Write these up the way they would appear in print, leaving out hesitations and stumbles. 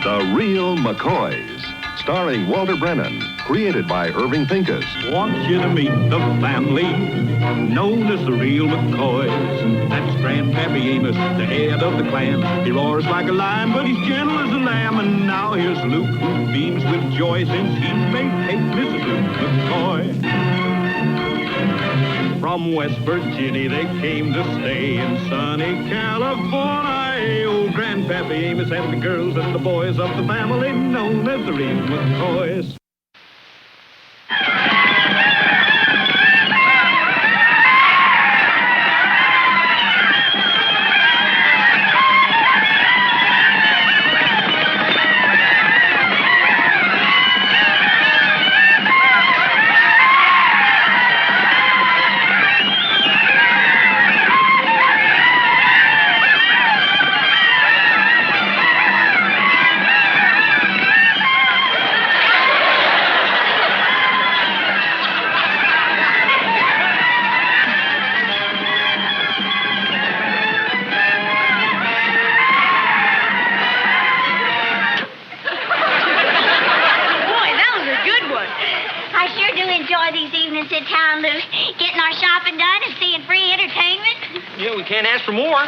The Real McCoys, starring Walter Brennan, created by Irving Pincus. Want you to meet the family known as the Real McCoys. That's Grandpappy Amos, the head of the clan. He roars like a lion, but he's gentle as a lamb. And now here's Luke, who beams with joy since he may take Mrs. Luke McCoy. From West Virginia they came to stay in sunny California. Oh, Grandpappy Amos and the girls and the boys of the family known as the Real McCoys. In town, Lou. Getting our shopping done and seeing free entertainment. Yeah, we can't ask for more.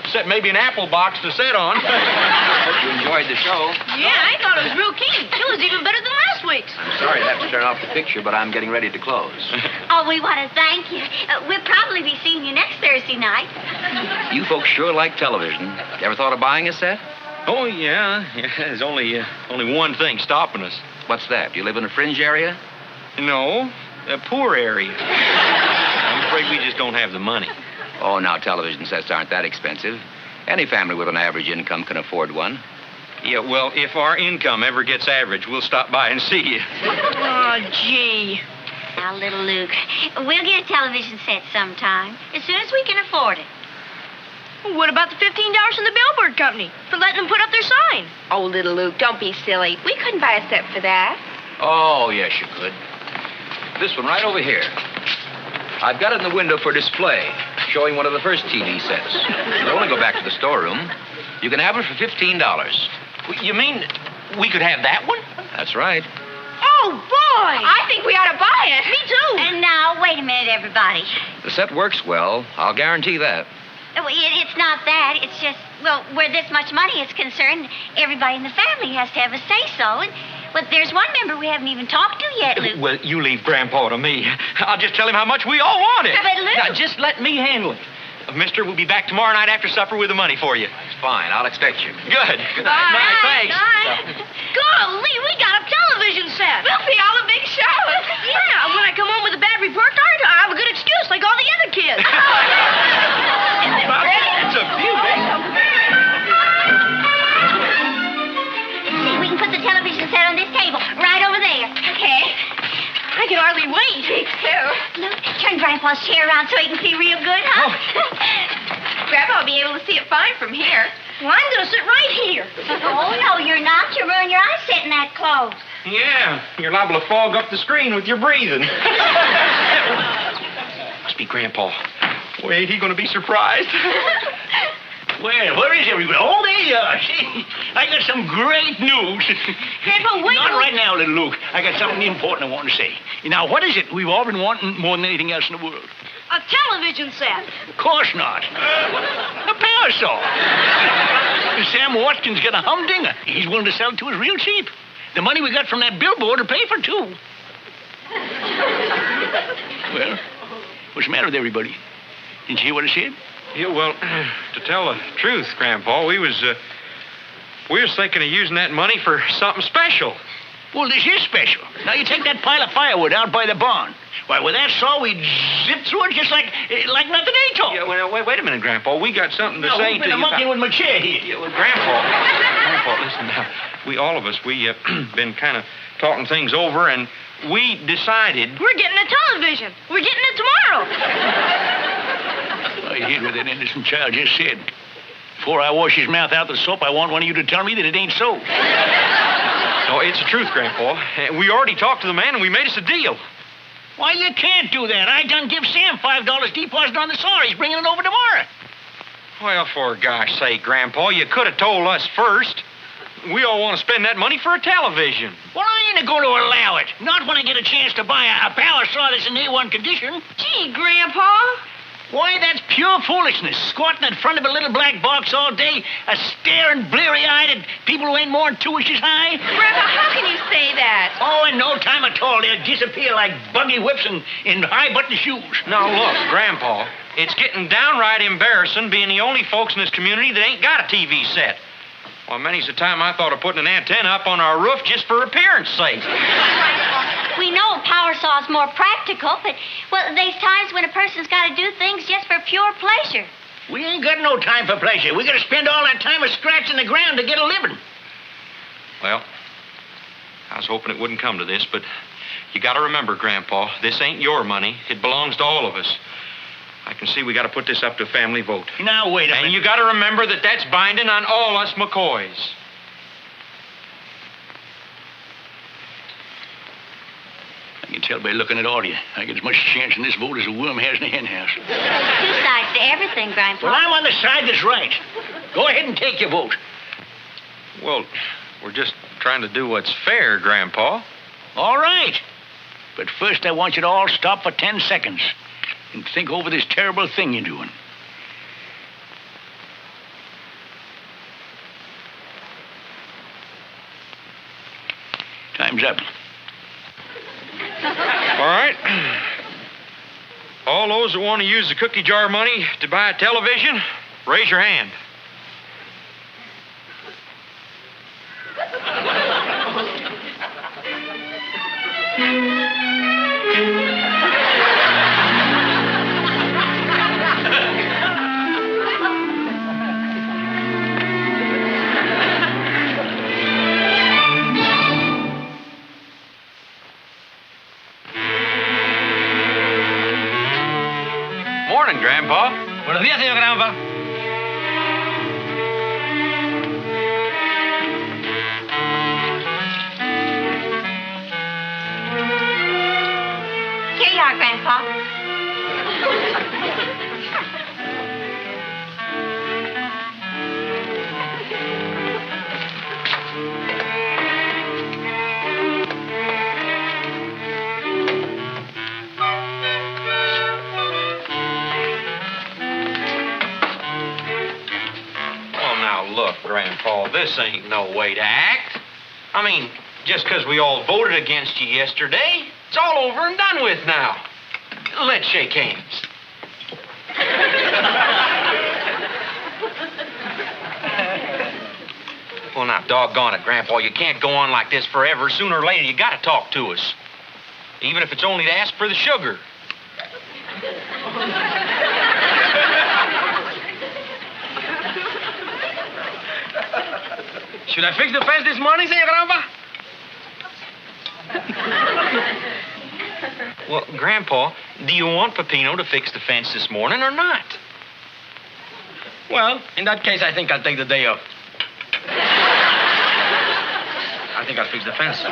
Except maybe an apple box to sit on. Hope you enjoyed the show. Yeah, I thought it was real keen. It was even better than last week's. I'm sorry to have to turn off the picture, but I'm getting ready to close. Oh, we want to thank you. We'll probably be seeing you next Thursday night. You folks sure like television. You ever thought of buying a set? Oh, yeah. There's only one thing stopping us. What's that? Do you live in a fringe area? No, a poor area. I'm afraid we just don't have the money. Oh, now, television sets aren't that expensive. Any family with an average income can afford one. Yeah, well, if our income ever gets average, we'll stop by and see you. Oh, gee. Now, little Luke, we'll get a television set sometime, as soon as we can afford it. What about the $15 from the billboard company for letting them put up their sign? Oh, little Luke, don't be silly. We couldn't buy a set for that. Oh, yes, you could. This one right over here. I've got it in the window for display, showing one of the first TV sets. You only go back to the storeroom. You can have it for $15. You mean we could have that one? That's right. Oh, boy! I think we ought to buy it. Me too. And now, wait a minute, everybody. The set works well. I'll guarantee that. It's not that. It's just, well, where this much money is concerned, everybody in the family has to have a say-so. And, well, there's one member we haven't even talked to yet, Luke. Well, you leave Grandpa to me. I'll just tell him how much we all want it. But, Luke... Now, just let me handle it. Mister, we'll be back tomorrow night after supper with the money for you. It's fine. I'll expect you. Good. Good night. Night. Thanks. Golly, we got a television set. We'll see all the big shows. Yeah, when I come home with a bad report card, I have a good excuse like all the other kids. It's a beauty. We can put the television set on this table, right over there. Okay. I can hardly wait. Me too. Look, turn Grandpa's chair around so he can see real good, huh? Grandpa will be able to see it fine from here. Well, I'm going to sit right here. Oh, no, you're not. You'll ruin your eyesight in that clothes. Yeah, you're liable to fog up the screen with your breathing. Must be Grandpa. Wait, he going to be surprised. Well, where is everybody? Oh, there you are. See, I got some great news. Grandpa, wait. Not right now, little Luke. I got something important I want to say. Now, what is it we've all been wanting more than anything else in the world? A television set. Of course not. A power saw. Sam Watkins got a humdinger. He's willing to sell it to us real cheap. The money we got from that billboard will pay for two. Well, what's the matter with everybody? Didn't you hear what I said? Yeah, well, to tell the truth, Grandpa, we was thinking of using that money for something special. Well, this is special. Now, you take that pile of firewood out by the barn. Why, with that saw, we'd zip through it just like nothing ain't all. Yeah, well, wait a minute, Grandpa. We got something to say to you. I'm monkeying with my chair here. Yeah, well, Grandpa, listen now. All of us, we been kind of talking things over, and we decided... We're getting a television. We're getting it tomorrow. I hear what that innocent child just said. Before I wash his mouth out with soap, I want one of you to tell me that it ain't so. No, it's the truth, Grandpa. We already talked to the man, and we made us a deal. Why, you can't do that. I done give Sam $5 deposit on the saw. He's bringing it over tomorrow. Well, for gosh sake, Grandpa, you could have told us first. we all want to spend that money for a television. Well, I ain't going to allow it. Not when I get a chance to buy a power saw that's in A1 condition. Gee, Grandpa. Why, that's pure foolishness. Squatting in front of a little black box all day, staring bleary-eyed at people who ain't more than 2 inches high. Grandpa, how can you say that? Oh, in no time at all, they'll disappear like buggy whips in high-button shoes. Now, look, Grandpa, it's getting downright embarrassing being the only folks in this community that ain't got a TV set. Well, many's the time I thought of putting an antenna up on our roof just for appearance sake. We know a power saw's more practical, but, well, there's times when a person's got to do things just for pure pleasure. We ain't got no time for pleasure. We got to spend all that time scratching the ground to get a living. Well, I was hoping it wouldn't come to this, but you got to remember, Grandpa, this ain't your money. It belongs to all of us. I can see we got to put this up to a family vote. Now, wait a minute. And you got to remember that that's binding on all us McCoys. I can tell by looking at all of you. I get as much chance in this vote as a worm has in a hen house. There's 2 sides to everything, Grandpa. Well, I'm on the side that's right. Go ahead and take your vote. Well, we're just trying to do what's fair, Grandpa. All right. But first, I want you to all stop for 10 seconds and think over this terrible thing you're doing. Time's up. All right. All those that want to use the cookie jar money to buy a television, raise your hand. Morning, Grandpa. Buenos días, señor Grandpa. Here you are, Grandpa. Look, Grandpa, this ain't no way to act. I mean, just because we all voted against you yesterday, it's all over and done with now. Let's shake hands. Well, now, doggone it, Grandpa, you can't go on like this forever. Sooner or later, you got to talk to us. Even if it's only to ask for the sugar. Should I fix the fence this morning, Senor Grandpa? Well, Grandpa, do you want Peppino to fix the fence this morning or not? Well, in that case, I think I'll take the day off. I think I'll fix the fence.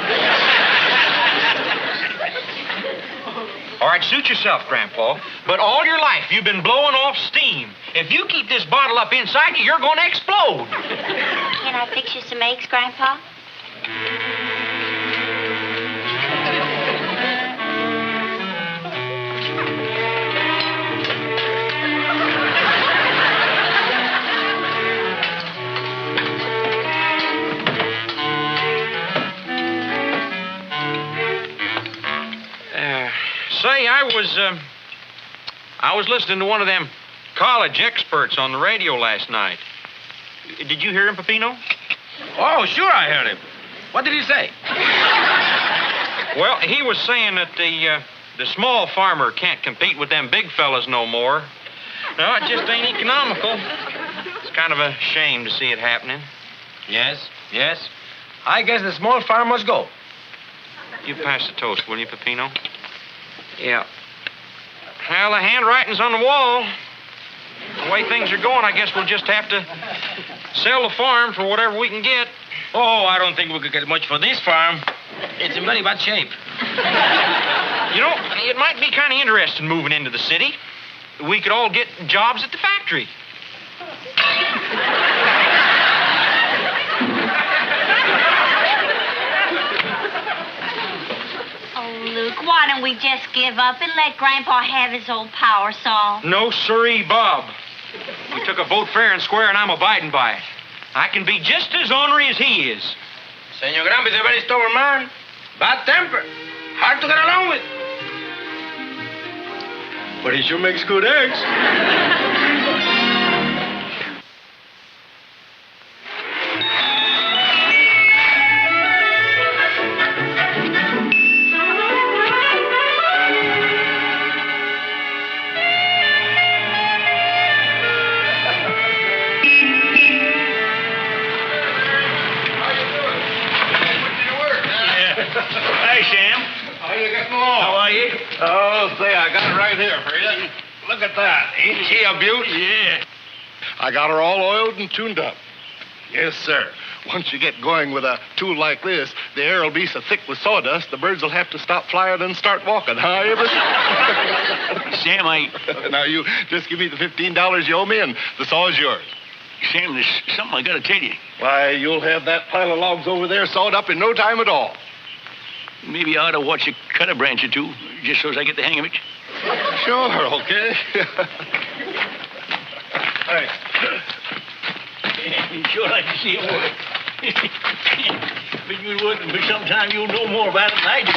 All right, suit yourself, Grandpa. But all your life, you've been blowing off steam. If you keep this bottle up inside you, you're going to explode. Can I fix you some eggs, Grandpa? Say, I was listening to one of them college experts on the radio last night. Did you hear him, Peppino? Oh, sure I heard him. What did he say? Well, he was saying that the small farmer can't compete with them big fellas no more. No, it just ain't economical. It's kind of a shame to see it happening. Yes. I guess the small farm must go. You pass the toast, will you, Peppino? Yeah. Well, the handwriting's on the wall. The way things are going, I guess we'll just have to sell the farm for whatever we can get. Oh, I don't think we could get much for this farm. It's in very bad shape. You know, it might be kind of interesting moving into the city. We could all get jobs at the factory. we just give up and let Grandpa have his old power saw? No, sirree, Bob. We took a vote fair and square, and I'm abiding by it. I can be just as ornery as he is. Senor Gramp is a very stubborn man. Bad temper. Hard to get along with. But he sure makes good eggs. Hi, Sam. How you getting along? How are you? Oh, say, I got it right here for you. Look at that. Ain't she a beaut? Yeah. I got her all oiled and tuned up. Yes, sir. Once you get going with a tool like this, the air will be so thick with sawdust, the birds will have to stop flying and start walking. Huh, Amos? Sam, Now, you just give me the $15 you owe me, and the saw is yours. Sam, there's something I gotta tell you. Why, you'll have that pile of logs over there sawed up in no time at all. Maybe I ought to watch you cut a branch or two, just so as I get the hang of it. Sure, okay. Thanks. You'd sure like to see it work. But you've been working for some time, you'll know more about it than I do.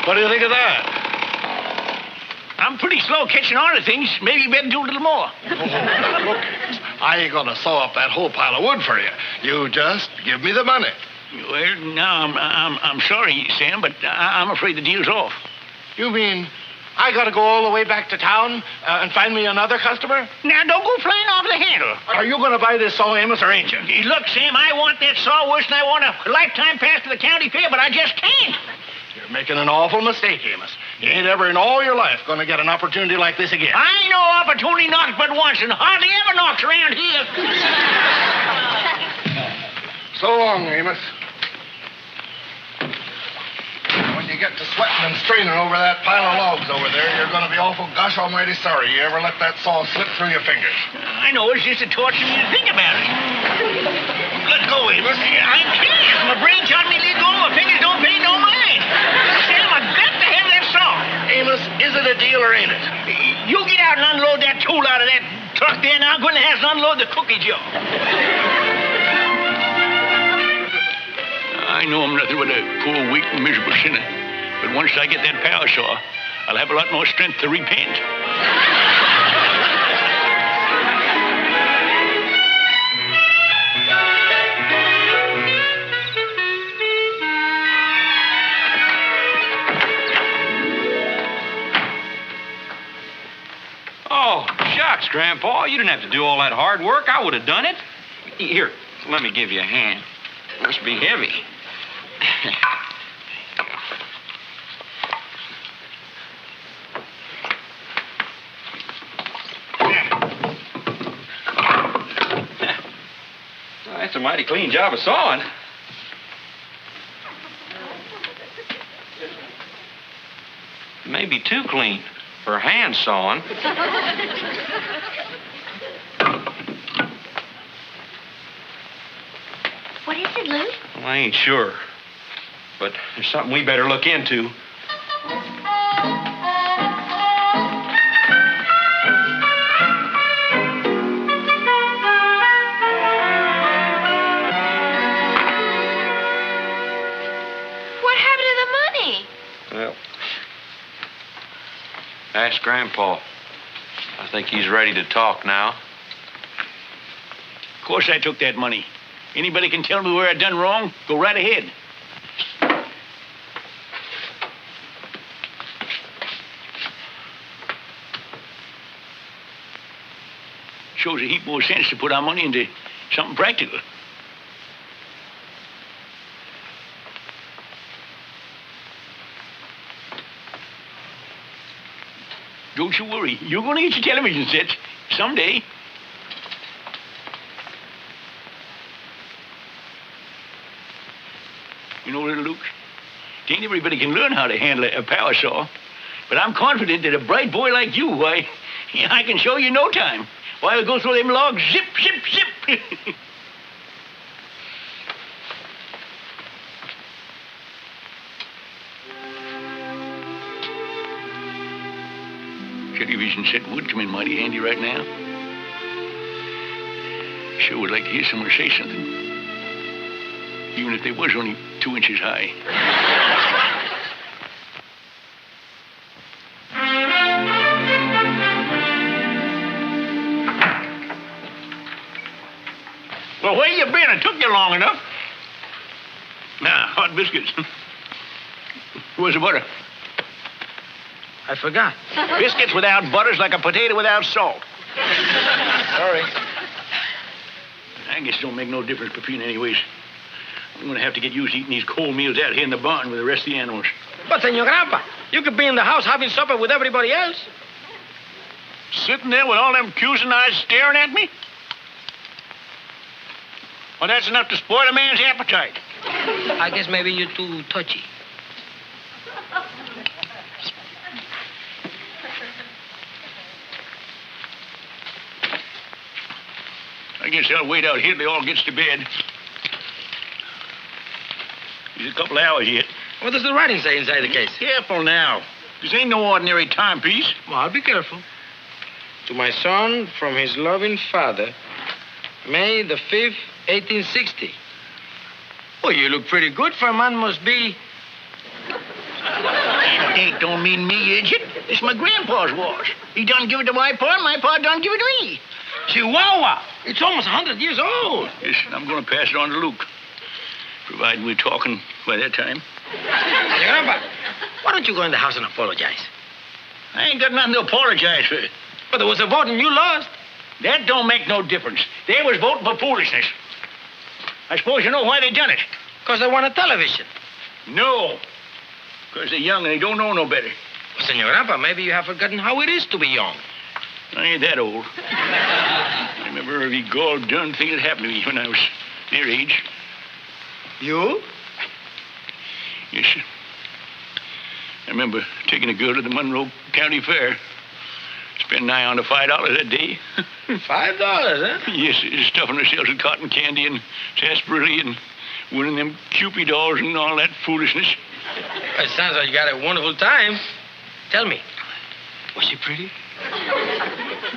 What do you think of that? I'm pretty slow catching on to things. Maybe you better do a little more. Look, I ain't gonna saw up that whole pile of wood for you. You just give me the money. Well, no, I'm sorry, Sam, but I'm afraid the deal's off. You mean I gotta go all the way back to town and find me another customer? Now, don't go flying off the handle. Are you gonna buy this saw, Amos, or ain't you? Look, Sam, I want that saw worse than I want a lifetime pass to the county fair, but I just can't. You're making an awful mistake, Amos. You ain't ever in all your life gonna get an opportunity like this again. I know opportunity knocks but once and hardly ever knocks around here. So long, Amos. When you get to sweating and straining over that pile of logs over there, you're gonna be awful gosh almighty sorry you ever let that saw slip through your fingers. I know, it's just a torture me to think about it. Let go, Amos. I can't. My brain shot me let go. My fingers don't pay no mind. Sam, I've got to have that saw. Amos, is it a deal or ain't it? You get out and unload that tool out of that truck there now. I'm going to have to unload the cookie jar. I know I'm nothing but a poor, weak, miserable sinner. But once I get that power saw, I'll have a lot more strength to repent. Oh, shucks, Grandpa. You didn't have to do all that hard work. I would have done it. Here, let me give you a hand. Must be heavy. Well, that's a mighty clean job of sawing. Maybe too clean for hand sawing. What is it, Lou? Well, I ain't sure. But there's something we better look into. What happened to the money? Well, ask Grandpa. I think he's ready to talk now. Of course I took that money. Anybody can tell me where I done wrong? Go right ahead. Shows a heap more sense to put our money into something practical. Don't you worry. You're going to get your television sets someday. You know, little Luke, it ain't everybody can learn how to handle a power saw. But I'm confident that a bright boy like you, why, I can show you no time. Why, I'll go through them logs, zip, zip, zip. Television set would come in mighty handy right now. Sure would like to hear someone say something. Even if they was only 2 inches high. Well, where you been? It took you long enough. Now, hot biscuits. Where's the butter? I forgot. Biscuits without butter's like a potato without salt. Sorry. I guess it don't make no difference, Pepino, anyways. I'm going to have to get used to eating these cold meals out here in the barn with the rest of the animals. But, Senor Grandpa, you could be in the house having supper with everybody else. Sitting there with all them accusing eyes staring at me? Well, that's enough to spoil a man's appetite. I guess maybe you're too touchy. I guess I'll wait out here till they all gets to bed. There's a couple hours yet. What does the writing say inside the case? Careful now. This ain't no ordinary timepiece. Well, I'll be careful. To my son, from his loving father, May the 5th, 1860. Well, you look pretty good for a man must be... That date don't mean me, idiot. It's my grandpa's watch. He done give it to my pa done give it to me. Chihuahua! It's almost 100 years old. Yes, I'm going to pass it on to Luke. Providing we're talking by that time. Senor Grandpa, why don't you go in the house and apologize? I ain't got nothing to apologize for. But there was a vote and you lost. That don't make no difference. They was voting for foolishness. I suppose you know why they done it. Because they want a television. No. Because they're young and they don't know no better. Well, Senor Grandpa, maybe you have forgotten how it is to be young. I ain't that old. I remember every gall darn thing that happened to me when I was their age. You? Yes, sir. I remember taking a girl to the Monroe County Fair. Spent nigh on to $5 that day. $5, huh? Yes, sir. Stuffing ourselves with cotton candy and sarsaparilla and winning them Cupid dolls and all that foolishness. It sounds like you had a wonderful time. Tell me, was she pretty?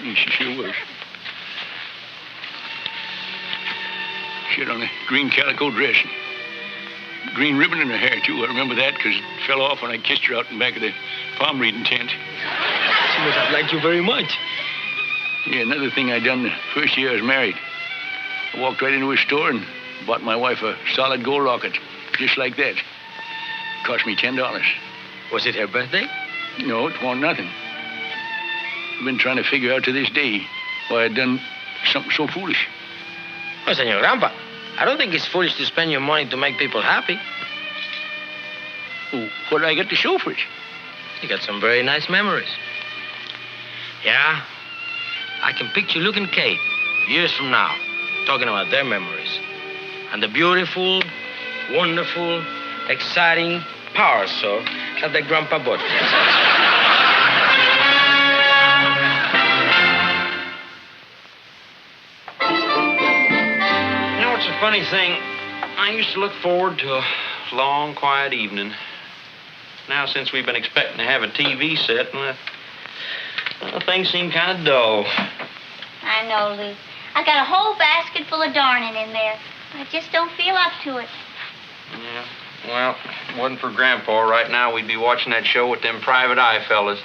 Yes, she sure was. She had on a green calico dress and green ribbon in her hair, too. I remember that because it fell off when I kissed her out in back of the palm reading tent. She must have liked you very much. Yeah, another thing I done the first year I was married. I walked right into a store and bought my wife a solid gold locket, just like that. Cost me $10. Was it her birthday? No, it wasn't nothing. I've been trying to figure out to this day why I'd done something so foolish. Well, Senor Grandpa, I don't think it's foolish to spend your money to make people happy. Oh, what did I get to show for it? You got some very nice memories. Yeah, I can picture Luke and Kate years from now talking about their memories and the beautiful, wonderful, exciting power saw that their grandpa bought them. It's a funny thing. I used to look forward to a long, quiet evening. Now, since we've been expecting to have a TV set, well, things seem kind of dull. I know, Lou. I got a whole basket full of darning in there. I just don't feel up to it. Yeah. Well, if it wasn't for Grandpa, right now we'd be watching that show with them private eye fellas.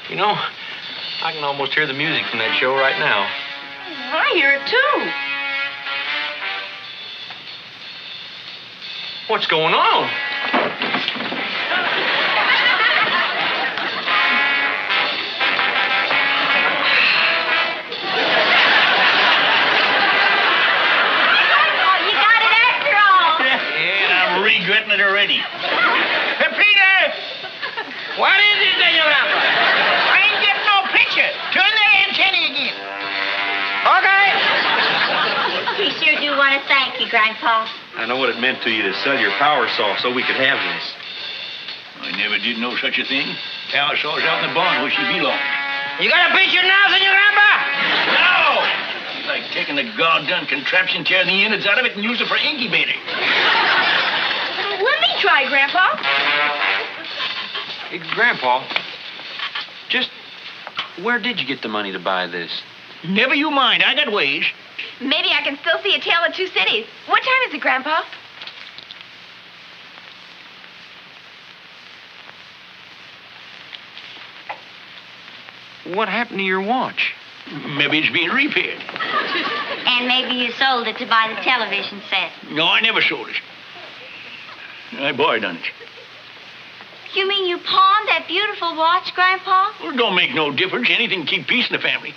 You know, I can almost hear the music from that show right now. I hear it, too. What's going on? You got it after all. Yeah, I'm regretting it already. Peter! What is it, Senor Grandpa? I ain't getting no picture. Turn the antenna again. Okay. He sure do want want to thank you, Grandpa. I know what it meant to you to sell your power saw so we could have this. I never did know such a thing. Power saw's out in the barn where she belongs. You got a picture now, Senor Grandpa? No! It's like taking the goddamn contraption, tearing the innards out of it, and use it for incubating. Let me try, Grandpa. Hey, Grandpa, just where did you get the money to buy this? Never you mind. I got ways. Maybe I can still see A Tale of Two Cities. What time is it, Grandpa? What happened to your watch? Maybe it's being repaired. And maybe you sold it to buy the television set. No, I never sold it. I borrowed on it. You mean you pawned that beautiful watch, Grandpa? Well, it don't make no difference. Anything to keep peace in the family.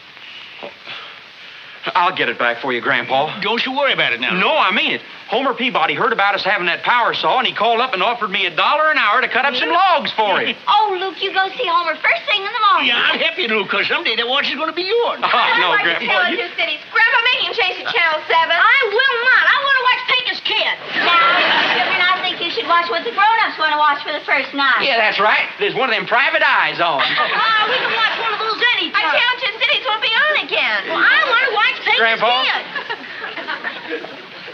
I'll get it back for you, Grandpa. Don't you worry about it now. No, I mean it. Homer Peabody heard about us having that power saw, and he called up and offered me $1 an hour to cut up some logs for him. Oh, Luke, you go see Homer first thing in the morning. Yeah, I'm happy to, because someday that watch is going to be yours. No, A Grandpa. Tale of Two Cities. Grandpa, make him change to Channel 7. I will not. I want to watch Pinker's Kid. Now, children, I think you should watch what the grown-ups want to watch for the first night. Yeah, that's right. There's one of them private eyes on. We can watch one of those A anytime. Tale of Two Cities will be on again. Well, I want to watch Pinker's Grandpa? Kid.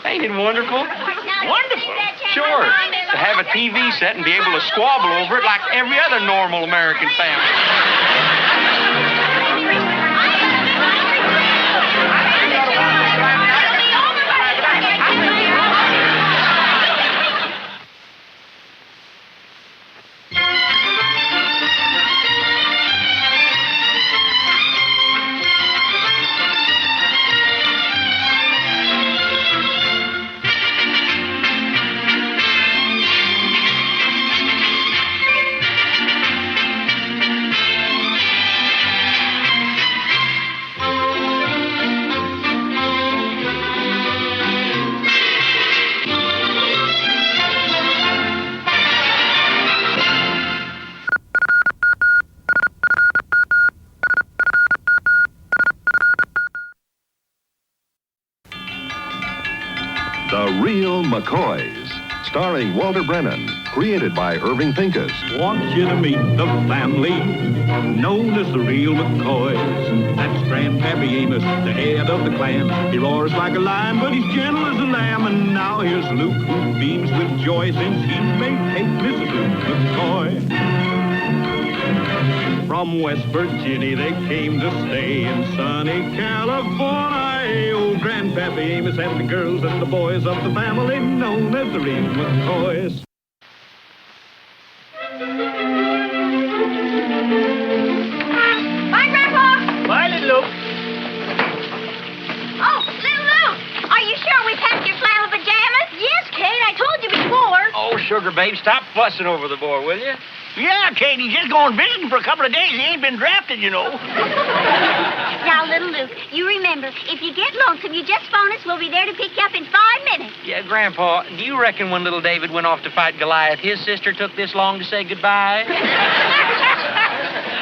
Ain't it wonderful? Now, Wonderful. you see that channel Sure. nine? To have a TV set and be able to squabble over it like every other normal American family. The Real McCoys, starring Walter Brennan, created by Irving Pincus. Want you to meet the family known as the real McCoys. That's Grandpappy Amos, the head of the clan. He roars like a lion, but he's gentle as a lamb. And now here's Luke, who beams with joy since he may take Mrs. Luke McCoy. From West Virginia they came to stay in sunny California. Old Grandpappy Amos and the girls and the boys of the family known as the real McCoys. Bye, Grandpa. Bye, little Luke. Oh, little Luke, are you sure we packed your flannel pajamas? Yes, Kate, I told you before. Oh, sugar babe, stop fussing over the boy, will you? Yeah, Kate, he's just going visiting for a couple of days. He ain't been drafted, you know. Now, little Luke, you remember, if you get lonesome, you just phone us. We'll be there to pick you up in 5 minutes. Yeah, Grandpa, do you reckon when little David went off to fight Goliath, his sister took this long to say goodbye?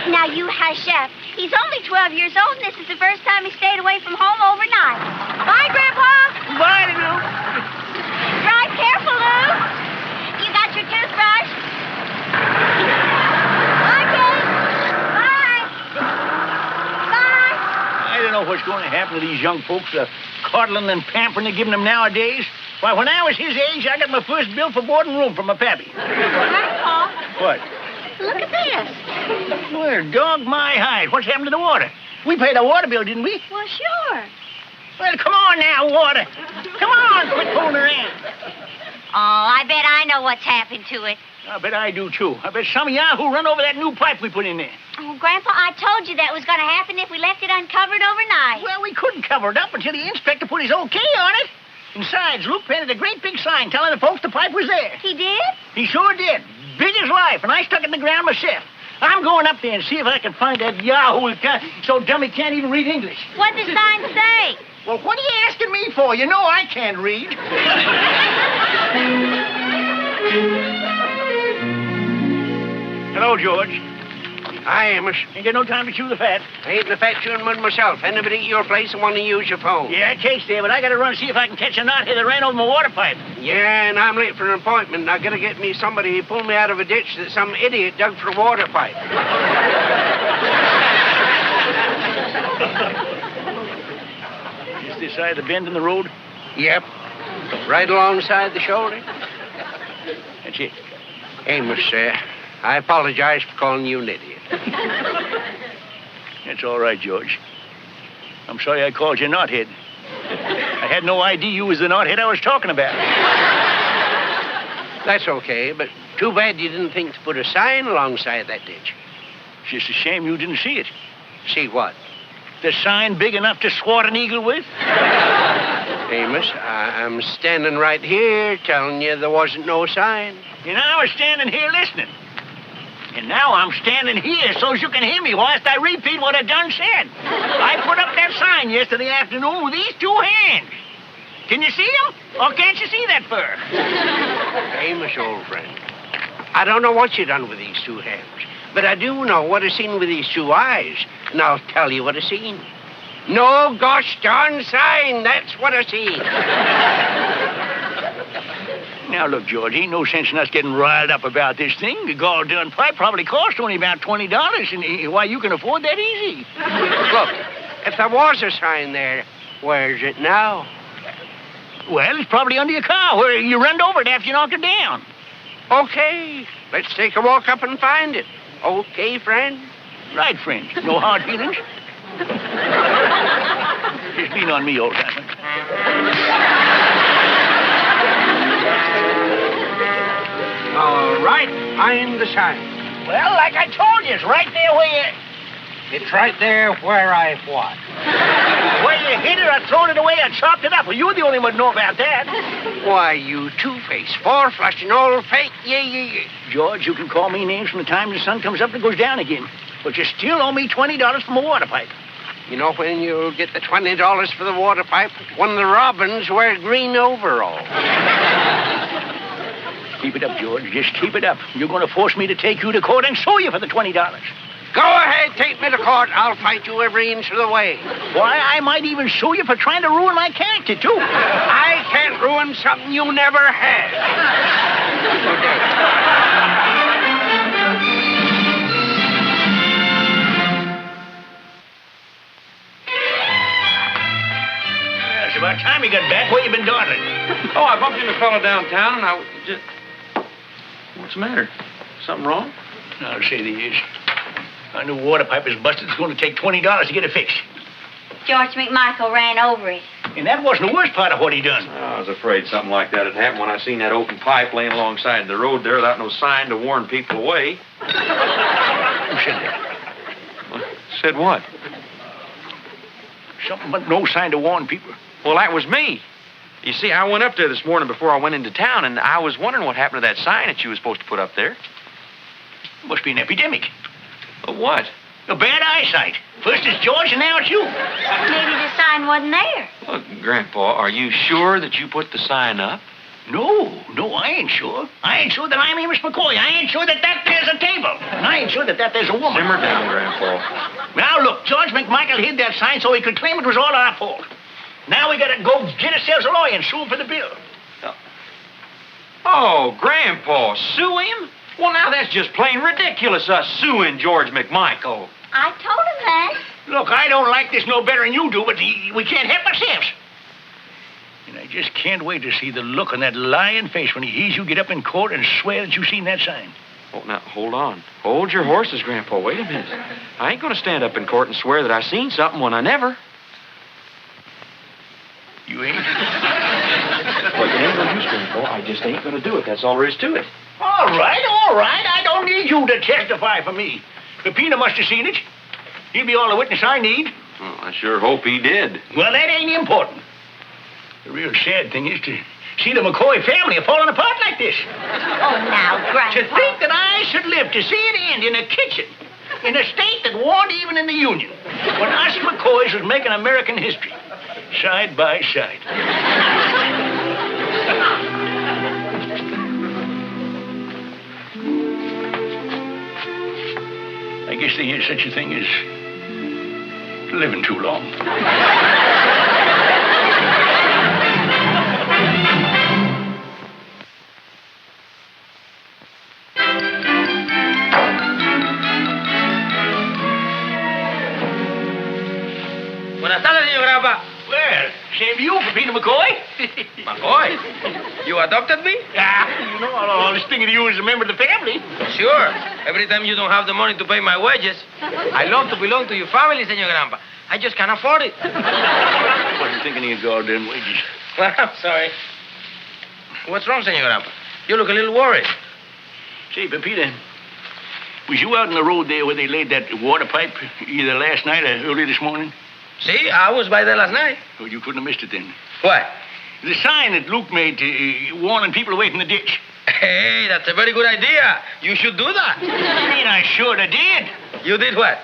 Now, you hush up. He's only 12 years old, and this is the first time he stayed away from home overnight. Bye, Grandpa. Bye, little Luke. Drive careful, Luke. You got your toothbrush? Bye, Kate. Bye. Bye. I don't know what's going to happen to these young folks, the coddling and pampering they're giving them nowadays. Why, when I was his age, I got my first bill for board and room from my pappy. Grandpa, What? look at this. Well, dog my hide. What's happened to the water? We paid our water bill, didn't we? Well, sure. Well, come on now, water. Come on, quit fooling around. Oh, I bet I know what's happened to it. I bet I do, too. I bet some of y'all who run over that new pipe we put in there. Oh, Grandpa, I told you that was going to happen if we left it uncovered overnight. Well, we couldn't cover it up until the inspector put his okay on it. Besides, Luke painted a great big sign telling the folks the pipe was there. He did? He sure did. Big as life, and I stuck it in the ground myself. I'm going up there and see if I can find that yahoo so dumb he can't even read English. What'd the sign say? Well, what are you asking me for? You know I can't read. Hello, George. Hi, Amos. Ain't got no time to chew the fat. I ain't the fat chewing mud myself. Anybody at your place and want to use your phone? Yeah, it takes there, but I gotta run and see if I can catch a knothead that ran over my water pipe. Yeah, and I'm late for an appointment. I gotta get me somebody who pulled me out of a ditch that some idiot dug for a water pipe. Just this side of the bend in the road? Yep. Right alongside the shoulder. That's it. Amos, I apologize for calling you an idiot. That's all right, George. I'm sorry I called you knothead. I had no idea you was the knothead I was talking about. That's okay, but too bad you didn't think to put a sign alongside that ditch. It's just a shame you didn't see it. See what? The sign big enough to swat an eagle with? Amos, I'm standing right here telling you there wasn't no sign. And I was standing here listening. And now I'm standing here so you can hear me whilst I repeat what I done said. I put up that sign yesterday afternoon with these two hands. Can you see them? Or can't you see that fur? Amos, old friend, I don't know what you done with these two hands, but I do know what I seen with these two eyes, and I'll tell you what I seen. No gosh darn sign, that's what I seen. Now, look, George, ain't no sense in us getting riled up about this thing. The gall-darn pipe probably cost only about $20, and why, you can afford that easy. Look, if there was a sign there, where's it now? Well, it's probably under your car, where you run over it after you knocked it down. Okay, let's take a walk up and find it. Okay, friend? Right, friend. No hard feelings? Just lean on me, old timer. All right, find the sign. Well, like I told you, it's right there where you... It's right there where I what? Where you hit it or thrown it away or chopped it up. Well, you're the only one who know about that. Why, you two-faced, four-flushing old fake... Yeah. George, you can call me names from the time the sun comes up and goes down again. But you still owe me $20 for my water pipe. You know when you'll get the $20 for the water pipe? When the robins wear green overalls. Keep it up, George. Just keep it up. You're going to force me to take you to court and sue you for the $20. Go ahead, take me to court. I'll fight you every inch of the way. Why, I might even sue you for trying to ruin my character, too. I can't ruin something you never had. Good day. Yeah, it's about time you got back. Where you been dawdling? Oh, I bumped into a fellow downtown, and I just... What's the matter? Something wrong? I'll say there is. My new water pipe is busted. It's going to take $20 to get it fixed. George McMichael ran over it. And that wasn't the worst part of what he done. I was afraid something like that had happened when I seen that open pipe laying alongside the road there without no sign to warn people away. Who said that? Said what? Something but no sign to warn people. Well, that was me. You see, I went up there this morning before I went into town, and I was wondering what happened to that sign that you were supposed to put up there. Must be an epidemic. What? A bad eyesight. First it's George, and now it's you. Maybe the sign wasn't there. Look, Grandpa, are you sure that you put the sign up? No, I ain't sure. I ain't sure that I'm Amos McCoy. I ain't sure that there's a table. And I ain't sure that there's a woman. Simmer down, Grandpa. Now, look, George McMichael hid that sign so he could claim it was all our fault. Now we gotta go get ourselves a lawyer and sue him for the bill. Oh, Grandpa, sue him? Well, now that's just plain ridiculous, us suing George McMichael. I told him that. Look, I don't like this no better than you do, but we can't help ourselves. And I just can't wait to see the look on that lying face when he hears you get up in court and swear that you seen that sign. Oh, now, hold on. Hold your horses, Grandpa. Wait a minute. I ain't going to stand up in court and swear that I seen something when I never. You ain't? Well, it ain't no use, Grandpa. I just ain't going to do it. That's all there is to it. All right. I don't need you to testify for me. Peppino must have seen it. He'll be all the witness I need. Well, I sure hope he did. Well, that ain't important. The real sad thing is to see the McCoy family falling apart like this. Oh, now, Grandpa. To think that I should live to see it end in a kitchen, in a state that warn't even in the Union, when us McCoys was making American history, side by side. I guess guess there is such a thing as living too long. Buenas tardes, señor Grandpa. Well, same to you, Peter McCoy. McCoy, you adopted me? Ah, you know, I was thinking of you as a member of the family. Sure. Every time you don't have the money to pay my wages, I love to belong to your family, señor Grandpa. I just can't afford it. I wasn't thinking of your goddamn wages. Well, I'm sorry. What's wrong, señor Grandpa? You look a little worried. Say, Peter, was you out on the road there where they laid that water pipe either last night or early this morning? See, I was by there last night. Oh, you couldn't have missed it then. What? The sign that Luke made warning people away from the ditch. Hey, that's a very good idea. You should do that. I mean, I sure did. You did what?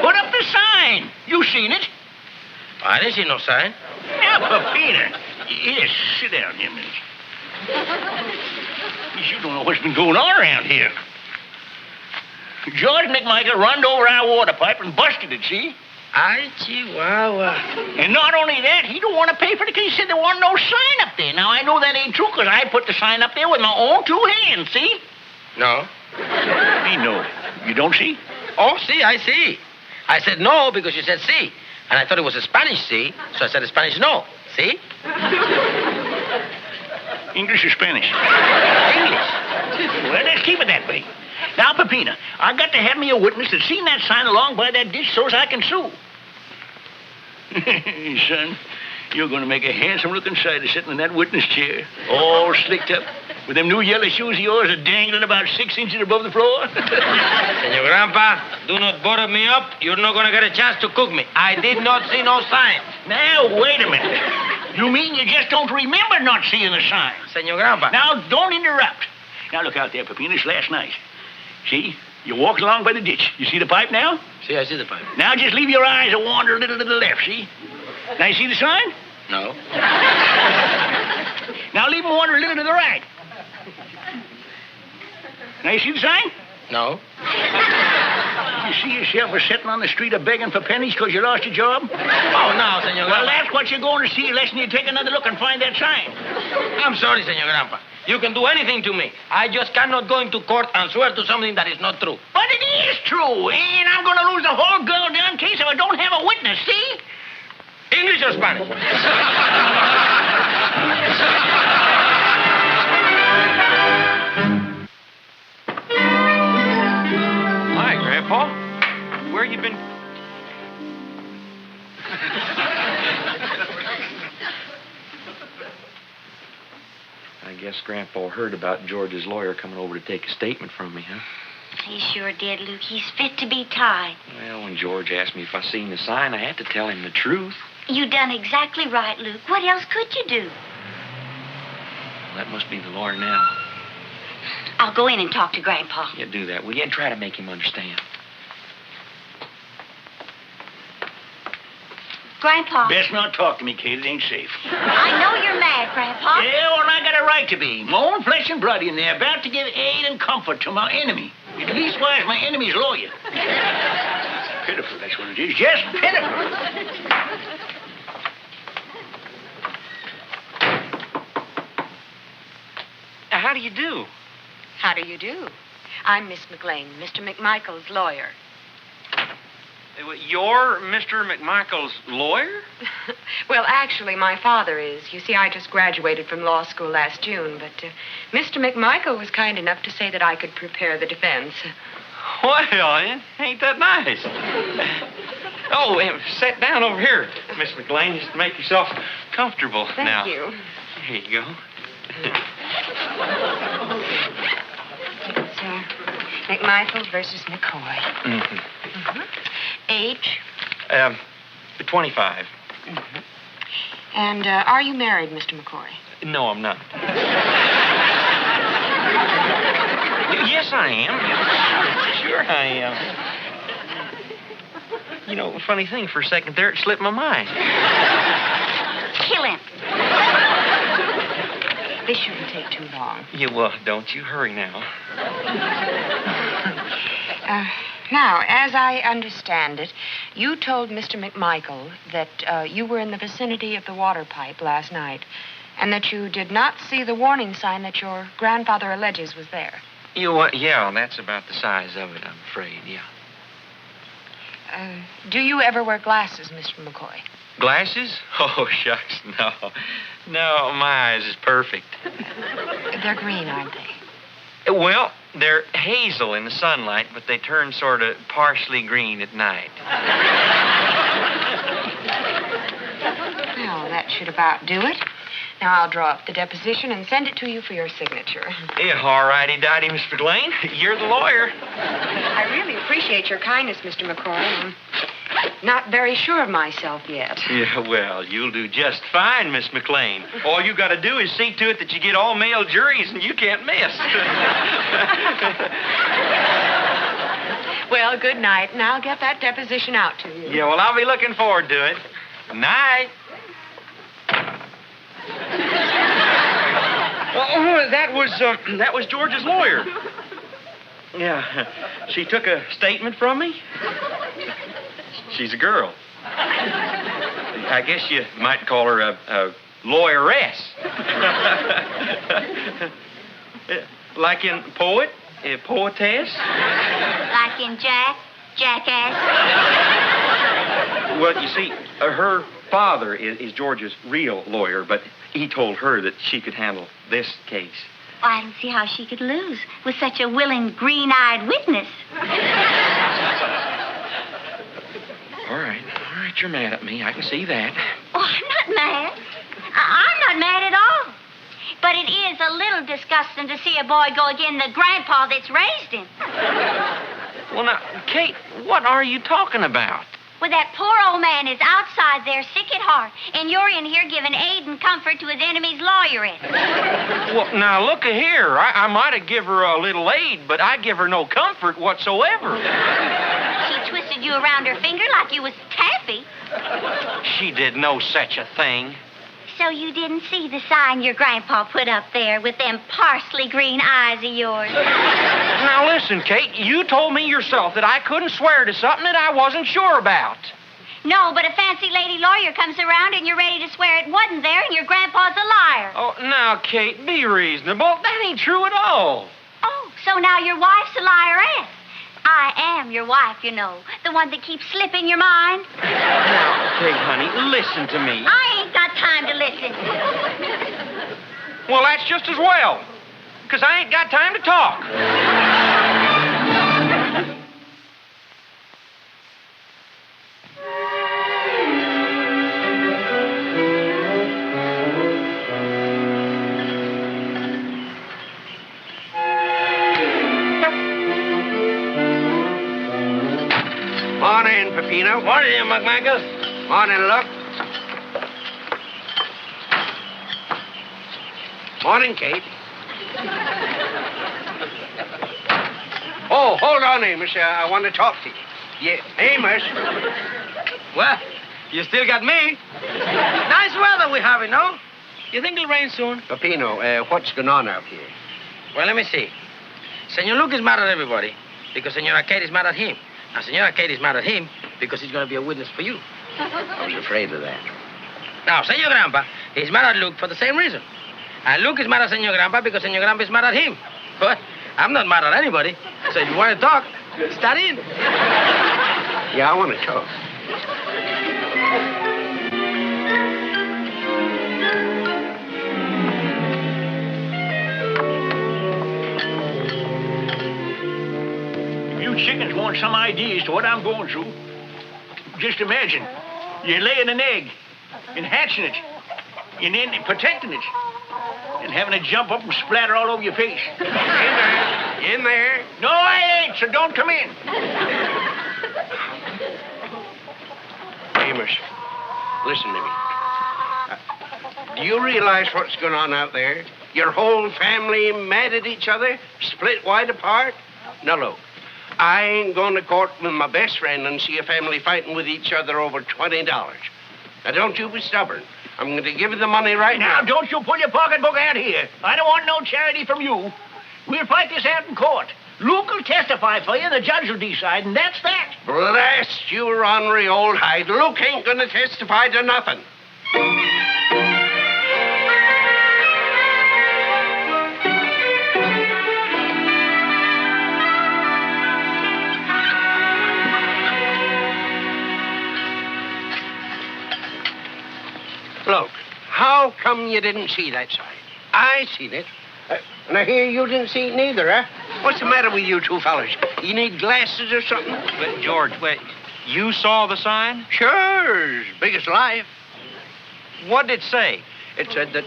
Put up the sign. You seen it. I didn't see no sign. Now, Peter. Here, sit down here a minute. You don't know what's been going on around here. George McMichael runned over our water pipe and busted it, see? Ay, Chihuahua. And not only that, he don't want to pay for it because he said there wasn't no sign up there. Now, I know that ain't true because I put the sign up there with my own two hands, see? No. Me, no. You don't see? Oh, see, I see. I said no because you said see. And I thought it was a Spanish see, so I said a Spanish no. See? English or Spanish? English. Well, let's keep it that way. Now, Peppina, I got to have me a witness that's seen that sign along by that ditch so's I can sue. Son, you're going to make a handsome-looking sight of sitting in that witness chair, all slicked up, with them new yellow shoes of yours are dangling about 6 inches above the floor. Senor Grandpa, do not butter me up. You're not going to get a chance to cook me. I did not see no sign. Now, wait a minute. You mean you just don't remember not seeing the sign? Senor Grandpa. Now, don't interrupt. Now, look out there, Peppina. It's last night. See? You walked along by the ditch. You see the pipe now? See, I see the pipe. Now, just leave your eyes a wander a little to the left, see? Now, you see the sign? No. Now, leave them wander a little to the right. Now, you see the sign? No. You see yourself a sitting on the street a begging for pennies because you lost your job? Oh, no, Senor Grandpa. Well, that's what you're going to see unless you take another look and find that sign. I'm sorry, Senor Grandpa. You can do anything to me. I just cannot go into court and swear to something that is not true. But it is true, and I'm going to lose the whole goddamn case if I don't have a witness, see? English or Spanish? Hi, Grandpa. Where you been? I guess Grandpa heard about George's lawyer coming over to take a statement from me, huh? He sure did, Luke. He's fit to be tied. Well, when George asked me if I seen the sign, I had to tell him the truth. You done exactly right, Luke. What else could you do? Well, that must be the lawyer now. I'll go in and talk to Grandpa. Yeah, do that, will you? And try to make him understand. Grandpa. Best not talk to me, Kate. It ain't safe. I know you're mad, Grandpa. Yeah, well, I got a right to be. My own flesh and blood in there, about to give aid and comfort to my enemy. At least wise my enemy's lawyer. Pitiful, that's what it is. Just pitiful. How do you do? How do you do? I'm Miss McLean, Mr. McMichael's lawyer. You're Mr. McMichael's lawyer? Well, actually, my father is. You see, I just graduated from law school last June, but Mr. McMichael was kind enough to say that I could prepare the defense. Well, ain't that nice? Oh, sit down over here, Miss McLean, just to make yourself comfortable. Thank you. Here you go. It's McMichael versus McCoy. Mm-hmm. Mm-hmm. Age? 25. Mm-hmm. And are you married, Mr. McCoy? No, I'm not. Yes, I am. Sure, I am. You know, funny thing, for a second there, it slipped my mind. Kill him. This shouldn't take too long. Yeah, well, don't you hurry now. Now, as I understand it, you told Mr. McMichael that you were in the vicinity of the water pipe last night and that you did not see the warning sign that your grandfather alleges was there. Yeah, that's about the size of it, I'm afraid, yeah. Do you ever wear glasses, Mr. McCoy? Glasses? Oh, shucks, no. No, my eyes is perfect. They're green, aren't they? Well, they're hazel in the sunlight, but they turn sort of partially green at night. Well, that should about do it. Now, I'll draw up the deposition and send it to you for your signature. Yeah, all righty-dighty, Miss McLean. You're the lawyer. I really appreciate your kindness, Mr. McCoy. I'm not very sure of myself yet. Yeah, well, you'll do just fine, Miss McLean. All you got to do is see to it that you get all male juries, and you can't miss. Well, good night, and I'll get that deposition out to you. Yeah, well, I'll be looking forward to it. Night. Oh, that was George's lawyer. Yeah, she took a statement from me. She's a girl. I guess you might call her a lawyeress. Like in poet, a poetess. Like in jackass. Well, you see, her father is George's real lawyer, but he told her that she could handle this case. Well, I don't see how she could lose with such a willing, green-eyed witness. All right, you're mad at me. I can see that. Oh, I'm not mad. I'm not mad at all. But it is a little disgusting to see a boy go against the grandpa that's raised him. Well, now, Kate, what are you talking about? Well, that poor old man is outside there, sick at heart, and you're in here giving aid and comfort to his enemy's lawyeress. Well, now, look here. I might have give her a little aid, but I give her no comfort whatsoever. She twisted you around her finger like you was taffy. She did no such a thing. So you didn't see the sign your grandpa put up there with them parsley green eyes of yours? Now, listen, Kate, you told me yourself that I couldn't swear to something that I wasn't sure about. No, but a fancy lady lawyer comes around and you're ready to swear it wasn't there and your grandpa's a liar. Oh, now, Kate, be reasonable. That ain't true at all. Oh, so now your wife's a liaress. I am your wife, you know. The one that keeps slipping your mind. Now, Kate, honey, listen to me. I ain't got time to listen. Well, that's just as well, because I ain't got time to talk. Morning, Peppino. Morning, McMichael. Morning, Luck. Morning, Kate. Oh, hold on, Amos. I want to talk to you. Yeah, Amos. Well, you still got me. Nice weather we having, no? You think it'll rain soon? Peppino, what's going on out here? Well, let me see. Senor Luke is mad at everybody because Senora Kate is mad at him. Now, Senora Kate is mad at him because he's going to be a witness for you. I was afraid of that. Now, Senor Grandpa is mad at Luke for the same reason. And Luke is mad at Senor Grandpa because Senor Grandpa is mad at him. But I'm not mad at anybody. So if you want to talk, start in. Yeah, I want to talk. You chickens want some idea as to what I'm going through. Just imagine, you're laying an egg and hatching it and then protecting it and having it jump up and splatter all over your face. In there. In there. No, I ain't, so don't come in. Amos, listen to me. Do you realize what's going on out there? Your whole family mad at each other, split wide apart? Now, look, I ain't going to court with my best friend and see a family fighting with each other over $20. Now, don't you be stubborn. I'm going to give you the money right now. Now, don't you pull your pocketbook out here. I don't want no charity from you. We'll fight this out in court. Luke will testify for you, the judge will decide, and that's that. Bless you, ornery old hide. Luke ain't gonna testify to nothing. Look, how come you didn't see that sign? I seen it. And I hear you didn't see it neither, huh? What's the matter with you two fellas? You need glasses or something? But, George, wait. You saw the sign? Sure, as big as life. What did it say? It said that...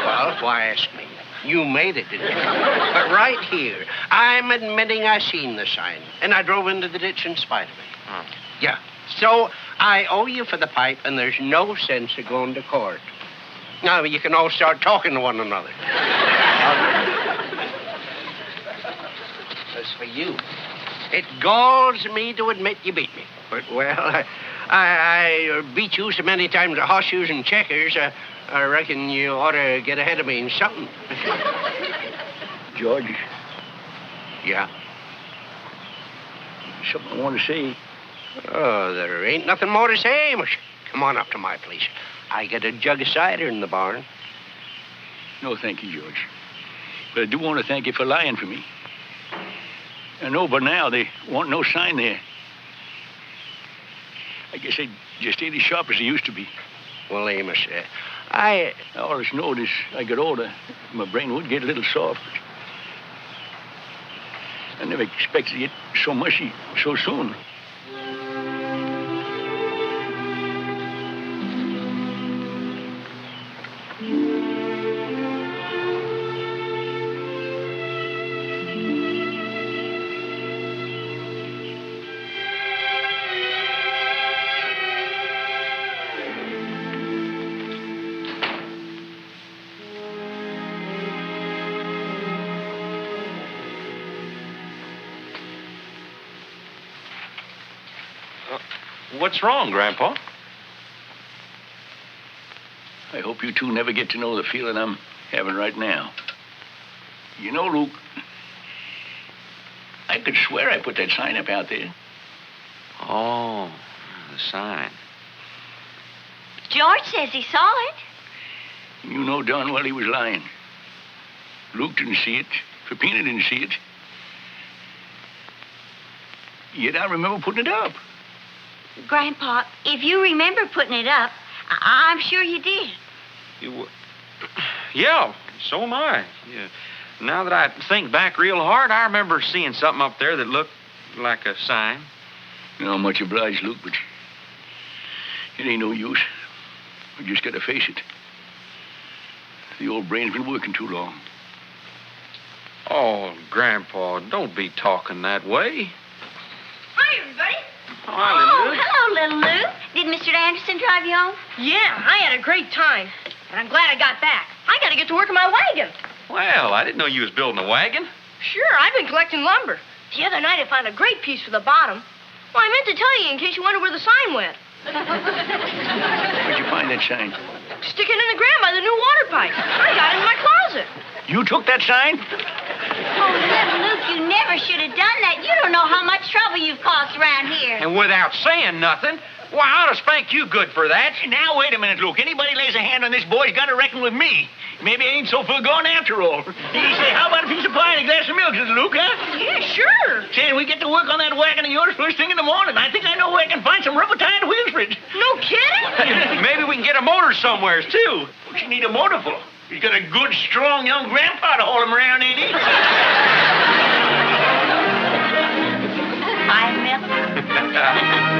well, why ask me? You made it, didn't you? But right here, I'm admitting I seen the sign, and I drove into the ditch in spite of it. Oh. Yeah. So I owe you for the pipe, and there's no sense of going to court. Now you can all start talking to one another. As for you, it galls me to admit you beat me. But, well, I beat you so many times at horseshoes and checkers, I reckon you ought to get ahead of me in something. George, Yeah? something I want to say. Oh, there ain't nothing more to say. Come on up to my place. I got a jug of cider in the barn. No, thank you, George. But I do want to thank you for lying for me. I know, but now there wasn't no sign there. I guess they just ain't as sharp as they used to be. Well, Amos, All I just know is I got older, my brain would get a little soft. I never expected to get so mushy so soon. What's wrong, Grandpa? I hope you two never get to know the feeling I'm having right now. You know, Luke, I could swear I put that sign up out there. Oh, the sign. George says he saw it. You know darn well he was lying. Luke didn't see it. Peppina didn't see it. Yet I remember putting it up. Grandpa, if you remember putting it up, I'm sure you did. Yeah, so am I. Yeah. Now that I think back real hard, I remember seeing something up there that looked like a sign. You know, much obliged, Luke, but it ain't no use. We just got to face it. The old brain's been working too long. Oh, Grandpa, don't be talking that way. Hi, everybody. Oh, hi, little Lou. Hello, little Lou. Did Mr. Anderson drive you home? Yeah, I had a great time. And I'm glad I got back. I got to get to work on my wagon. Well, I didn't know you was building a wagon. Sure, I've been collecting lumber. The other night I found a great piece for the bottom. Well, I meant to tell you in case you wonder where the sign went. Where'd you find that sign? Sticking in the ground by the new water pipe. I got it in my closet. You took that sign? Oh, little Luke, you never should have done that. You don't know how much trouble you've caused around here. And without saying nothing, why, I ought to spank you good for that. Now, wait a minute, Luke. Anybody lays a hand on this boy's got to reckon with me. Maybe I ain't so full gone after all. You say, how about a piece of pie and a glass of milk, little Luke, huh? Yeah, sure. Say, we get to work on that wagon of yours first thing in the morning. I think I know where I can find some rubber-tied wheels for it. No kidding? Maybe we can get a motor somewheres, too. What you need a motor for? He's got a good, strong young grandpa to haul him around, ain't he? Hi, Milton.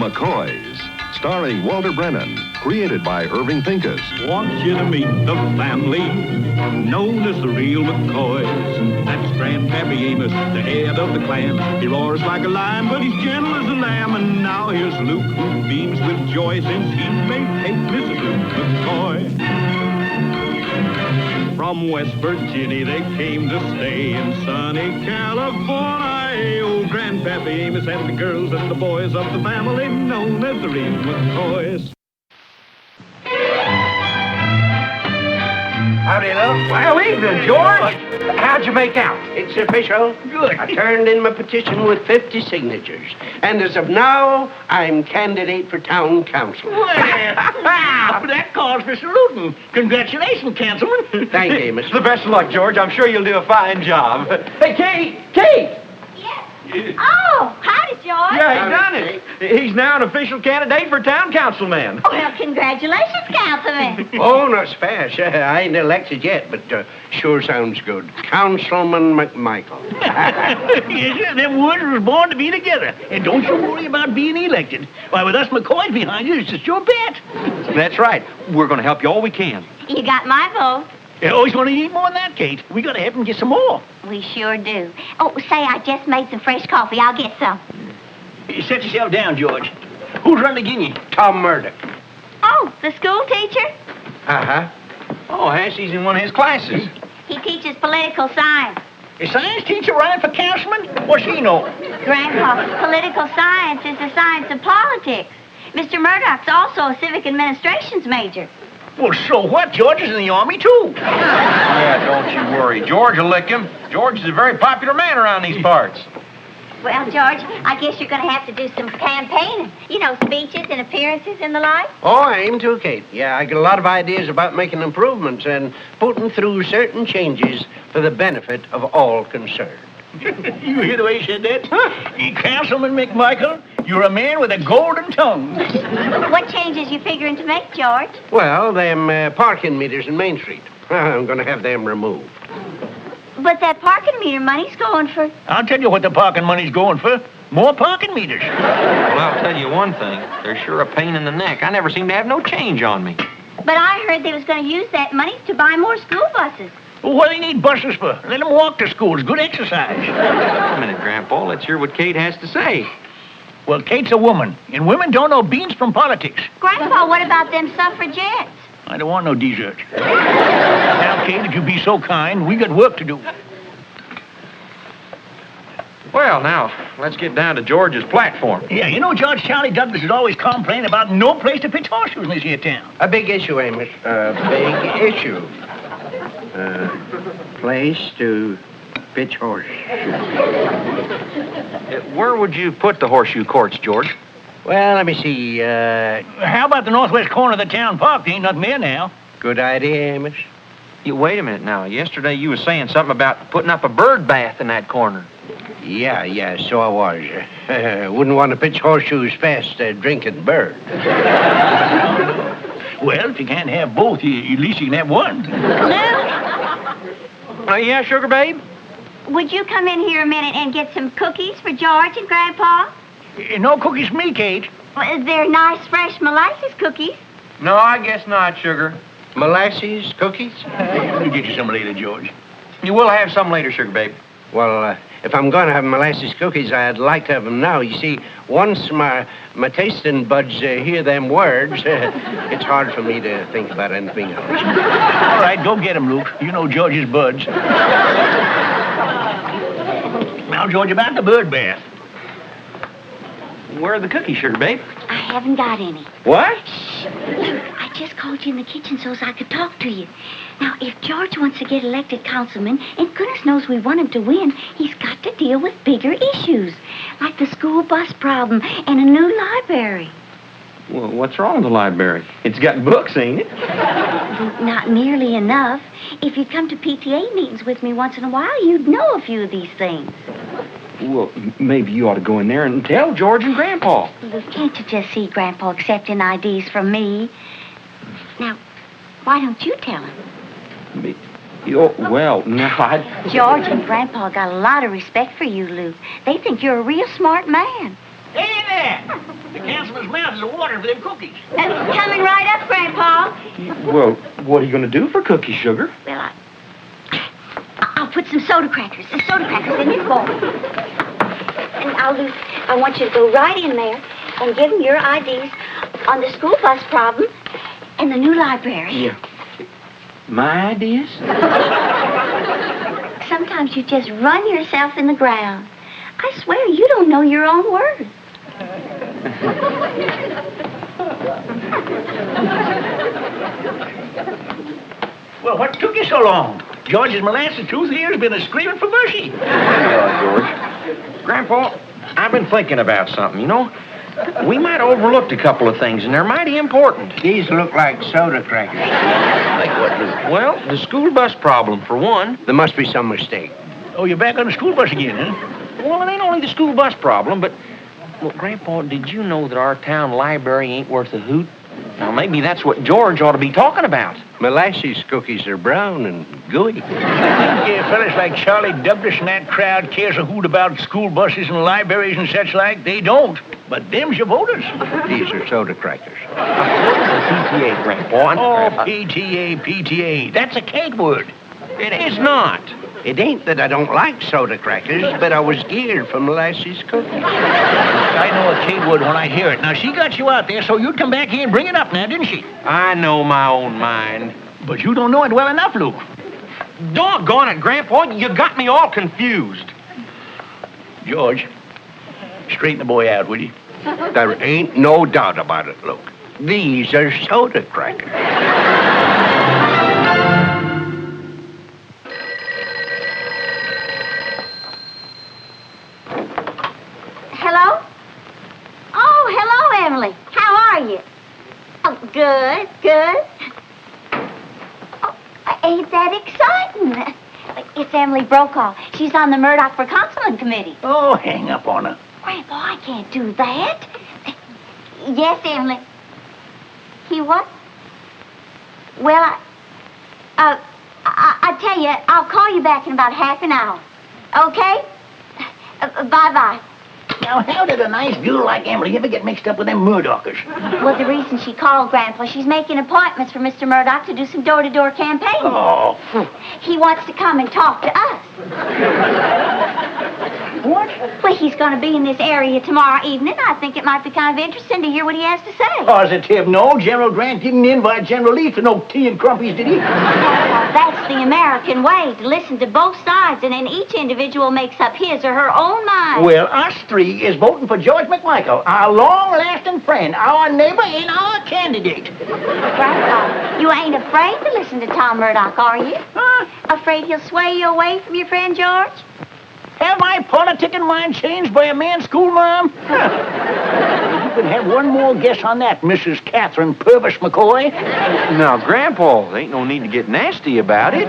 McCoys, starring Walter Brennan, created by Irving Pincus. Want you to meet the family known as the real McCoys. That's Grandpappy Amos, the head of the clan. He roars like a lion, but he's gentle as a lamb. And now here's Luke, who beams with joy since he made hate Mrs. Luke McCoy. From West Virginia, they came to stay in sunny California. Old Grandpappy Amos and the girls and the boys of the family known as the real McCoys. Howdy, Luke. Well, evening, George. How'd you make out? It's official. Good. I turned in my petition with 50 signatures. And as of now, I'm candidate for town council. Well, that calls for saluting. Congratulations, Councilman. Thank you, Amos. The best of luck, George. I'm sure you'll do a fine job. Hey, Kate! Kate! Oh, howdy, George. Yeah, he done it. He's now an official candidate for town councilman. Well, congratulations, Councilman. Oh, not fast. I ain't elected yet, but sure sounds good. Councilman McMichael. Yes, sir, them words was born to be together. And don't you worry about being elected. Why, with us McCoys behind you, it's a sure bet. That's right. We're going to help you all we can. You got my vote. You always want to eat more than that, Kate. We got to help him get some more. We sure do. Oh, say, I just made some fresh coffee. I'll get some. You set yourself down, George. Who's running again you? Tom Murdoch. Oh, the school teacher? Uh-huh. Oh, Hassie's in one of his classes. He teaches political science. A science teacher running for councilman? What's she know? Grandpa, political science is the science of politics. Mr. Murdoch's also a civic administrations major. Well, so what? George is in the Army, too. Yeah, don't you worry. George will lick him. George is a very popular man around these parts. Well, George, I guess you're going to have to do some campaigning. You know, speeches and appearances and the like. Oh, I am too, Kate. Yeah, I got a lot of ideas about making improvements and putting through certain changes for the benefit of all concerned. You hear the way he said that? Councilman McMichael, you're a man with a golden tongue. What changes you figuring to make, George? Well, them parking meters in Main Street. I'm going to have them removed. But that parking meter money's going for... I'll tell you what the parking money's going for. More parking meters. Well, I'll tell you one thing. They're sure a pain in the neck. I never seem to have no change on me. But I heard they was going to use that money to buy more school buses. Well, what do they need buses for? Let them walk to school. It's good exercise. Wait a minute, Grandpa. Let's hear what Kate has to say. Well, Kate's a woman, and women don't know beans from politics. Grandpa, what about them suffragettes? I don't want no dessert. Now, Kate, if you be so kind, we got work to do. Well, now, let's get down to George's platform. Yeah, you know, George, Charlie Douglas is always complaining about no place to pitch horseshoes in this here town. A big issue, Amos. A big issue. Place to pitch horseshoes. Where would you put the horseshoe courts, George? Well, let me see. How about the northwest corner of the town park? There ain't nothing there now. Good idea, Amos. Wait a minute now. Yesterday you was saying something about putting up a bird bath in that corner. Yeah, so I was. Wouldn't want to pitch horseshoes fast drinking bird. Well, if you can't have both, at least you can have one. Luke, Yeah, sugar babe? would you come in here a minute and get some cookies for George and Grandpa? No cookies for me, Kate. Well, they're nice, fresh molasses cookies. No, I guess not, sugar. Molasses, cookies? We'll get you some later, George. You will have some later, sugar babe. Well, if I'm going to have molasses cookies, I'd like to have them now. You see, once my tasting buds hear them words, it's hard for me to think about anything else. All right, go get them, Luke. You know George's buds. Now, George, about the bird bath. Where are the cookies, sugar babe? I haven't got any. What? Luke, I just called you in the kitchen so as I could talk to you. Now, if George wants to get elected councilman, and goodness knows we want him to win, he's got to deal with bigger issues, like the school bus problem and a new library. Well, what's wrong with the library? It's got books, ain't it? Not nearly enough. If you'd come to PTA meetings with me once in a while, you'd know a few of these things. Well, maybe you ought to go in there and tell George and Grandpa. Look, can't you just see Grandpa accepting IDs from me? Now, why don't you tell him? Well, now George and Grandpa got a lot of respect for you, Luke. They think you're a real smart man. Hey there! The councilman's mouth is watering for them cookies. Coming right up, Grandpa. Well, what are you going to do for cookie, Sugar? Well, I'll put some soda crackers in this bowl. And I want you to go right in there and give them your ideas on the school bus problem and the new library. Yeah. My ideas? Sometimes you just run yourself in the ground. I swear you don't know your own words. Well, what took you so long? George's molasses tooth here's been a-screaming for mercy. George. Grandpa, I've been thinking about something, you know. We might have overlooked a couple of things, and they're mighty important. These look like soda crackers. Like what, Luke? Well, the school bus problem, for one. There must be some mistake. Oh, you're back on the school bus again, huh? Well, it ain't only the school bus problem, but... Well, Grandpa, did you know that our town library ain't worth a hoot? Now, maybe that's what George ought to be talking about. Molasses cookies are brown and gooey. Yeah, fellas like Charlie Douglas and that crowd cares a hoot about school buses and libraries and such like. They don't. But them's your voters. These are soda crackers. PTA, Grandpa. Oh, PTA. That's a cake word. It is not. It ain't that I don't like soda crackers, but I was geared for molasses cookies. I know a cake word when I hear it. Now, she got you out there, so you'd come back here and bring it up now, didn't she? I know my own mind. But you don't know it well enough, Luke. Doggone it, Grandpa. You got me all confused. George, straighten the boy out, will you? There ain't no doubt about it, Luke. These are soda crackers. Hello? Oh, hello, Emily. How are you? Oh, good. Oh, ain't that exciting? It's Emily Brokaw. She's on the Murdoch for Councilman Committee. Oh, hang up on her. Grandpa, I can't do that. Yes, Emily. He what? Well, I tell you, I'll call you back in about half an hour. Okay? Bye-bye. Now, how did a nice girl like Emily ever get mixed up with them Murdochers? Well, the reason she called, Grandpa, she's making appointments for Mr. Murdoch to do some door-to-door campaigning. Oh. He wants to come and talk to us. What? Well, he's going to be in this area tomorrow evening. I think it might be kind of interesting to hear what he has to say. Positive. No, General Grant didn't invite General Lee for no tea and crumpies, did he? That's the American way, to listen to both sides, and then each individual makes up his or her own mind. Well, us three is voting for George McMichael, our long-lasting friend, our neighbor, and our candidate. Grandpa, you ain't afraid to listen to Tom Murdoch, are you? Huh? Afraid he'll sway you away from your friend George? Have my politicking mind changed by a man's schoolmarm? Huh. You can have one more guess on that, Mrs. Catherine Purvis McCoy. Now, Grandpa, there ain't no need to get nasty about it.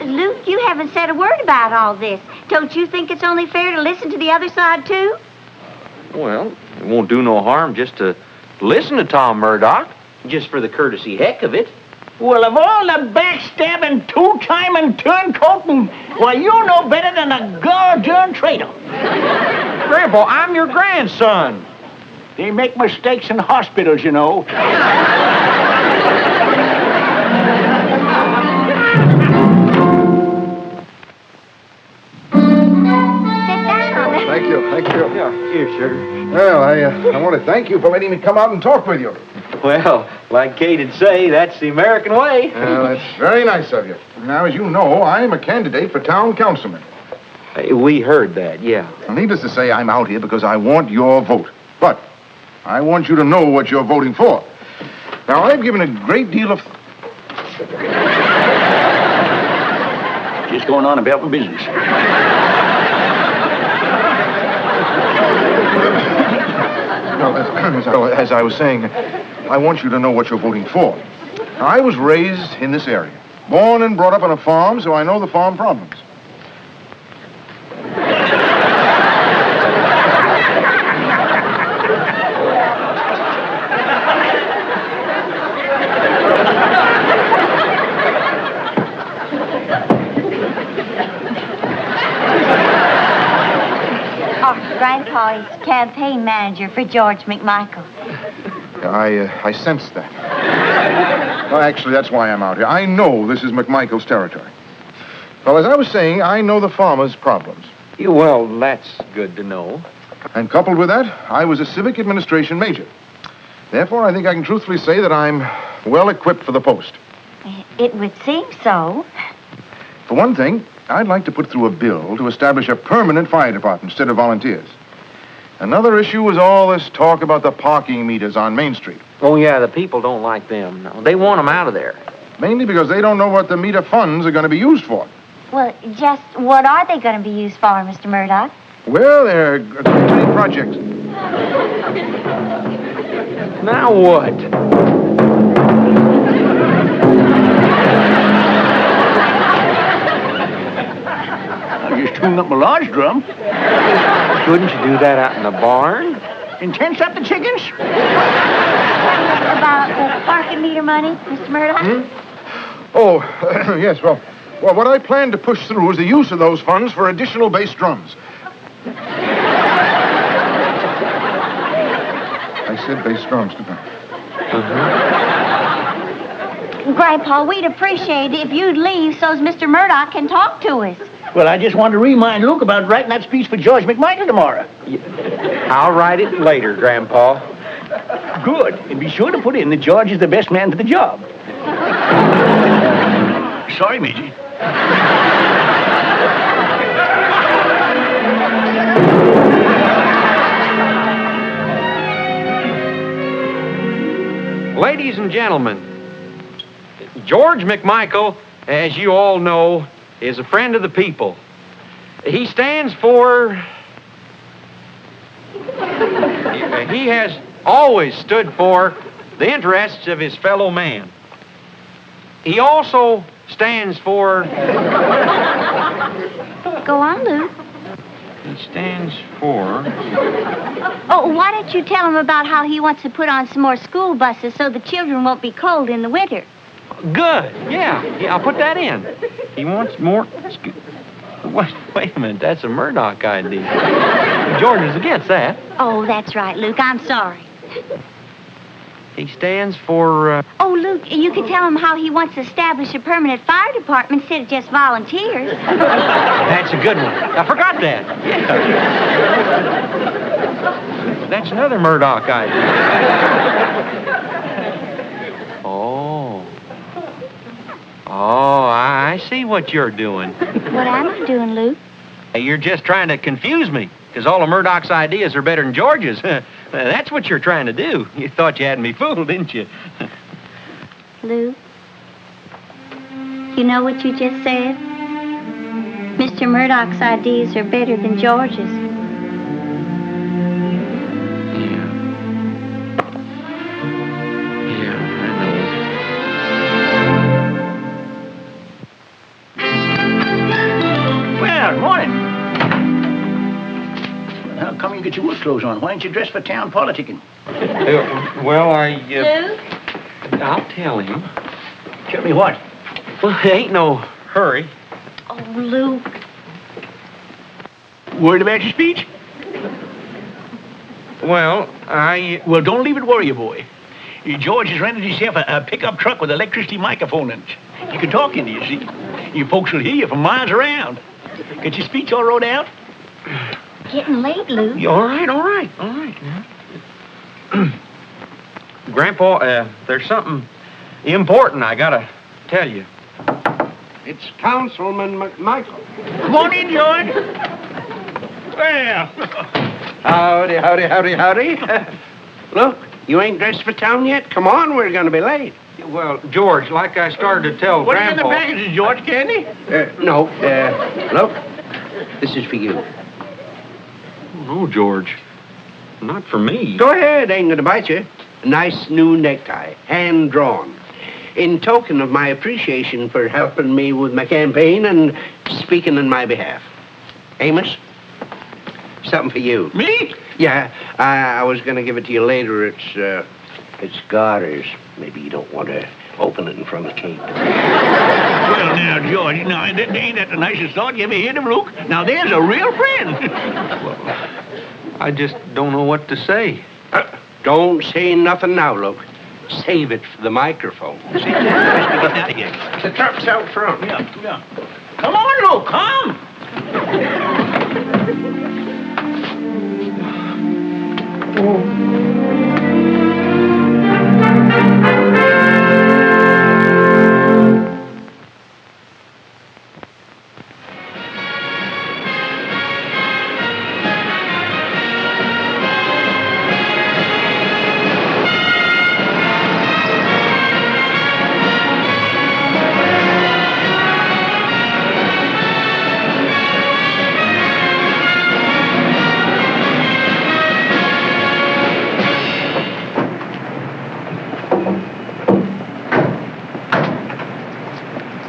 Luke, you haven't said a word about all this. Don't you think it's only fair to listen to the other side, too? Well, it won't do no harm just to listen to Tom Murdoch, just for the courtesy heck of it. Well, of all the backstabbing, two-timing, turncoating, why, you know better than a goddamn traitor. Grandpa, I'm your grandson. They make mistakes in hospitals, you know. Thank you. Yeah, here, sugar. Well, I want to thank you for letting me come out and talk with you. Well, like Kate'd say, that's the American way. Well, that's very nice of you. Now, as you know, I'm a candidate for town councilman. We heard that, yeah. Needless to say, I'm out here because I want your vote. But I want you to know what you're voting for. Now, I've given a great deal of... Just going on about my business. Well, as I was saying, I want you to know what you're voting for. Now, I was raised in this area, born and brought up on a farm, so I know the farm problems. Grandpa is campaign manager for George McMichael. I sensed that. Well, actually, that's why I'm out here. I know this is McMichael's territory. Well, as I was saying, I know the farmers' problems. Well, that's good to know. And coupled with that, I was a civic administration major. Therefore, I think I can truthfully say that I'm well equipped for the post. It would seem so. For one thing, I'd like to put through a bill to establish a permanent fire department instead of volunteers. Another issue is all this talk about the parking meters on Main Street. Oh, yeah, the people don't like them. No, they want them out of there. Mainly because they don't know what the meter funds are going to be used for. Well, just what are they going to be used for, Mr. Murdoch? Well, there are many projects. Now what? I just tuned up my large drum. Couldn't you do that out in the barn? And tense up the chickens? About the parking meter money, Mr. Murdoch? Oh, yes, well, what I plan to push through is the use of those funds for additional bass drums. I said bass drums, didn't I? Grandpa, we'd appreciate it if you'd leave so's Mr. Murdoch can talk to us. Well, I just wanted to remind Luke about writing that speech for George McMichael tomorrow. I'll write it later, Grandpa. Good. And be sure to put in that George is the best man for the job. Sorry, Major. Ladies and gentlemen, George McMichael, as you all know, is a friend of the people. He stands for... He has always stood for the interests of his fellow man. He also stands for... Go on, Luke. He stands for... Oh, why don't you tell him about how he wants to put on some more school buses so the children won't be cold in the winter? Good. Yeah, I'll put that in. He wants more... Wait a minute, that's a Murdoch idea. George is against that. Oh, that's right, Luke. I'm sorry. He stands for... Oh, Luke, you could tell him how he wants to establish a permanent fire department instead of just volunteers. That's a good one. I forgot that. Yeah. That's another Murdoch idea. Oh, I see what you're doing. What am I doing, Luke? You're just trying to confuse me, because all of Murdoch's ideas are better than George's. That's what you're trying to do. You thought you had me fooled, didn't you? Luke, you know what you just said? Mr. Murdoch's ideas are better than George's. Come you get your work clothes on. Why ain't you dressed for town politicking? Well, Luke? I'll tell him. Tell me what? Well, there ain't no hurry. Oh, Luke. Worried about your speech? Well, Well, don't leave it worry you, boy. George has rented himself a pickup truck with electricity microphone in it. You can talk into, you see. You folks will hear you from miles around. Get your speech all wrote out? Getting late, Luke. All right. Grandpa, there's something important I gotta tell you. It's Councilman McMichael. Come on in, George. Well. Howdy. Look, you ain't dressed for town yet? Come on, we're going to be late. Well, George, like I started to tell What's Grandpa... in the packages, George? Candy? No. Look, this is for you. No, George. Not for me. Go ahead, ain't gonna bite you. A nice new necktie, hand-drawn. In token of my appreciation for helping me with my campaign and speaking on my behalf. Amos, something for you. Me? Yeah, I was gonna give it to you later. It's garters. Maybe you don't want to open it in front of Kate. Well, now, George, now, ain't that the nicest thought you ever heard of, Luke? Now, there's a real friend. I just don't know what to say. Don't say nothing now, Luke. Save it for the microphone. See, get out of here. The truck's out front. Yeah. Come on, Luke, come.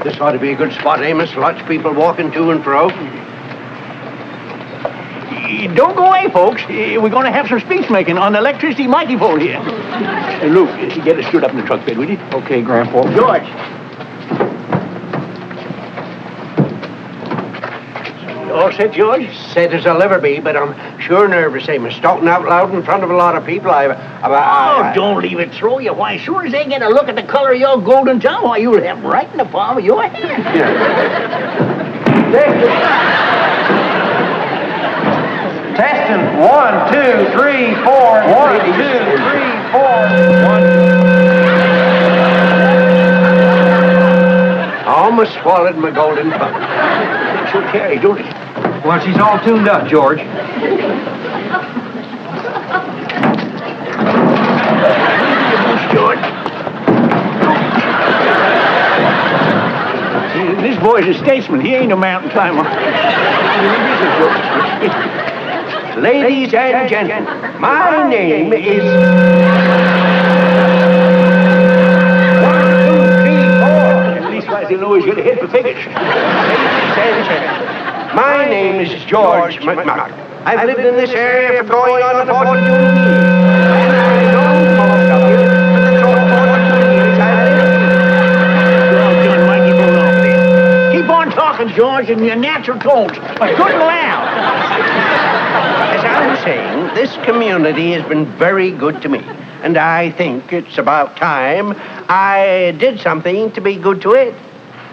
This ought to be a good spot, Amos. Lots of people walking to and fro. Don't go away, folks. We're going to have some speech making on the electricity microphone here. Luke, get us stood up in the truck bed, will you? Okay, Grandpa. George. All set, George? Set as I'll ever be, but I'm sure nervous, Amos. Talking out loud in front of a lot of people, Don't leave it through you. Why, as soon as they get a look at the color of your golden tongue, why, you'll have right in the palm of your hand. Testing. 1, 2, 3, 4. 1, 2, 3, 4. 1. I almost swallowed my golden tongue. She'll carry, don't it? Well, she's all tuned up, George. George. This boy's a statesman. He ain't a mountain climber. Ladies and gentlemen, my name is... 1, 2, 3, 4. At least I know he's going to hit the figures. Ladies and gentlemen, my name is George McMahon. I've lived in this area for going on 42 years. And I know most of you, but the short 42 years I've lived. Keep on talking, George, in your natural tones, but good and loud. As I was saying, this community has been very good to me. And I think it's about time I did something to be good to it.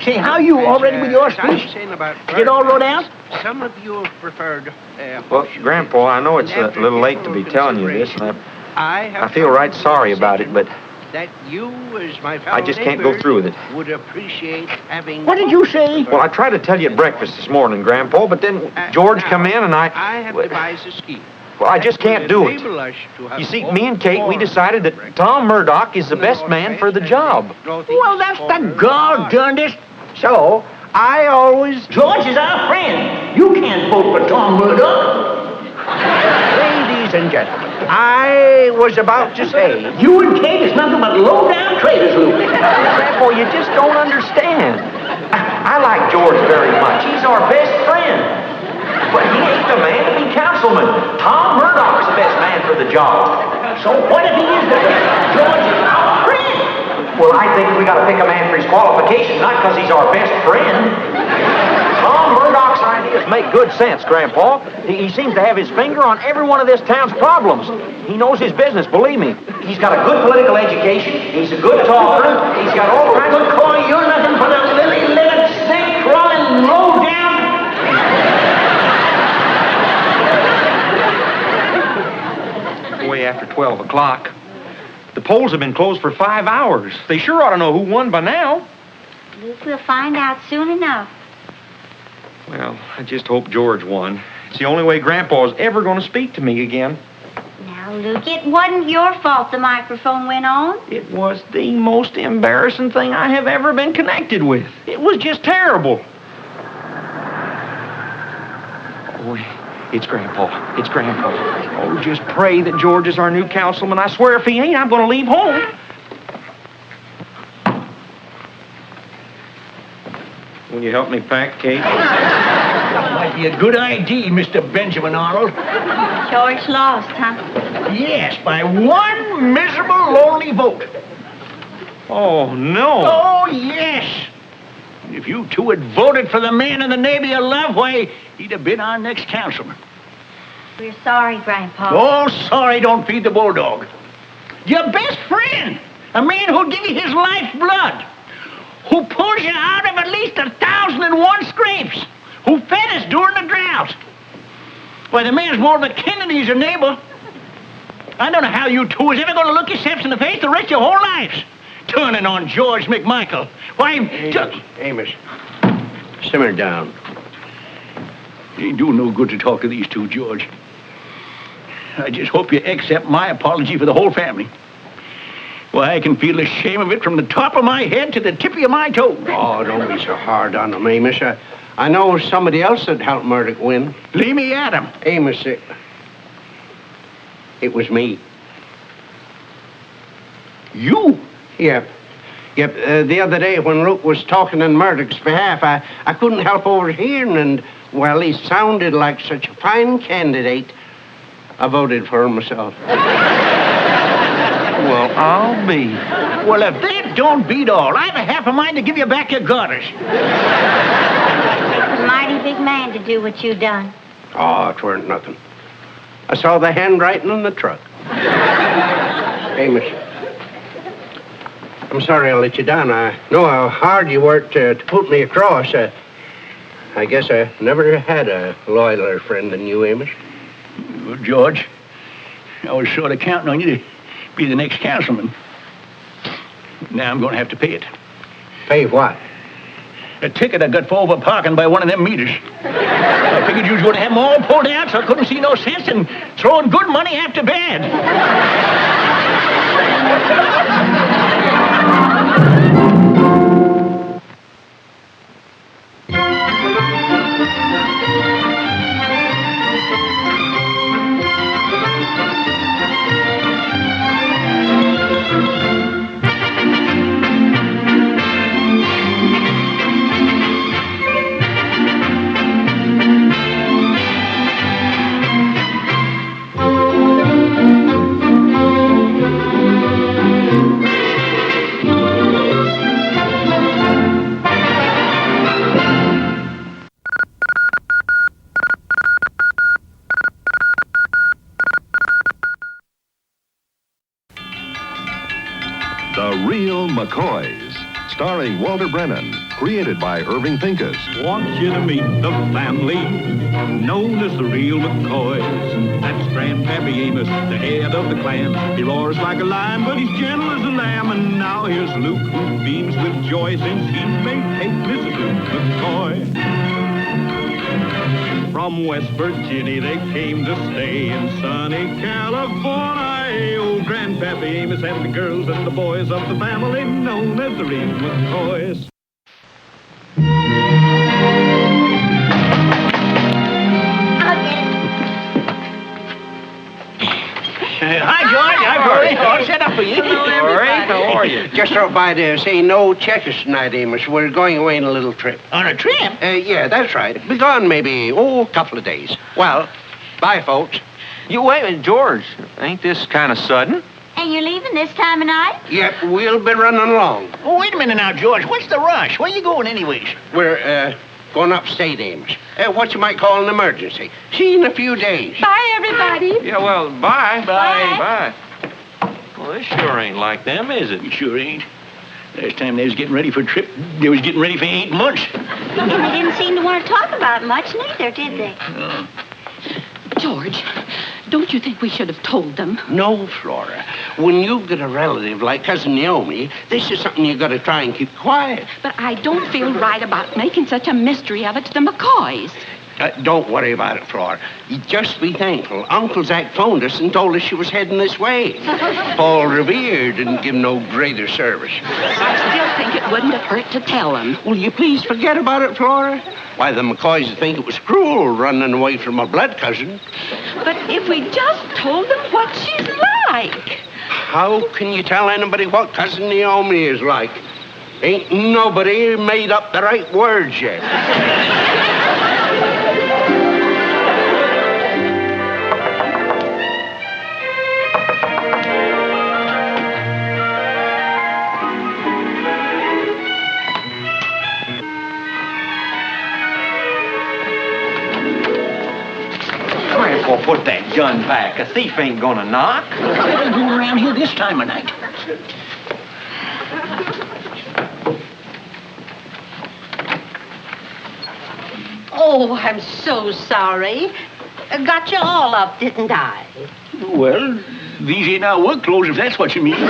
See, how you already with your speech? Get all wrote out? Some of you have preferred... Well, Grandpa, I know it's a little late to be telling you this, and I feel right sorry about it, but that you, as my fellow I just can't go through with it. Would appreciate having... What did you say? Well, I tried to tell you at breakfast this morning, Grandpa, but then George come in and I have devised a scheme. Well, I just can't do it. You see, me and Kate, we decided that Tom Murdoch is the best man for the job. Well, that's the gall-darndest. So, I always... George is our friend. You can't vote for Tom Murdoch. Ladies and gentlemen, I was about to say... You and Kate is nothing but low-down traitors, Luke. Grandpa, you just don't understand. I like George very much. He's our best friend. But he ain't the man to be councilman. Tom Murdoch's the best man for the job. So what if he is the best? George is our friend. Well, I think we got to pick a man for his qualifications, not because he's our best friend. Tom Murdoch's ideas make good sense, Grandpa. He seems to have his finger on every one of this town's problems. He knows his business, believe me. He's got a good political education. He's a good talker. He's got all kinds of... Calling you nothing but a lily-livered, snake-crawling, low-down... Way after 12 o'clock. The polls have been closed for 5 hours. They sure ought to know who won by now. Luke, we'll find out soon enough. Well, I just hope George won. It's the only way Grandpa's ever going to speak to me again. Now, Luke, it wasn't your fault the microphone went on. It was the most embarrassing thing I have ever been connected with. It was just terrible. Oh, it's Grandpa. It's Grandpa. Oh, just pray that George is our new councilman. I swear if he ain't, I'm going to leave home. Will you help me pack, Kate? That might be a good idea, Mr. Benjamin Arnold. George lost, huh? Yes, by one miserable, lonely vote. Oh, no. Oh, yes. If you two had voted for the man in the Navy of love, why, he'd have been our next councilman. We're sorry, Grandpa. Oh, sorry, don't feed the bulldog. Your best friend, a man who'll give you his lifeblood, who pulls you out of at least 1,001 scrapes, who fed us during the drought. Why, the man's more of a kin than he's a neighbor. I don't know how you two is ever going to look yourselves in the face the rest of your whole lives. Turning on George McMichael. Why, Amos, simmer down. It ain't doing no good to talk to these two, George. I just hope you accept my apology for the whole family. Why, I can feel the shame of it from the top of my head to the tip of my toe. Oh, don't be so hard on him, Amos. I know somebody else that helped Murdoch win. Leave me at him. Amos, it was me. You? Yep. The other day when Luke was talking on Murdoch's behalf, I couldn't help overhearing, and, well, he sounded like such a fine candidate. I voted for him myself. Well, I'll be. Well, if that don't beat all, I've a half a mind to give you back your garters. It's a mighty big man to do what you done. Oh, it weren't nothing. I saw the handwriting on the truck. Amos, I'm sorry I let you down. I know how hard you worked to put me across. I guess I never had a loyaler friend than you, Amos. Well, George, I was sort of counting on you to be the next councilman. Now I'm going to have to pay it. Pay what? A ticket I got for over parking by one of them meters. I figured you was going to have them all pulled out, so I couldn't see no sense in throwing good money after bad. The Real McCoys, starring Walter Brennan, created by Irving Pincus. Want you to meet the family known as the Real McCoys. That's Grandpappy Amos, the head of the clan. He roars like a lion, but he's gentle as a lamb. And now here's Luke, who beams with joy since he made Kate Mrs. Luke McCoy. From West Virginia they came to stay in sunny California. Old Grandpappy Amos and the girls and the boys of the family known as the Real McCoys. Hi, George. I'm Rory. All set up for you. All right, how are you? Just drove by to say no checkers tonight, Amos. We're going away on a little trip. On a trip? Yeah, that's right. Be gone maybe, a couple of days. Well, bye, folks. You wait a minute, George. Ain't this kind of sudden? And you're leaving this time of night? Yep, we'll be running along. Oh, wait a minute now, George. What's the rush? Where you going anyways? We're, going upstate, Amos. What you might call an emergency. See you in a few days. Bye, everybody. Yeah, well, bye. Bye. Bye. Well, this sure ain't like them, is it? It sure ain't. Last time they was getting ready for a trip, they was getting ready for 8 months. And they didn't seem to want to talk about much neither, did they? George, don't you think we should have told them? No, Flora. When you've got a relative like Cousin Naomi, this is something you got to try and keep quiet. But I don't feel right about making such a mystery of it to the McCoys. Don't worry about it, Flora. You just be thankful. Uncle Zach phoned us and told us she was heading this way. Paul Revere didn't give no greater service. I still think it wouldn't have hurt to tell them. Will you please forget about it, Flora? Why, the McCoys would think it was cruel running away from a blood cousin. But if we just told them what she's like. How can you tell anybody what Cousin Naomi is like? Ain't nobody made up the right words yet. Grandpa, put that gun back. A thief ain't gonna knock. I ain't going around here this time of night. Oh, I'm so sorry. Got you all up, didn't I? Well, these ain't our work clothes, if that's what you mean.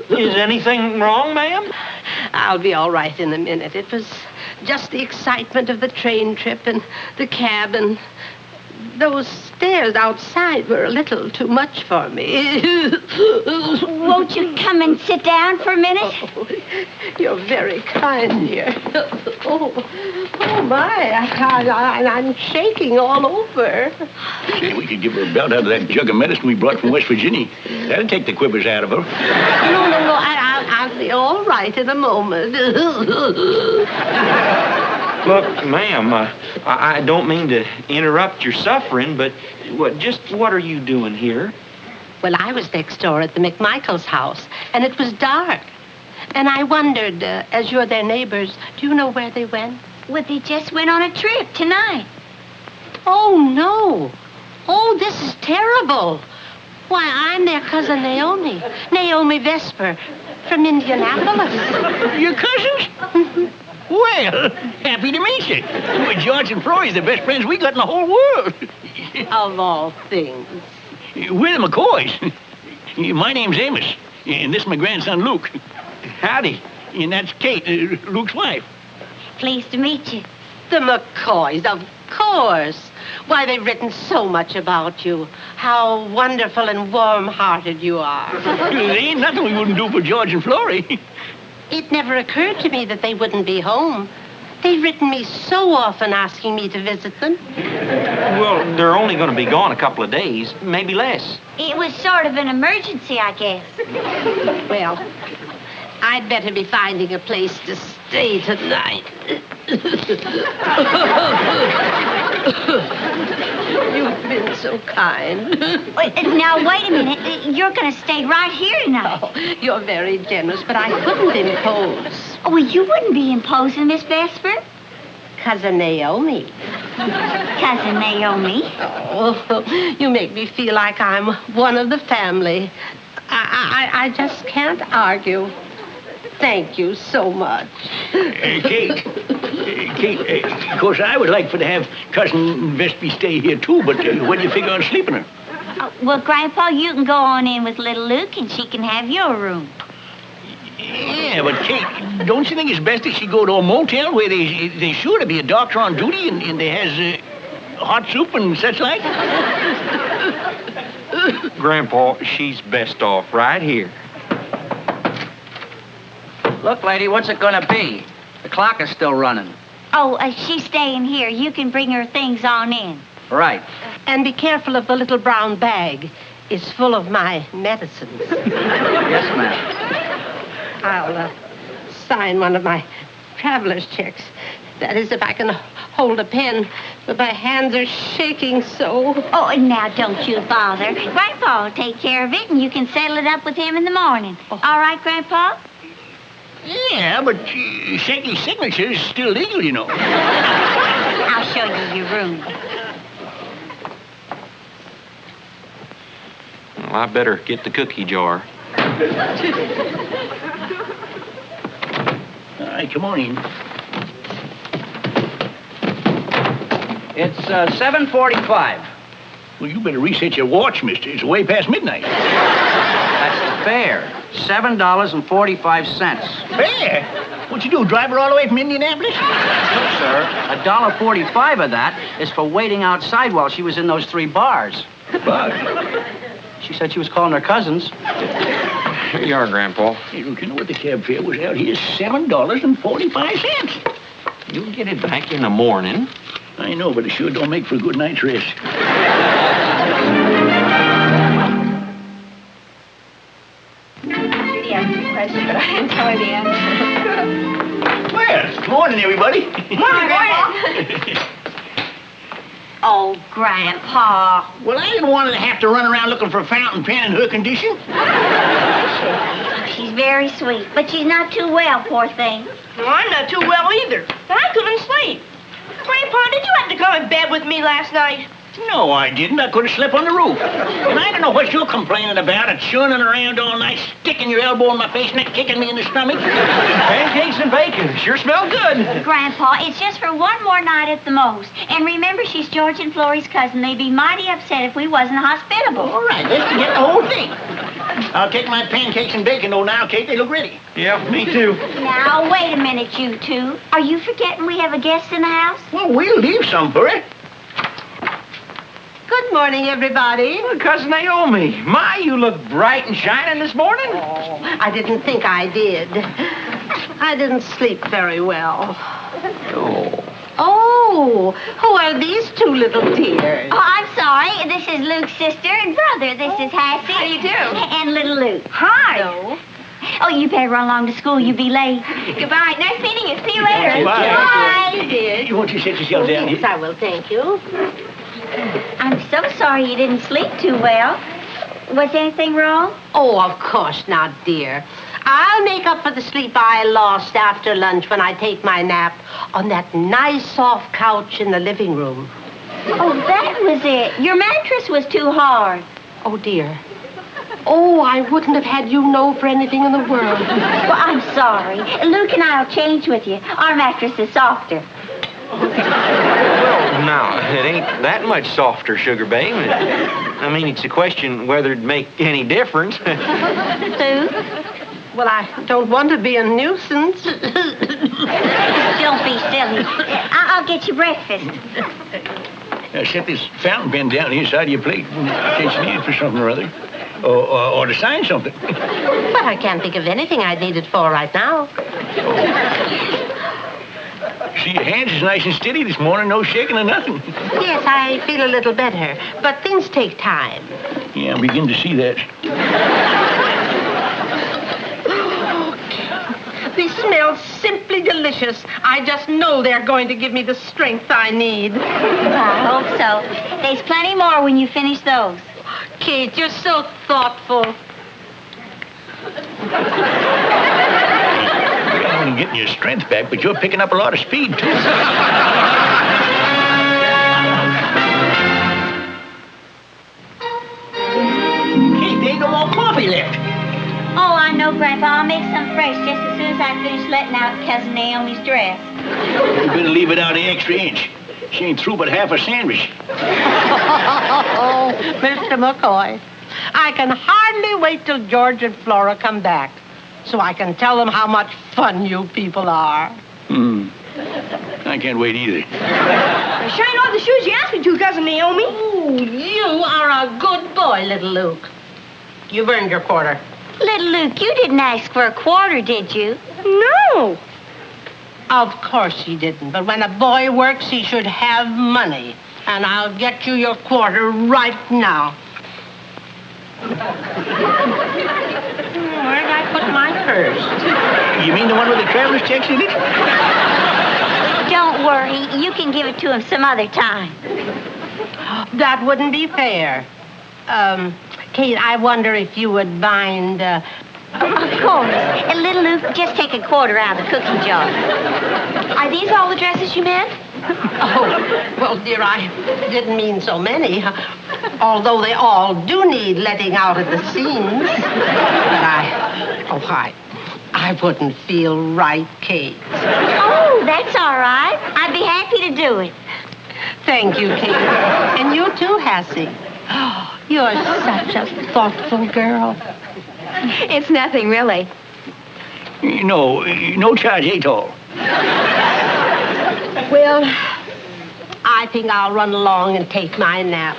Is anything wrong, ma'am? I'll be all right in a minute. It was just the excitement of the train trip and the cab, and those stairs outside were a little too much for me. Won't you come and sit down for a minute? Oh, you're very kind, dear. Oh my, I'm shaking all over. Say, we could give her a belt out of that jug of medicine we brought from West Virginia. That'll take the quivers out of her. No, I'll be all right in a moment. Look, ma'am, I don't mean to interrupt your suffering, but what are you doing here? Well, I was next door at the McMichaels' house, and it was dark. And I wondered, as you're their neighbors, do you know where they went? Well, they just went on a trip tonight. Oh, no. Oh, this is terrible. Why, I'm their cousin Naomi. Naomi Vesper from Indianapolis. Your cousins? Well, happy to meet you. Well, George and Flory's the best friends we got in the whole world. Of all things. We're the McCoys. My name's Amos, and this is my grandson, Luke. Howdy. And that's Kate, Luke's wife. Pleased to meet you. The McCoys, of course. Why, they've written so much about you. How wonderful and warm-hearted you are. There ain't nothing we wouldn't do for George and Flory. It never occurred to me that they wouldn't be home. They've written me so often asking me to visit them. Well, they're only going to be gone a couple of days, maybe less. It was sort of an emergency, I guess. Well, I'd better be finding a place to stay tonight. You've been so kind. Now, wait a minute. You're going to stay right here tonight. Oh, you're very generous, but I couldn't impose. Oh, well, you wouldn't be imposing, Miss Vesper. Cousin Naomi. Cousin Naomi. Oh, you make me feel like I'm one of the family. I just can't argue. Thank you so much. Kate, of course, I would like for to have Cousin Vespi stay here, too, but when do you figure on sleeping her? Well, Grandpa, you can go on in with little Luke, and she can have your room. Yeah, but Kate, don't you think it's best if she go to a motel where there's sure to be a doctor on duty and there has hot soup and such like? Grandpa, she's best off right here. Look, lady, what's it gonna be? The clock is still running. Oh, she's staying here. You can bring her things on in. Right. And be careful of the little brown bag. It's full of my medicines. Yes, ma'am. I'll sign one of my traveler's checks. That is, if I can hold a pen. But my hands are shaking so. Oh, now don't you bother. Grandpa will take care of it, and you can settle it up with him in the morning. Oh. All right, Grandpa? Yeah, but shaking signature is still legal, you know. I'll show you your room. Well, I better get the cookie jar. All right, come on in. It's 7:45. Well, you better reset your watch, mister. It's way past midnight. That's the fare. $7.45. Fair? What'd you do, drive her all the way from Indianapolis? No, sir. $1.45 of that is for waiting outside while she was in those 3 bars. Bars? She said she was calling her cousins. Here you are, Grandpa. Hey, look, you know what the cab fare was out here? $7.45. You'll get it back in the morning. I know, but it sure don't make for a good night's rest. Judy asked me a question, but I didn't tell her the answer. Well, good morning, everybody. Morning, Grandpa. Oh, Grandpa. Well, I didn't want her to have to run around looking for a fountain pen in her condition. She's very sweet, but she's not too well, poor thing. Well, I'm not too well either. I couldn't sleep. Grandpa, did you have last night? No, I didn't. I couldn't slip on the roof. And I don't know what you're complaining about. It's churning around all night, sticking your elbow in my face and then kicking me in the stomach. Pancakes and bacon. Sure smell good. Grandpa, it's just for one more night at the most. And remember, she's George and Florrie's cousin. They'd be mighty upset if we wasn't hospitable. All right, let's forget the whole thing. I'll take my pancakes and bacon, though, now, Kate. They look ready. Yeah, me too. Now, wait a minute, you two. Are you forgetting we have a guest in the house? Well, we'll leave some for it. Good morning, everybody. Well, Cousin Naomi, my, you look bright and shining this morning. Oh, I didn't think I did. I didn't sleep very well. Oh, who are these two little dears? Oh, I'm sorry. This is Luke's sister and brother. This is Hassie. How do you do? And little Luke. Hi. No. Oh, you better run along to school. You'll be late. Goodbye. Nice meeting you. See you later. Bye. You want to sit yourself down here? Yes, I will, thank you. I'm so sorry you didn't sleep too well. Was anything wrong? Oh, of course not, dear. I'll make up for the sleep I lost after lunch when I take my nap on that nice soft couch in the living room. Oh, that was it. Your mattress was too hard. Oh, dear. Oh, I wouldn't have had you know for anything in the world. Well, I'm sorry. Luke and I'll change with you. Our mattress is softer. Well, now, it ain't that much softer, Sugar Babe. I mean, it's a question whether it'd make any difference. Sue? Well, I don't want to be a nuisance. Don't be silly. I'll get you breakfast. Set this fountain pen down the inside of your plate in case you need it for something or other. Or to sign something. But I can't think of anything I'd need it for right now. See, your hands is nice and steady this morning, no shaking or nothing. Yes, I feel a little better, but things take time. Yeah, I'm beginning to see that. They smell simply delicious. I just know they're going to give me the strength I need. I hope so. There's plenty more when you finish those. Kate, you're so thoughtful. You're only getting your strength back, but you're picking up a lot of speed, too. Kate, there ain't no more coffee left. Oh, I know, Grandpa. I'll make some fresh just as soon as I finish letting out Cousin Naomi's dress. You better leave it out an extra inch. She ain't through but half a sandwich. Oh, Mr. McCoy, I can hardly wait till George and Flora come back so I can tell them how much fun you people are. I can't wait either. Shine on the shoes you asked me to, Cousin Naomi. Oh, you are a good boy, little Luke. You've earned your quarter. Little Luke, you didn't ask for a quarter, did you? No. Of course he didn't, but when a boy works, he should have money. And I'll get you your quarter right now. Where did I put my purse? You mean the one with the traveler's checks in it? Don't worry. You can give it to him some other time. That wouldn't be fair. Kate, I wonder if you would mind, Of course. And little Luke, just take a quarter out of the cookie jar. Are these all the dresses you meant? Oh, well, dear, I didn't mean so many. Although they all do need letting out at the seams. But I wouldn't feel right, Kate. Oh, that's all right. I'd be happy to do it. Thank you, Kate. And you too, Hassie. Oh, you're such a thoughtful girl. It's nothing, really. No charge at all. Well, I think I'll run along and take my nap,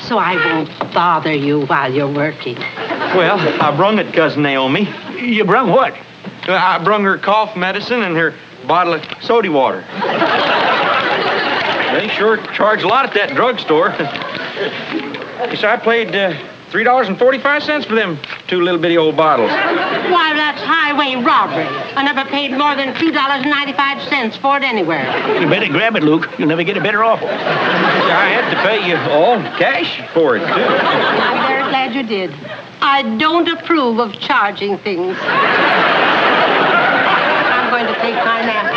so I won't bother you while you're working. Well, I brung it, Cousin Naomi. You brung what? I brung her cough medicine and her bottle of soda water. They sure charge a lot at that drugstore. Yes, I paid $3.45 for them two little bitty old bottles. Why, that's highway robbery. I never paid more than $2.95 for it anywhere. You better grab it, Luke. You'll never get a better offer. I had to pay you all cash for it, too. I'm very glad you did. I don't approve of charging things. I'm going to take my nap.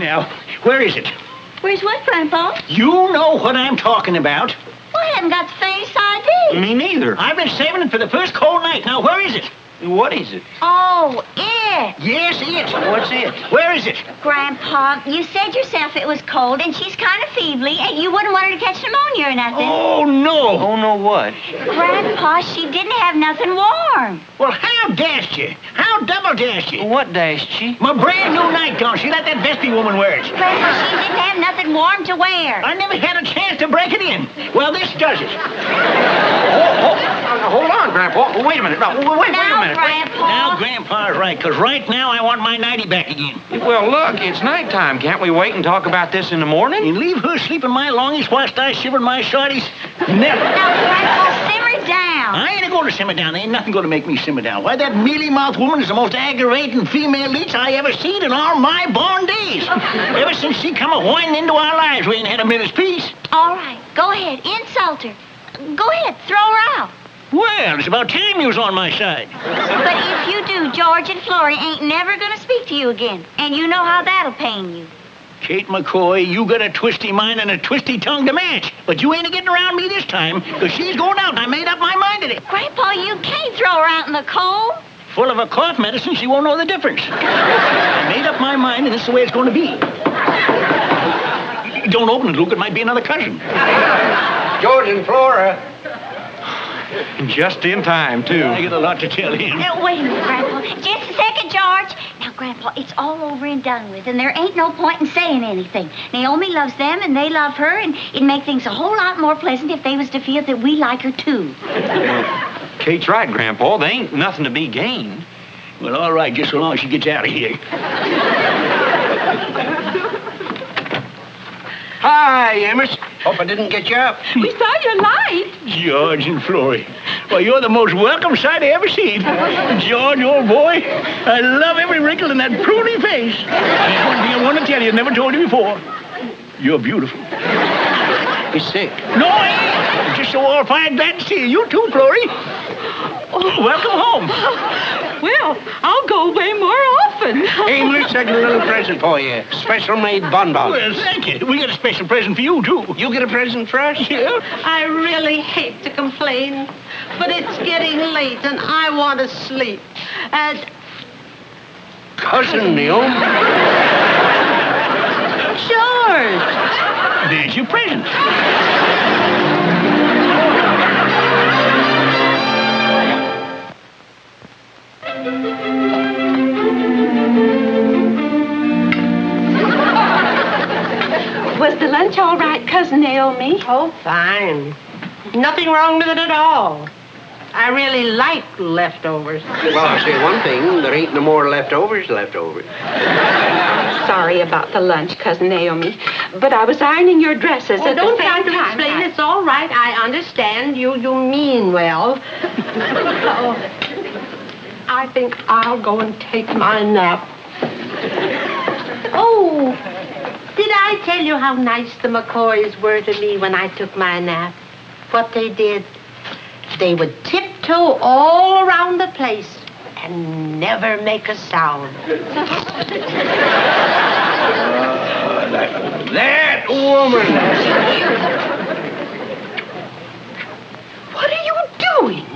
Now, where is it? Where's what, Grandpa? You know what I'm talking about. Well, I haven't got the faintest idea. Me neither. I've been saving it for the first cold night. Now, where is it? What is it? Oh, it. Yes, it. What's it? Where is it? Grandpa, you said yourself it was cold, and she's kind of feebly, and you wouldn't want her to catch pneumonia or nothing. Oh, no. Oh, no what? Grandpa, she didn't have nothing warm. Well, how dashed you? How double dashed you? What dashed she? My brand new nightgown. See that Vespi woman wears. Grandpa, she didn't have nothing warm to wear. I never had a chance to break it in. Well, this does it. Hold on, Grandpa. Wait a minute. No, wait a minute. Grandpa. Now, Grandpa's right, because right now I want my nightie back again. Well, look, it's nighttime. Can't we wait and talk about this in the morning? And leave her sleeping my longies whilst I shiver my shorties? Never. Now, Grandpa, simmer down. I ain't going to simmer down. There ain't nothing going to make me simmer down. Why, that mealy-mouthed woman is the most aggravating female leech I ever seen in all my born days. Ever since she come a-whining into our lives, we ain't had a minute's peace. All right, go ahead, insult her. Go ahead, throw her out. Well, it's about time you was on my side. But if you do, George and Florrie ain't never gonna speak to you again. And you know how that'll pain you. Kate McCoy, you got a twisty mind and a twisty tongue to match. But you ain't getting around me this time, because she's going out, and I made up my mind to it. Grandpa, you can't throw her out in the cold. Full of a cough medicine, she won't know the difference. I made up my mind, and this is the way it's going to be. Don't open it, Luke. It might be another cousin. George and Flora. Just in time, too. I got a lot to tell him. Wait a minute, Grandpa. Just a second, George. Now, Grandpa, it's all over and done with, and there ain't no point in saying anything. Naomi loves them, and they love her, and it'd make things a whole lot more pleasant if they was to feel that we like her, too. Kate's right, Grandpa. There ain't nothing to be gained. Well, all right, just so long as she gets out of here. Hi, Amos. Hope I didn't get you up. We saw your light. George and Florrie. Well, you're the most welcome sight I ever seen. George, old boy, I love every wrinkle in that pruny face. There's one thing I want to tell you, I never told you before. You're beautiful. He's sick. No, I ain't. I'm just so all fine glad to see you. You too, Florrie. Oh, welcome home. Well, I'll go away more often. Amos, I got a little present for you. Special-made bonbons. Well, thank you. We got a special present for you, too. You get a present for us? Yeah. I really hate to complain, but it's getting late and I want to sleep. And Cousin Naomi. George! There's your present. Was the lunch all right, Cousin Naomi? Oh, fine. Nothing wrong with it at all. I really like leftovers. Well, I'll say one thing. There ain't no more leftovers left over. Sorry about the lunch, Cousin Naomi, but I was ironing your dresses at Don't the try same to time. explain. It's all right. I understand. You mean well. Oh, I think I'll go and take my nap. Oh, did I tell you how nice the McCoys were to me when I took my nap? What they did, they would tiptoe all around the place and never make a sound. That woman. What are you doing?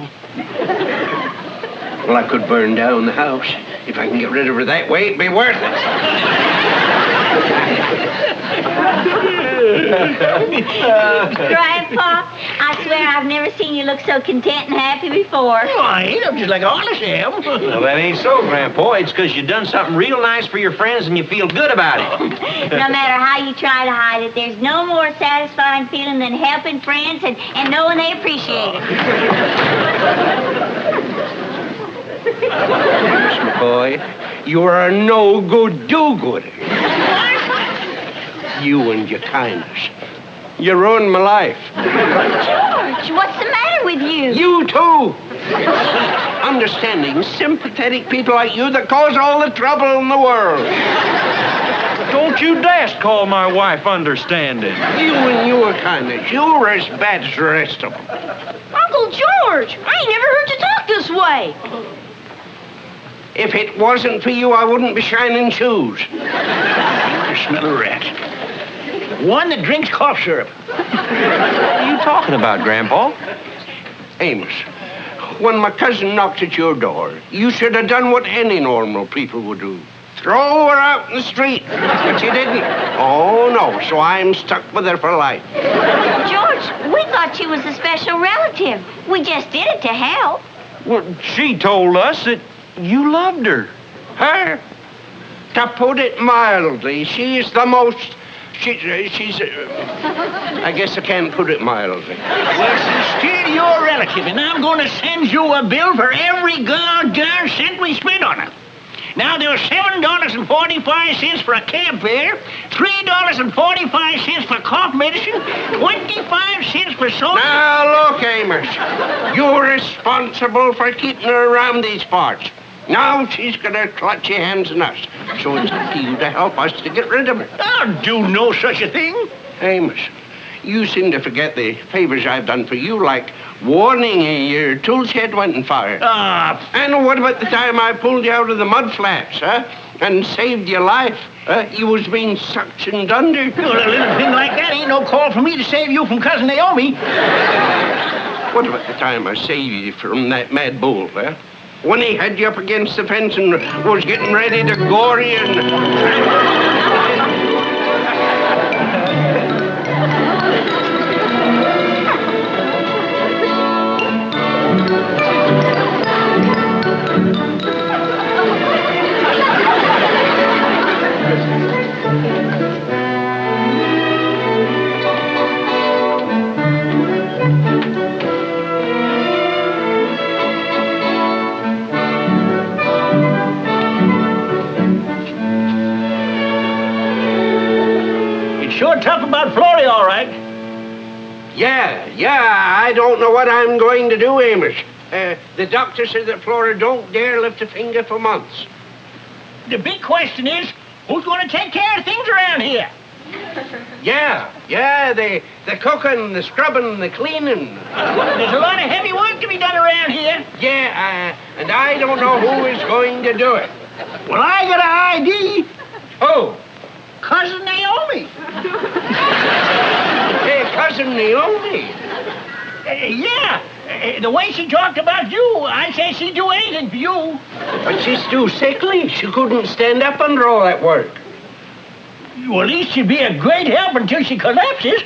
Well, I could burn down the house. If I can get rid of her that way, it'd be worth it. Grandpa, I swear I've never seen you look so content and happy before. Oh, I ain't. I'm just like honest am. Well, that ain't so, Grandpa. It's because you done something real nice for your friends and you feel good about it. No matter how you try to hide it, there's no more satisfying feeling than helping friends and knowing they appreciate it. Miss McCoy, you are a no-good do-gooder. You and your kindness. You ruined my life. George, what's the matter with you? You too. Understanding, sympathetic people like you that cause all the trouble in the world. Don't you dast call my wife understanding. You and your kindness, you're as bad as the rest of them. Uncle George, I ain't never heard you talk this way. If it wasn't for you, I wouldn't be shining shoes. I smell a rat. One that drinks cough syrup. What are you talking about, Grandpa? Amos, when my cousin knocked at your door, you should have done what any normal people would do. Throw her out in the street. But you didn't. Oh, no, so I'm stuck with her for life. George, we thought she was a special relative. We just did it to help. Well, she told us that you loved her. Her? To put it mildly, she's the most... She's... I guess I can't put it mildly. Well, she's still your relative, and I'm going to send you a bill for every goddamn cent we spent on her. Now, there was $7.45 for a cab fare, $3.45 for cough medicine, 25 cents for soda. Now, look, Amos. You're responsible for keeping her around these parts. Now she's got her clutchy hands on us. So it's up to you to help us to get rid of her. I'll do no such a thing. Amos, you seem to forget the favors I've done for you, like warning you your tool shed went on fire. And what about the time I pulled you out of the mud flats, huh? And saved your life? You was being suctioned under. Well, a little thing like that ain't no call for me to save you from Cousin Naomi. What about the time I saved you from that mad bull, huh? When he had you up against the fence and was getting ready to gore you and... Sure tough about Florrie, all right. Yeah, I don't know what I'm going to do, Amos. The doctor said that Flora don't dare lift a finger for months. The big question is, who's going to take care of things around here? Yeah, the cooking, the scrubbing, the cleaning. There's a lot of heavy work to be done around here. Yeah, and I don't know who is going to do it. Well, I got an ID. Who? Cousin Naomi. Hey, Cousin Naomi? Yeah. The way she talked about you, I'd say she'd do anything for you. But she's too sickly. She couldn't stand up under all that work. Well, at least she'd be a great help until she collapses.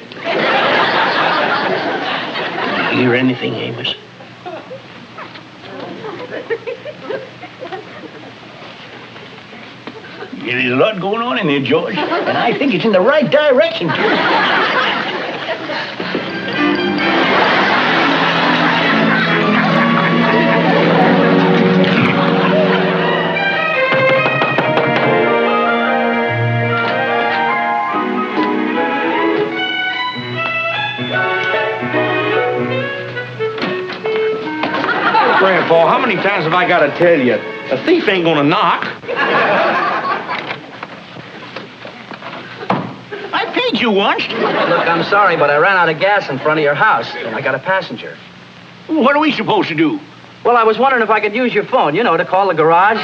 You hear anything, Amos? Yeah, there's a lot going on in there, George. And I think it's in the right direction, too. Grandpa, how many times have I got to tell you? A thief ain't gonna knock. I paid you once. Look, I'm sorry, but I ran out of gas in front of your house, and I got a passenger. What are we supposed to do? Well, I was wondering if I could use your phone, to call the garage.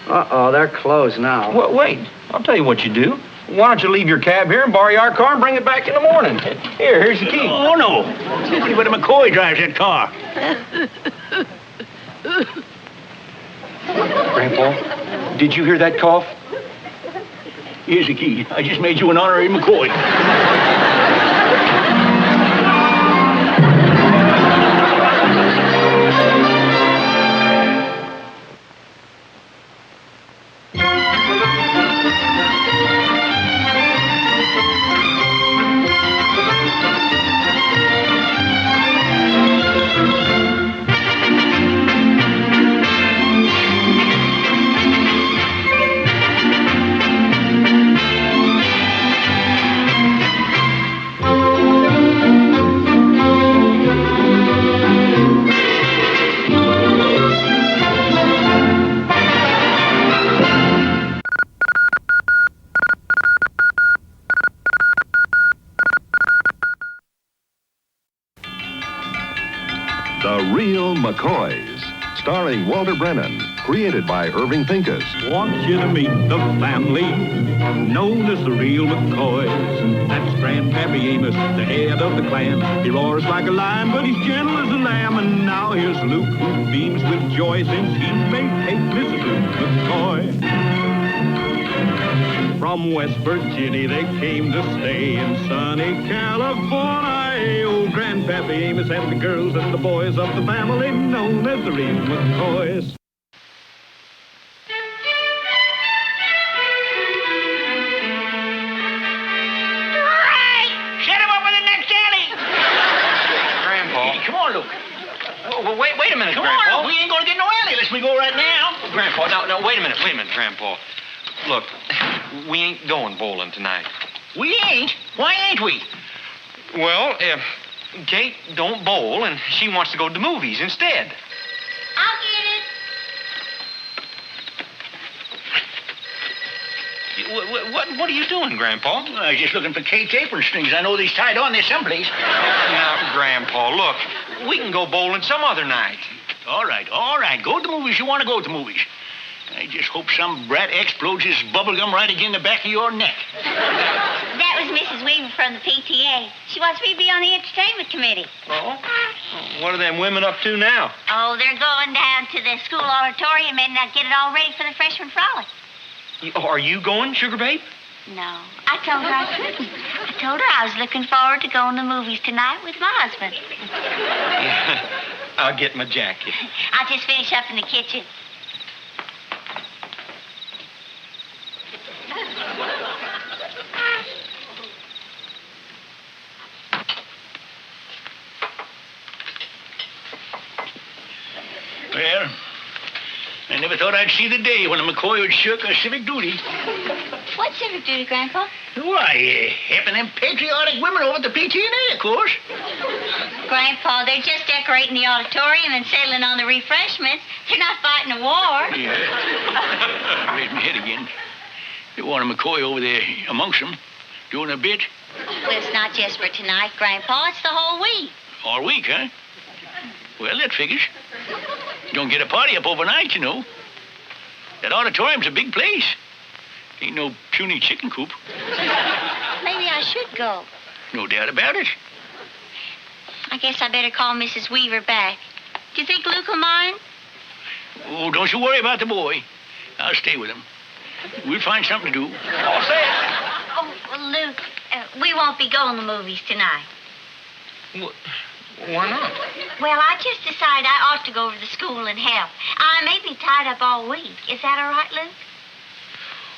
Uh-oh, they're closed now. Well, wait, I'll tell you what you do. Why don't you leave your cab here and borrow our car and bring it back in the morning? Here's the key. Oh, no. But McCoy drives that car. Grandpa, did you hear that cough? Here's the key. I just made you an honorary McCoy. The real McCoys, starring Walter Brennan, created by Irving Pincus. Want you to meet the family known as the real McCoys. That's Grandpappy Amos, the head of the clan. He roars like a lion, but he's gentle as a lamb. And now here's Luke, who beams with joy since he may take Mrs. Luke McCoy. From West Virginia they came to stay in sunny California. Old Grandpappy Amos and the girls and the boys of the family known as the real McCoys. Set him up in the next alley. Grandpa. Come on, Luke. Well, wait a minute, Come Grandpa. on, Luke. We ain't going to get no alley unless we go right now. Grandpa, no, wait a minute, Grandpa. Look, we ain't going bowling tonight. We ain't? Why ain't we? Well, Kate don't bowl, and she wants to go to the movies instead. I'll get it. What are you doing, Grandpa? I was just looking for Kate's apron strings. I know they's tied on there someplace. Now, Grandpa, look, we can go bowling some other night. All right. Go to the movies. You want to go to the movies. I just hope some brat explodes his bubblegum right again the back of your neck. That was Mrs. Weaver from the PTA. She wants me to be on the entertainment committee. Oh? What are them women up to now? Oh, they're going down to the school auditorium and get it all ready for the freshman frolic. Are you going, Sugar Babe? No, I told her I couldn't. I told her I was looking forward to going to the movies tonight with my husband. Yeah, I'll get my jacket. I'll just finish up in the kitchen. Well, I never thought I'd see the day when a McCoy would shirk a civic duty. What civic duty, Grandpa? Why, helping them patriotic women over at the PTA, of course. Grandpa, they're just decorating the auditorium and settling on the refreshments. They're not fighting a war. Yeah. Raised my head again. They want a McCoy over there amongst them, doing a bit. Well, it's not just for tonight, Grandpa. It's the whole week. All week, huh? Well, that figures. You don't get a party up overnight, you know. That auditorium's a big place. Ain't no puny chicken coop. Maybe I should go. No doubt about it. I guess I better call Mrs. Weaver back. Do you think Luke will mind? Oh, don't you worry about the boy. I'll stay with him. We'll find something to do. All set. Oh, well, Luke, we won't be going to the movies tonight. Why not? Well, I just decided I ought to go over to the school and help. I may be tied up all week. Is that all right, Luke?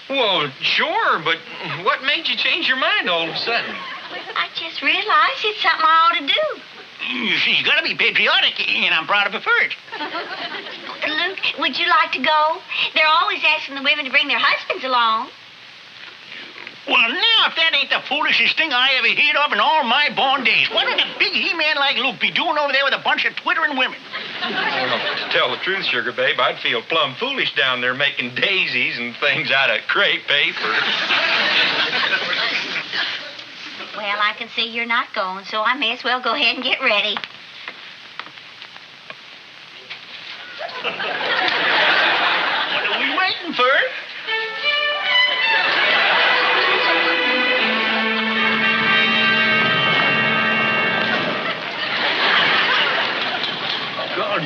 Well, sure, but what made you change your mind all of a sudden? I just realized it's something I ought to do. You see, you gotta be patriotic, and I'm proud of it for it. Luke, would you like to go? They're always asking the women to bring their husbands along. Well, now, if that ain't the foolishest thing I ever heard of in all my born days, what would a big he-man like Luke be doing over there with a bunch of twittering women? Well, to tell the truth, Sugar Babe, I'd feel plumb foolish down there making daisies and things out of crepe paper. Well, I can see you're not going, so I may as well go ahead and get ready. What are we waiting for?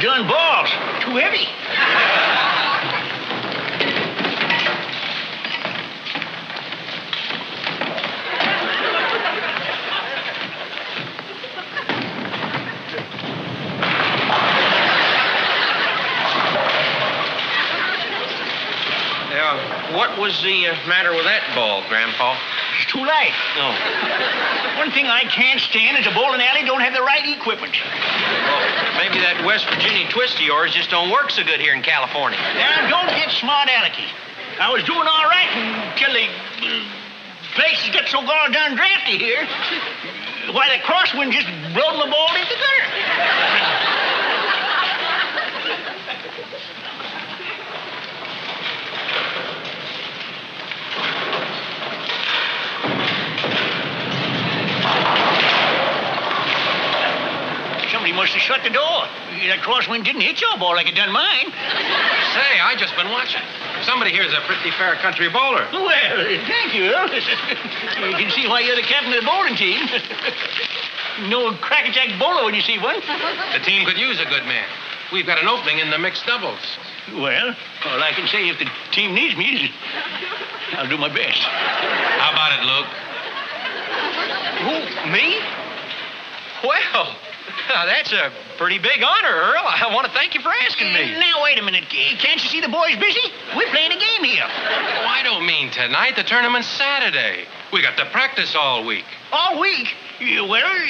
Done balls. Too heavy. What was the matter with that ball, Grandpa? It's too light. No. One thing I can't stand is a bowling alley don't have the right equipment. Well, maybe that West Virginia twist of yours just don't work so good here in California. Now, don't get smart alecky. I was doing all right until the place has got so darn drafty here. Why, the crosswind just blowed my ball into the gutter. Somebody must must have shut the door. That crosswind didn't hit your ball like it done mine. Say, I just been watching. Somebody here's a pretty fair country bowler. Well, thank you, Earl. You can see why you're the captain of the bowling team. No crackerjack bowler when you see one. The team could use a good man. We've got an opening in the mixed doubles. Well, all I can say, if the team needs me is I'll do my best. How about it, Luke? Who, me? Well, that's a pretty big honor, Earl. I want to thank you for asking me. Now, wait a minute. Can't you see the boys busy? We're playing a game here. Oh, I don't mean tonight. The tournament's Saturday. We got to practice all week. All week? Well,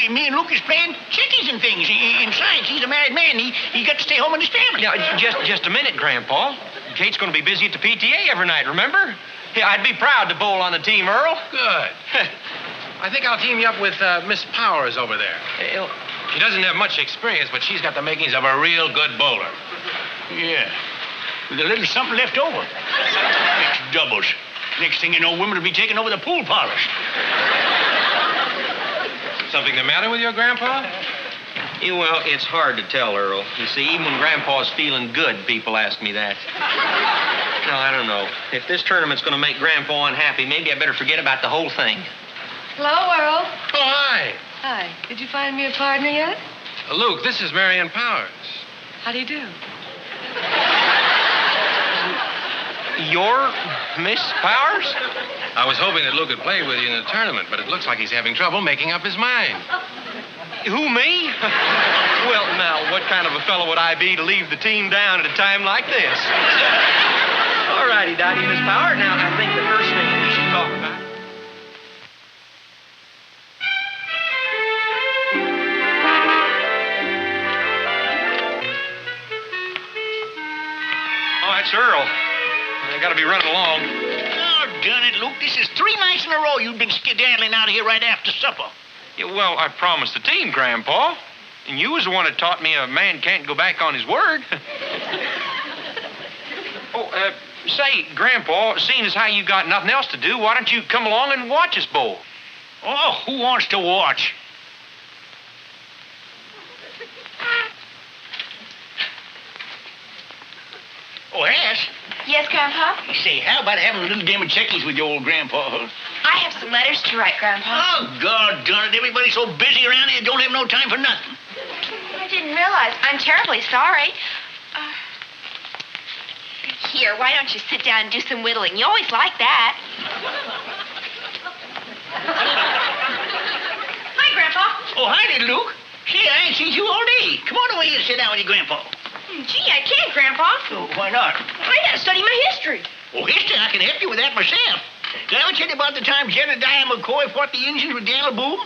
me and Luke is playing chickies and things. Besides, he's a married man. He got to stay home with his family. Now, just a minute, Grandpa. Kate's going to be busy at the PTA every night, remember? Yeah, I'd be proud to bowl on the team, Earl. Good. I think I'll team you up with Miss Powers over there. She doesn't have much experience, but she's got the makings of a real good bowler. Yeah. With a little something left over. Mixed doubles. Next thing you know, women will be taking over the pool parlors. Something the matter with your grandpa? Yeah, well, it's hard to tell, Earl. You see, even when Grandpa's feeling good, people ask me that. No, I don't know. If this tournament's going to make Grandpa unhappy, maybe I better forget about the whole thing. Hello, Earl. Oh, hi. Hi. Did you find me a partner yet? Luke, this is Marion Powers. How do you do? You're Miss Powers? I was hoping that Luke could play with you in the tournament, but it looks like he's having trouble making up his mind. Who, me? Well, now, what kind of a fellow would I be to leave the team down at a time like this? All righty, Dottie, Miss Power. Now, I think the first thing we should talk about... Oh, that's Earl. I got to be running along. Oh, darn it, Luke. This is 3 nights in a row you've been skedaddling out of here right after supper. Yeah, well, I promised the team, Grandpa. And you was the one that taught me a man can't go back on his word. Say, Grandpa, seeing as how you got nothing else to do, why don't you come along and watch us bowl? Oh, who wants to watch? Oh, Ash? Yes, Grandpa? Say, how about having a little game of checkies with your old grandpa? I have some letters to write, Grandpa. Oh, God darn it. Everybody's so busy around here, don't have no time for nothing. I didn't realize. I'm terribly sorry. Here, why don't you sit down and do some whittling? You always like that. Hi, Grandpa. Oh, hi there, Luke. See, I ain't seen you all day. Come on over here and sit down with your grandpa. Gee, I can't, Grandpa. Oh, why not? I gotta study my history. Oh, history? I can help you with that myself. Did I ever tell you about the time Jedediah McCoy fought the Indians with Daniel Boone?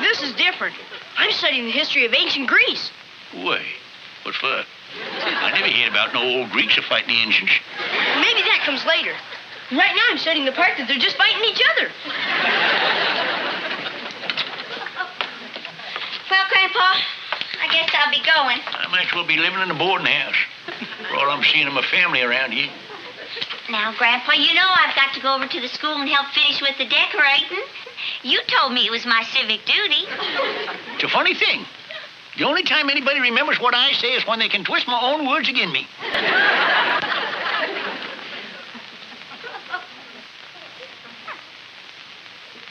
This is different. I'm studying the history of ancient Greece. Wait, what's that? I never heard about no old Greeks a fighting the Indians. Maybe that comes later. Right now, I'm studying the part that they're just fighting each other. Well, Grandpa, I guess I'll be going. I might as well be living in a boarding house. For all I'm seeing of my family around here. Now, Grandpa, you know I've got to go over to the school and help finish with the decorating. You told me it was my civic duty. It's a funny thing. The only time anybody remembers what I say is when they can twist my own words against me.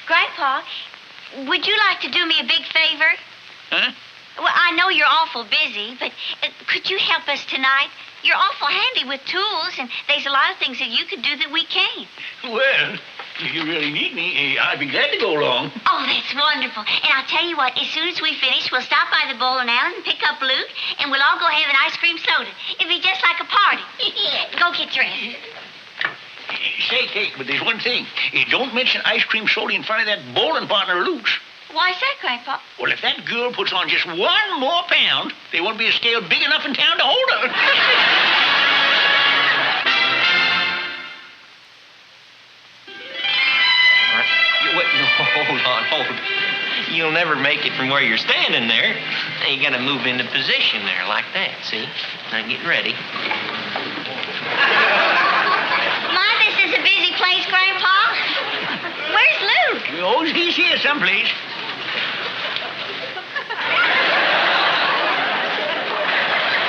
Grandpa, would you like to do me a big favor? Huh? Well, I know you're awful busy, but could you help us tonight? You're awful handy with tools, and there's a lot of things that you could do that we can't. Well, if you really need me, I'd be glad to go along. Oh, that's wonderful. And I'll tell you what, as soon as we finish, we'll stop by the bowling alley and pick up Luke, and we'll all go have an ice cream soda. It'll be just like a party. Go get dressed. Say, Kate, but there's one thing. Don't mention ice cream soda in front of that bowling partner, Luke's. Why's that, Grandpa? Well, if that girl puts on just 1 more pound, there won't be a scale big enough in town to hold her. Wait, no, hold on. You'll never make it from where you're standing there. Now, you gotta move into position there, like that, see? Now, get ready. My, this is a busy place, Grandpa. Where's Luke? Oh, he's here someplace.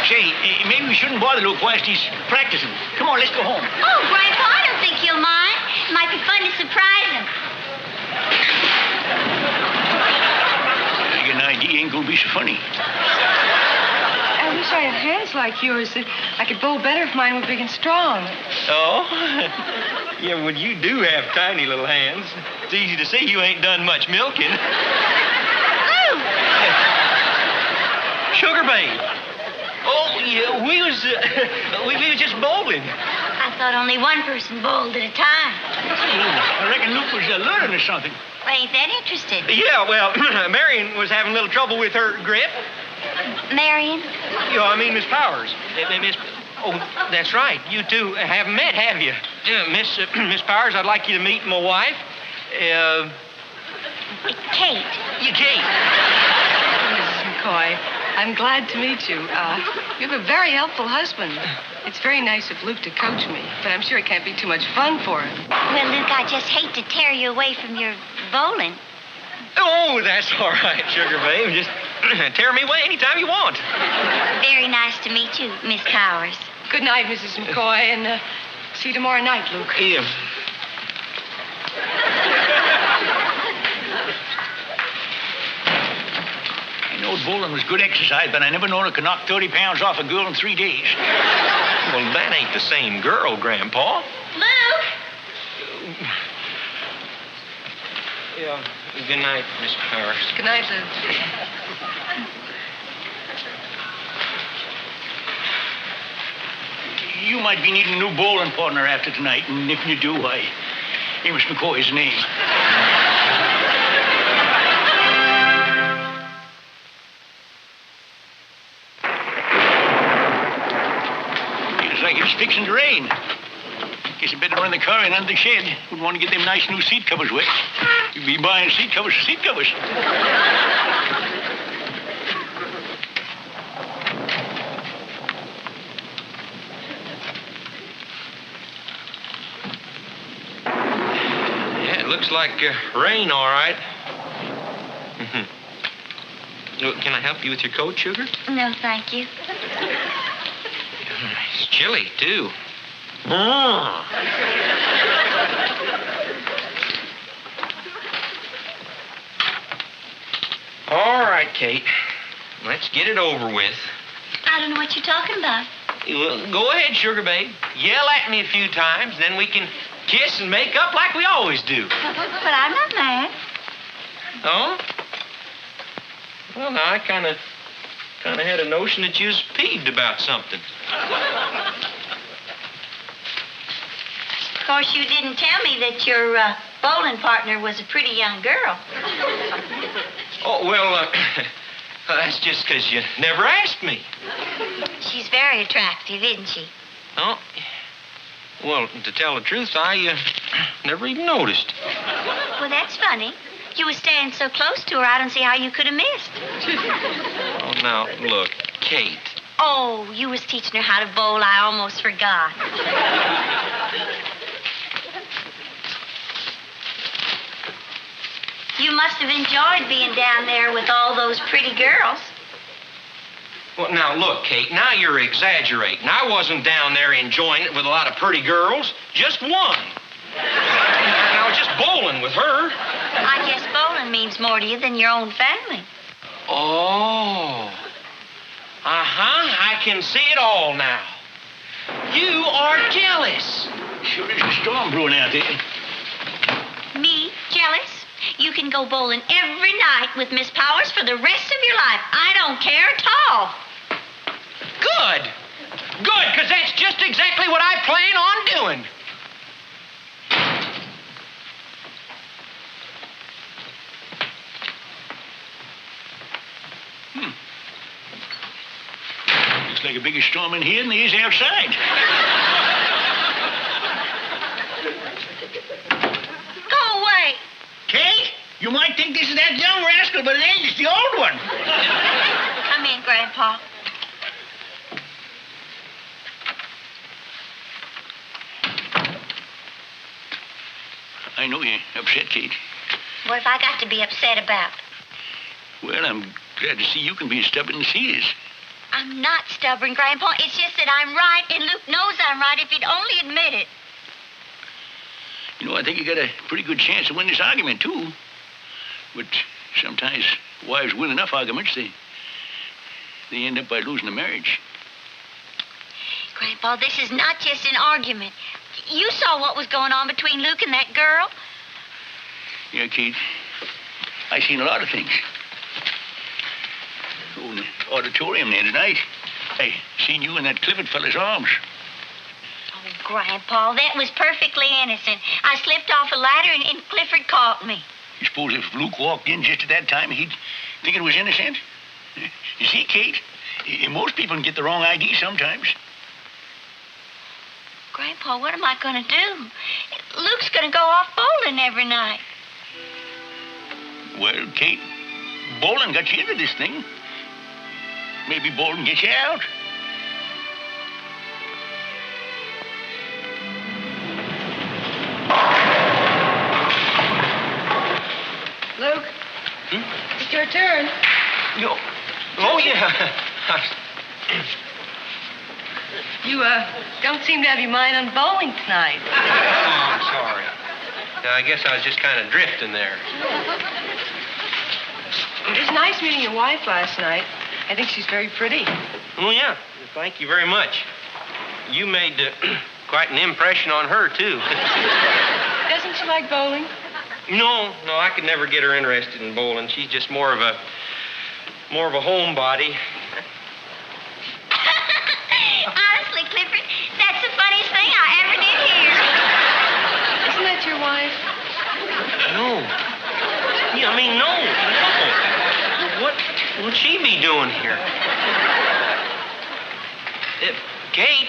Say, maybe we shouldn't bother Luke whilst he's practicing. Come on, let's go home. Oh, Grandpa, I don't think he'll mind. It might be fun to surprise him. I got an idea ain't gonna be so funny. I wish I had hands like yours. I could bowl better if mine were big and strong. Oh? Yeah, well, you do have tiny little hands. It's easy to see you ain't done much milking. Sugar Babe. Oh, yeah, we was just bowling. I thought only one person bowled at a time. I reckon Luke was learning or something. Well, ain't that interested? Yeah, well, Marion was having a little trouble with her grip. Marion? Miss Powers. Oh, that's right. You two haven't met, have you? Miss Powers, I'd like you to meet my wife. Kate. You, Kate. Mrs. McCoy, I'm glad to meet you. You have a very helpful husband. It's very nice of Luke to coach me, but I'm sure it can't be too much fun for him. Well, Luke, I just hate to tear you away from your bowling. Oh, that's all right, Sugar Babe. Just tear me away anytime you want. Very nice to meet you, Miss Powers. Good night, Mrs. McCoy, and see you tomorrow night, Luke. Yeah. I know bowling was good exercise, but I never known it could knock 30 pounds off a girl in 3 days. Well, that ain't the same girl, Grandpa. Luke! Yeah. Good night, Miss Powers. Good night, Luke. You might be needing a new bowling partner after tonight, and if you do, Amos McCoy's name. Feels like it's fixing to rain. Guess I better run the car in under the shed. Wouldn't want to get them nice new seat covers wet. You'd be buying seat covers for seat covers. Yeah, it looks like rain, all right. Can I help you with your coat, Sugar? No, thank you. It's chilly, too. All right, Kate. Let's get it over with. I don't know what you're talking about. Well, go ahead, Sugar Babe. Yell at me a few times, then we can kiss and make up like we always do. But I'm not mad. Oh? Well, now, I kind of had a notion that you was peeved about something. Of course, you didn't tell me that your bowling partner was a pretty young girl. Oh, well, that's just because you never asked me. She's very attractive, isn't she? Oh, well, to tell the truth, I never even noticed. Well, that's funny. You were standing so close to her, I don't see how you could have missed. Oh, now, look, Kate. Oh, you was teaching her how to bowl. I almost forgot. You must have enjoyed being down there with all those pretty girls. Well, now, look, Kate, now you're exaggerating. I wasn't down there enjoying it with a lot of pretty girls. Just one. I was just bowling with her. I guess bowling means more to you than your own family. Oh. Uh-huh. I can see it all now. You are jealous. Sure is a storm brewing out there. Me? Jealous? You can go bowling every night with Miss Powers for the rest of your life. I don't care at all. Good. Good, because that's just exactly what I plan on doing. Looks like a bigger storm in here than there is outside. Go away. Kate, you might think this is that young rascal, but it ain't. It's the old one. Come in, Grandpa. I know you're upset, Kate. What have I got to be upset about? Well, I'm glad to see you can be as stubborn as he is. I'm not stubborn, Grandpa. It's just that I'm right, and Luke knows I'm right if he'd only admit it. You know, I think you got a pretty good chance to win this argument, too. But sometimes wives win enough arguments, they end up by losing the marriage. Grandpa, this is not just an argument. You saw what was going on between Luke and that girl. Yeah, Kate. I seen a lot of things. Oh, in the auditorium there tonight, I seen you in that Clifford fella's arms. Oh, Grandpa, that was perfectly innocent. I slipped off a ladder and Clifford caught me. You suppose if Luke walked in just at that time, he'd think it was innocent? You see, Kate, most people can get the wrong idea sometimes. Grandpa, what am I going to do? Luke's going to go off bowling every night. Well, Kate, bowling got you into this thing. Maybe bowling gets you out. Luke, it's your turn. No. Oh, yeah. You, don't seem to have your mind on bowling tonight. Oh, I'm sorry. I guess I was just kind of drifting there. It was nice meeting your wife last night. I think she's very pretty. Oh, yeah. Thank you very much. You made quite an impression on her, too. Doesn't she like bowling? No, I could never get her interested in bowling. She's just more of a homebody. Honestly, Clifford, that's the funniest thing I ever did hear. Isn't that your wife? No. Yeah, I mean, no. What'd she be doing here? Kate?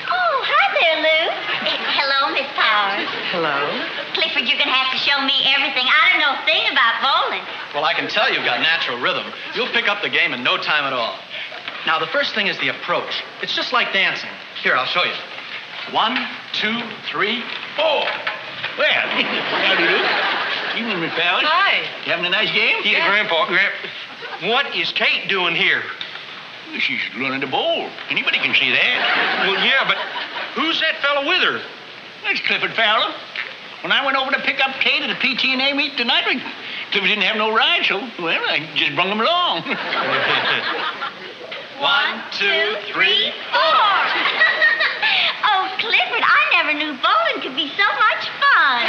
Oh, hi there, Luke. Hello, Miss Powers. Hello. Clifford, you're going to have to show me everything. I don't know a thing about bowling. Well, I can tell you've got natural rhythm. You'll pick up the game in no time at all. Now, the first thing is the approach. It's just like dancing. Here, I'll show you. 1, 2, 3, 4. Well, how do you do? Evening, Miss Powers. Hi. You having a nice game? Yeah, Grandpa. What is Kate doing here? She's learning to bowl. Anybody can see that. Well, yeah, but who's that fellow with her? That's Clifford Fowler. When I went over to pick up Kate at the PTA meet tonight, Clifford didn't have no ride, so, well, I just brung him along. 1, 2, 3, 4. Oh, Clifford, I never knew bowling could be so much fun.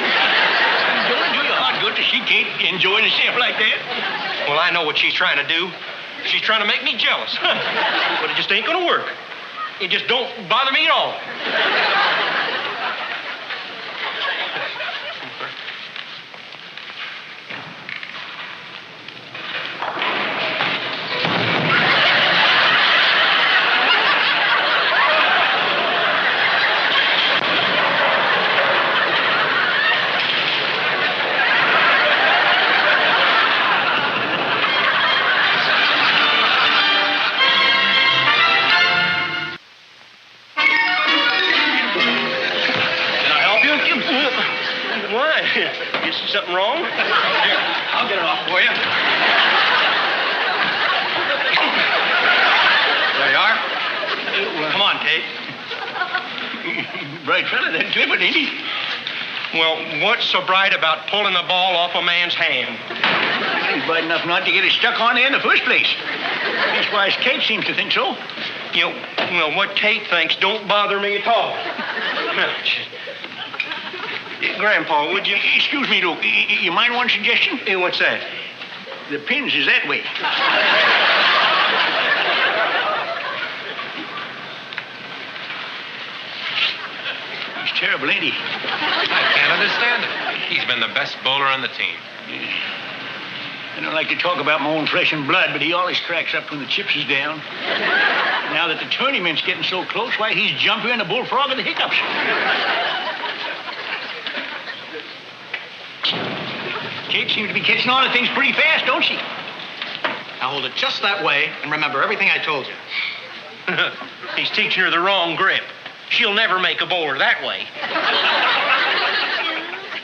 Don't do your heart good to see Kate enjoying herself like that. Well, I know what she's trying to do. She's trying to make me jealous. But it just ain't gonna work. It just don't bother me at all. Why? You see something wrong? Here, I'll get it off for you. There you are. Come on, Kate. Bright fella, that Clifford, ain't he? Well, what's so bright about pulling the ball off a man's hand? He's bright enough not to get it stuck on there in the first place. Leastwise, Kate seems to think so. You know, well, what Kate thinks don't bother me at all. Grandpa, would you? Excuse me, Luke. You mind one suggestion? Hey, what's that? The pins is that way. He's terrible, ain't he? I can't understand it. He's been the best bowler on the team. I don't like to talk about my own flesh and blood, but he always cracks up when the chips is down. Now that the tournament's getting so close, why, he's jumping in the bullfrog of the hiccups. Kate seems to be catching on to things pretty fast, don't she? Now hold it just that way and remember everything I told you. He's teaching her the wrong grip. She'll never make a bowler that way.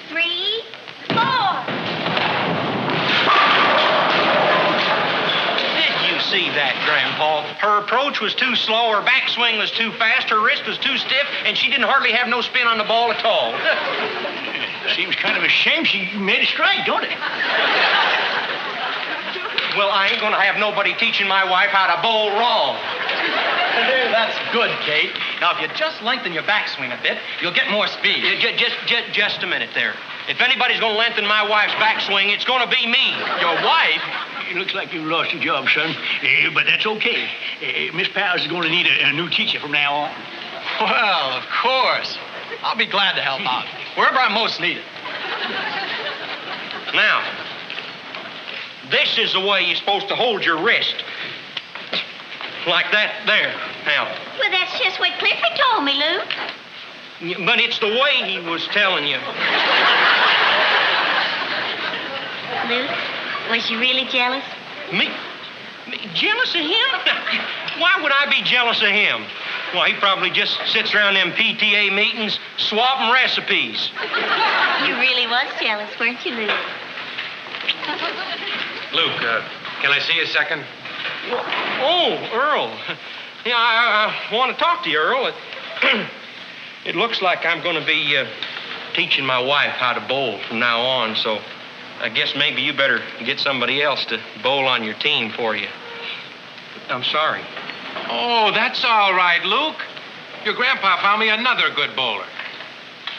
2, 3, 4. Did you see that, Grandpa? Paul. Her approach was too slow, her backswing was too fast, her wrist was too stiff, and she didn't hardly have no spin on the ball at all. Seems kind of a shame she made a strike, don't it? Well, I ain't gonna have nobody teaching my wife how to bowl wrong. There, that's good, Kate. Now, if you just lengthen your backswing a bit, you'll get more speed. Just a minute there. If anybody's gonna lengthen my wife's backswing, it's gonna be me. Your wife? It looks like you've lost your job, son. But that's okay. Miss Powers is going to need a new teacher from now on. Well, of course. I'll be glad to help out, wherever I'm most needed. Now, this is the way you're supposed to hold your wrist. Like that there. Now. Well, that's just what Clifford told me, Luke. But it's the way he was telling you. Luke, was you really jealous? Me? Jealous of him? Why would I be jealous of him? Well, he probably just sits around them PTA meetings swapping recipes. You really was jealous, weren't you, Luke? Luke, can I see you a second? Oh, Earl. Yeah, I want to talk to you, Earl. It looks like I'm going to be teaching my wife how to bowl from now on, so I guess maybe you better get somebody else to bowl on your team for you. I'm sorry. Oh, that's all right, Luke. Your grandpa found me another good bowler.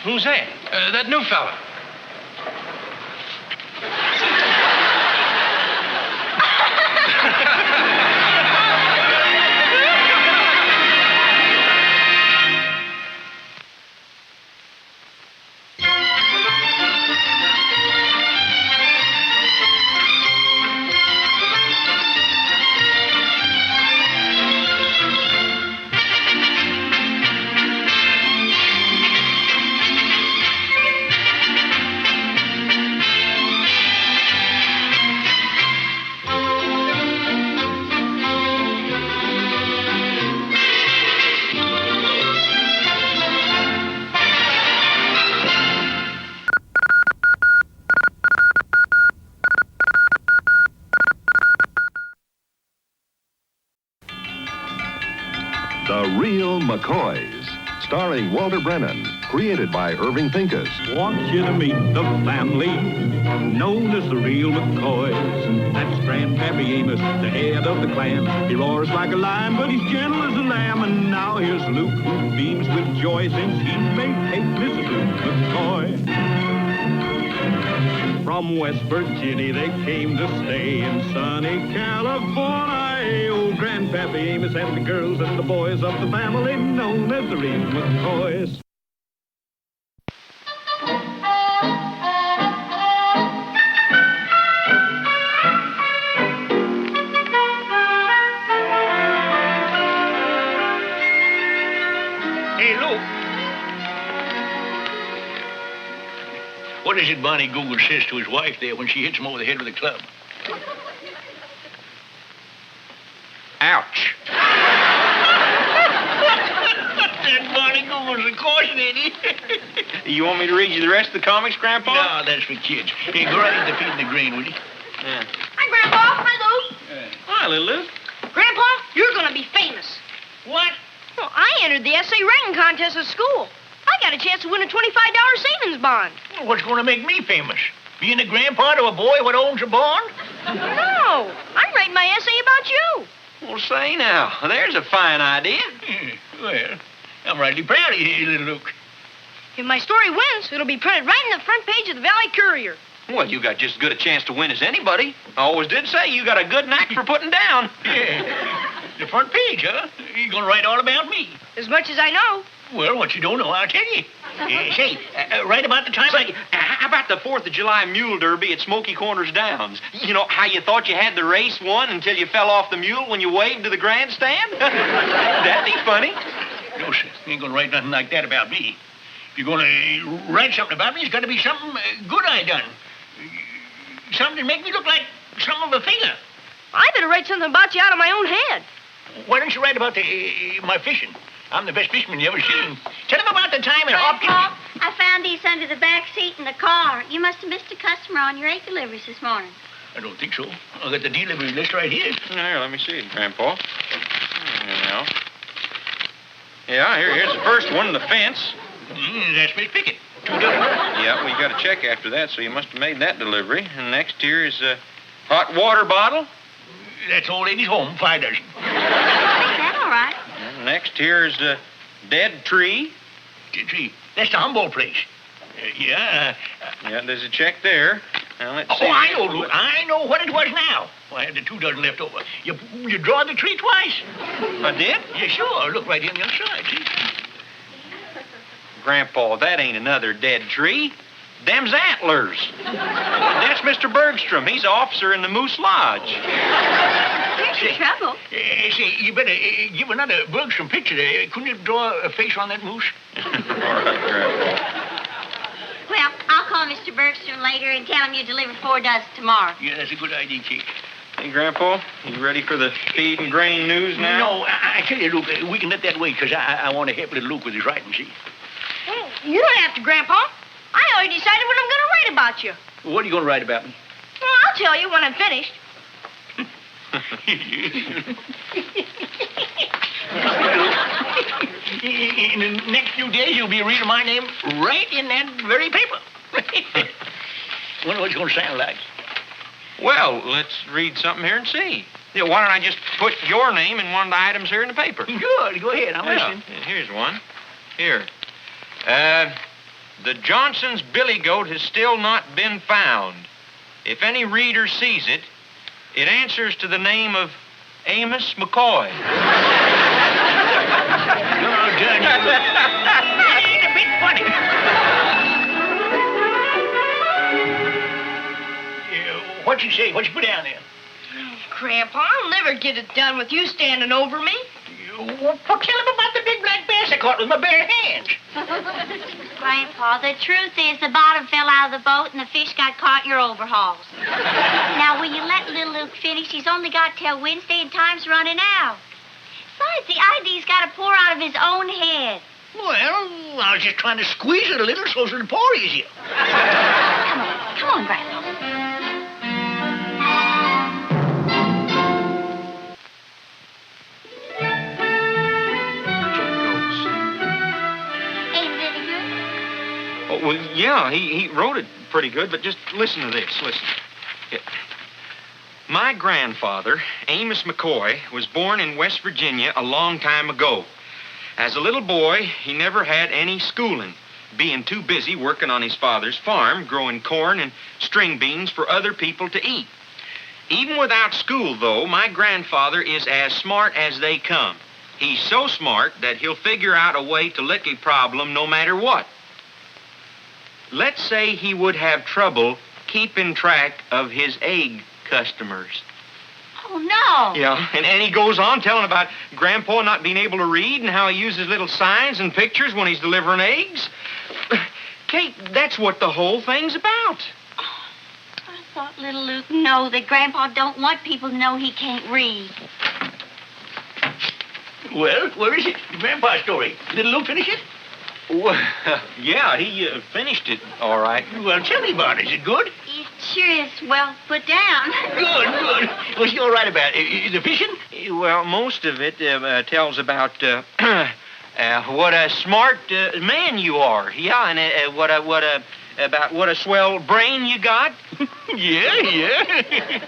Who's that? That new fella. The Real McCoys, starring Walter Brennan, created by Irving Pincus. Want you to meet the family known as the Real McCoys. That's Grandpappy Amos, the head of the clan. He roars like a lion, but he's gentle as a lamb. And now here's Luke, who beams with joy since he may take Mrs. Luke McCoy. From West Virginia they came to stay in sunny California. Old Grandpappy Amos and the girls and the boys of the family known as the Real McCoys. Hey, Luke. What is it Bonnie Google says to his wife there when she hits him over the head with a club? Ouch. That Bonnie Google's a caution, ain't he? You want me to read you the rest of the comics, Grandpa? No, that's for kids. Hey, go right into feeding the grain, will you? Yeah. Hi, Grandpa. Hi, Luke. Hi, little Luke. Grandpa, you're going to be famous. What? Well, I entered the essay writing contest at school. I got a chance to win a $25 savings bond. Well, what's going to make me famous? Being a grandpa to a boy what owns a bond? No, I'm writing my essay about you. Well, say now, there's a fine idea. Well, I'm rightly proud of you, little Luke. If my story wins, it'll be printed right in the front page of the Valley Courier. Well, you got just as good a chance to win as anybody. I always did say you got a good knack for putting down. Yeah. The front page, huh? You're going to write all about me. As much as I know. Well, what you don't know, I'll tell you. Say, right about the time how about the 4th of July Mule Derby at Smoky Corners Downs? You know, how you thought you had the race won until you fell off the mule when you waved to the grandstand? That'd be funny. No, sir. You ain't going to write nothing like that about me. If you're going to write something about me, it's got to be something good I done. Something to make me look like something of a figure. I better write something about you out of my own head. Why don't you write about my fishing? I'm the best fisherman you ever seen. Tell him about the time at Hopkins. Grandpa, I found these under the back seat in the car. You must have missed a customer on your egg deliveries this morning. I don't think so. I got the delivery list right here. Here, let me see it, Grandpa. Here now. Yeah, here's the first one, the fence. That's Miss Pickett. 2 dozen. Yeah, we got a check after that, so you must have made that delivery. And next here is a hot water bottle. That's old lady's home, 5 dozen. That's all right. And next here is a dead tree. Dead tree? That's the Humboldt place. Yeah. Yeah, there's a check there. Now, let's see. Oh, I know, Luke. I know what it was now. I had the 2 dozen left over. You draw the tree twice. I did? Yeah, sure. Look right here on the other side, see? Grandpa, that ain't another dead tree. Them's antlers. That's Mr. Bergstrom. He's an officer in the Moose Lodge. Here's your trouble. Say, you better give another Bergstrom picture there. Couldn't you draw a face on that moose? All right, Grandpa. Well, I'll call Mr. Bergstrom later and tell him you deliver 4 dozen tomorrow. Yeah, that's a good idea, Chief. Hey, Grandpa, you ready for the feed and grain news now? No, I tell you, Luke, we can let that wait, because I want to help little Luke with his writing, see? Hey, you don't have to, Grandpa. I already decided what I'm going to write about you. What are you going to write about me? Well, I'll tell you when I'm finished. In the next few days, you'll be reading my name right in that very paper. Wonder what it's going to sound like. Well, let's read something here and see. Yeah, why don't I just put your name in one of the items here in the paper? Good. Go ahead. I'm listening. Here's one. Here. The Johnson's billy goat has still not been found. If any reader sees it, it answers to the name of Amos McCoy. Oh, Johnny. That ain't a bit funny. What you say? What you put down there? Grandpa, I'll never get it done with you standing over me. Tell him about the big black bass I caught with my bare hands. Grandpa, the truth is the bottom fell out of the boat and the fish got caught in your overhauls. Now, will you let little Luke finish? He's only got till Wednesday and time's running out. Besides, the idea's got to pour out of his own head. Well, I was just trying to squeeze it a little so it'll pour easier. Come on, Grandpa. Well, yeah, he wrote it pretty good, but just listen to this. Listen. Yeah. My grandfather, Amos McCoy, was born in West Virginia a long time ago. As a little boy, he never had any schooling, being too busy working on his father's farm, growing corn and string beans for other people to eat. Even without school, though, my grandfather is as smart as they come. He's so smart that he'll figure out a way to lick a problem no matter what. Let's say he would have trouble keeping track of his egg customers. Oh, no. Yeah, and he goes on telling about Grandpa not being able to read and how he uses little signs and pictures when he's delivering eggs. Kate, that's what the whole thing's about. I thought little Luke knew that Grandpa don't want people to know he can't read. Well, where is it? Grandpa's story. Little Luke finish it? Well, yeah, he finished it all right. Well, tell me about it. Is it good? It sure is well put down. Good. What's he all right about? The fishing? Well, most of it tells about what a smart man you are. Yeah, and about what a swell brain you got. Yeah.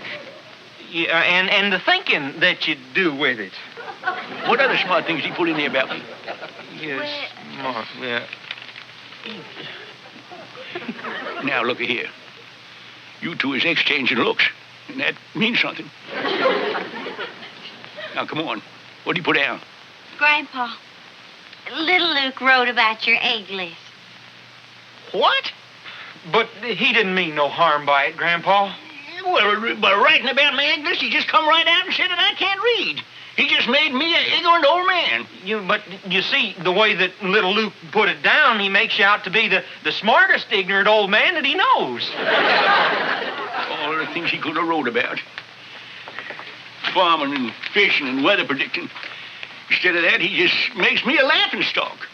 Yeah, and the thinking that you do with it. What other smart things he put in there about me? Yes, smart, yeah. Now, look here. You two is exchanging looks, and that means something. Now, come on. What do you put down? Grandpa, little Luke wrote about your egg list. What? But he didn't mean no harm by it, Grandpa. Well, by writing about my egg list, he just come right out and said that I can't read. He just made me an ignorant old man. But you see, the way that little Luke put it down, he makes you out to be the smartest ignorant old man that he knows. All the things he could have wrote about. Farming and fishing and weather predicting. Instead of that, he just makes me a laughingstock.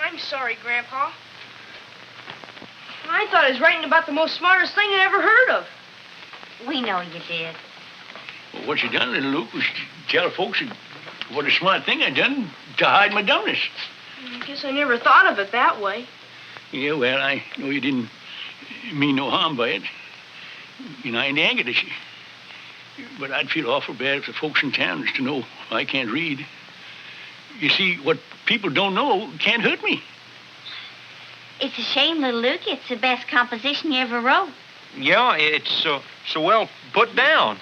I'm sorry, Grandpa. I thought I was writing about the most smartest thing I ever heard of. We know you did. Well, what you done, little Luke, was tell folks what a smart thing I done to hide my dumbness. I guess I never thought of it that way. Yeah, well, I know you didn't mean no harm by it. You know, I ain't angered at you. But I'd feel awful bad if the folks in town was to know I can't read. You see, what people don't know can't hurt me. It's a shame, little Luke. It's the best composition you ever wrote. Yeah, it's so well put down.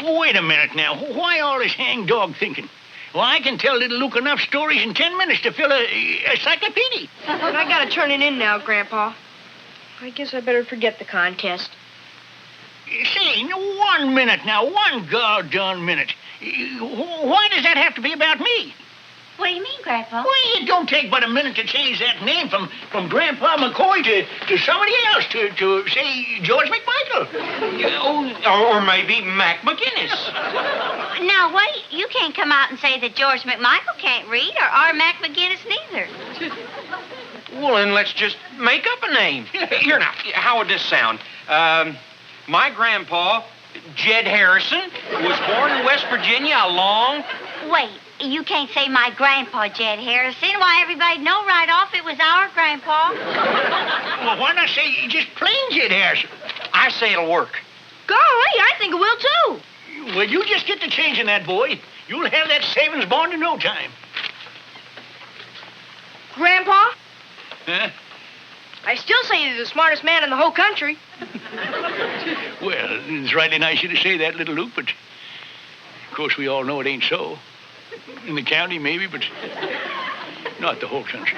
Wait a minute now. Why all this hang-dog thinking? Well, I can tell little Luke enough stories in 10 minutes to fill a encyclopedia. But I gotta turn it in now, Grandpa. I guess I better forget the contest. Say, 1 minute now. 1 goddamn minute. Why does that have to be about me? What do you mean, Grandpa? Well, it don't take but a minute to change that name from Grandpa McCoy to somebody else, to say, George McMichael. Or maybe Mac McGinnis. Now, wait. You can't come out and say that George McMichael can't read or Mac McGinnis neither. Well, then let's just make up a name. Here now, how would this sound? My grandpa, Jed Harrison, was born in West Virginia along... Wait. You can't say my grandpa, Jed Harrison. Why, everybody'd know right off it was our grandpa. Well, why not say just plain Jed Harrison? I say it'll work. Golly, I think it will, too. Well, you just get to changing that, boy. You'll have that savings bond in no time. Grandpa? Huh? I still say you're the smartest man in the whole country. Well, it's rightly nice of you to say that, little Luke, but of course we all know it ain't so. In the county, maybe, but not the whole country.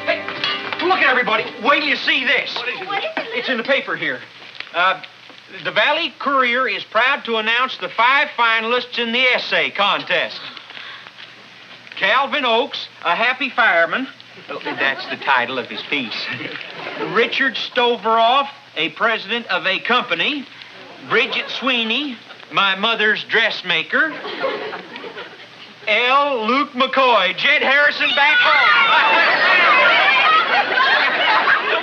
Hey, look at everybody. Wait till you see this. What is it? It's in the paper here. The Valley Courier is proud to announce the 5 finalists in the essay contest. Calvin Oakes, a happy fireman. That's the title of his piece. Richard Stoveroff, a president of a company. Bridget Sweeney, my mother's dressmaker. L. Luke McCoy, Jed Harrison back home.